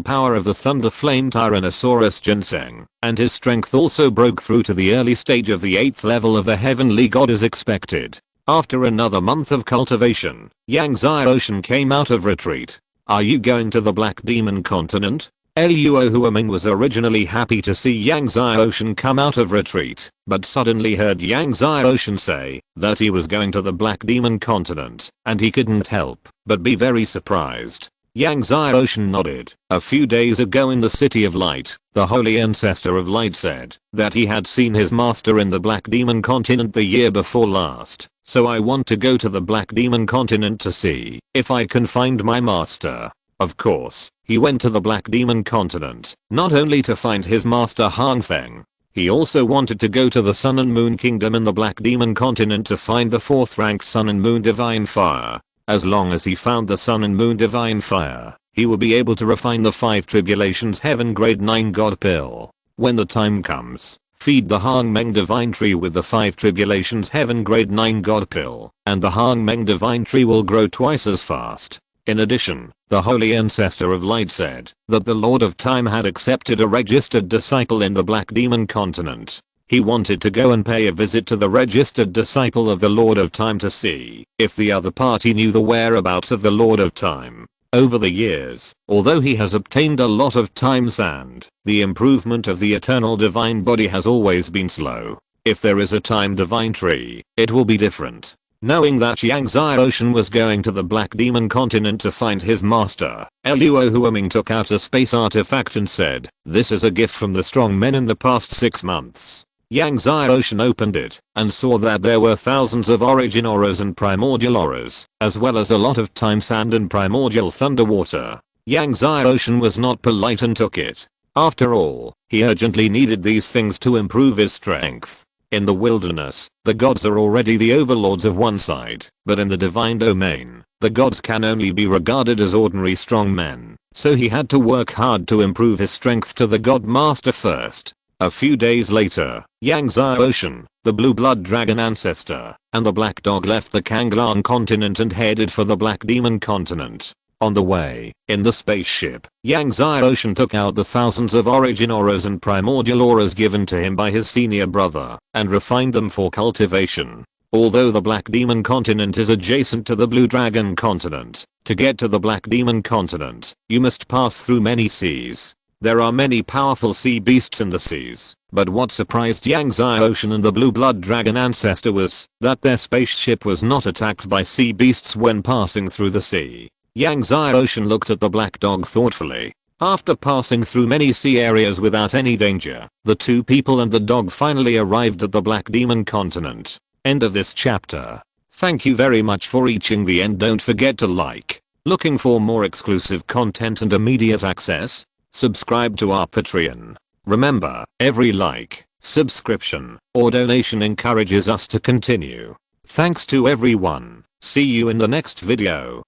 power of the Thunder Flame Tyrannosaurus ginseng, and his strength also broke through to the early stage of the 8th level of the heavenly god as expected. After another month of cultivation, Yang Xiaoshan came out of retreat. Are you going to the Black Demon continent? Luo Huaming was originally happy to see Yang Xiaoshan come out of retreat, but suddenly heard Yang Xiaoshan say that he was going to the Black Demon continent, and he couldn't help but be very surprised. Yang Xiaoshan nodded. A few days ago in the City of Light, the Holy Ancestor of Light said that he had seen his master in the Black Demon continent the year before last, so I want to go to the Black Demon continent to see if I can find my master. Of course, he went to the Black Demon continent, not only to find his master Han Feng. He also wanted to go to the Sun and Moon Kingdom in the Black Demon continent to find the 4th ranked Sun and Moon Divine Fire. As long as he found the Sun and Moon Divine Fire, he will be able to refine the 5 Tribulations Heaven Grade 9 God Pill. When the time comes, feed the Hang Meng Divine Tree with the 5 Tribulations Heaven Grade 9 God Pill, and the Hang Meng Divine Tree will grow twice as fast. In addition, the Holy Ancestor of Light said that the Lord of Time had accepted a registered disciple in the Black Demon continent. He wanted to go and pay a visit to the registered disciple of the Lord of Time to see if the other party knew the whereabouts of the Lord of Time. Over the years, although he has obtained a lot of time sand, the improvement of the eternal divine body has always been slow. If there is a time divine tree, it will be different. Knowing that Yang Xiaoshan was going to the Black Demon continent to find his master, Luo Huaming took out a space artifact and said, "This is a gift from the strong men in the past 6 months." Yang Xiaoshan opened it and saw that there were thousands of origin auras and primordial auras, as well as a lot of time sand and primordial thunder water. Yang Xiaoshan was not polite and took it. After all, he urgently needed these things to improve his strength. In the wilderness, the gods are already the overlords of one side, but in the divine domain, the gods can only be regarded as ordinary strong men, so he had to work hard to improve his strength to the god master first. A few days later, Yang Xiaoshan, the blue blood dragon ancestor, and the black dog left the Kanglan continent and headed for the Black Demon continent. On the way, in the spaceship, Yang Xiaoshan took out the thousands of origin auras and primordial auras given to him by his senior brother, and refined them for cultivation. Although the Black Demon continent is adjacent to the Blue Dragon continent, to get to the Black Demon continent, you must pass through many seas. There are many powerful sea beasts in the seas, but what surprised Yang Xiaoshan and the blue blood dragon ancestor was that their spaceship was not attacked by sea beasts when passing through the sea. Yang Xiaoshan looked at the black dog thoughtfully. After passing through many sea areas without any danger, the two people and the dog finally arrived at the Black Demon continent. End of this chapter. Thank you very much for reaching the end. Don't forget to like. Looking for more exclusive content and immediate access? Subscribe to our Patreon. Remember, every like, subscription, or donation encourages us to continue. Thanks to everyone. See you in the next video.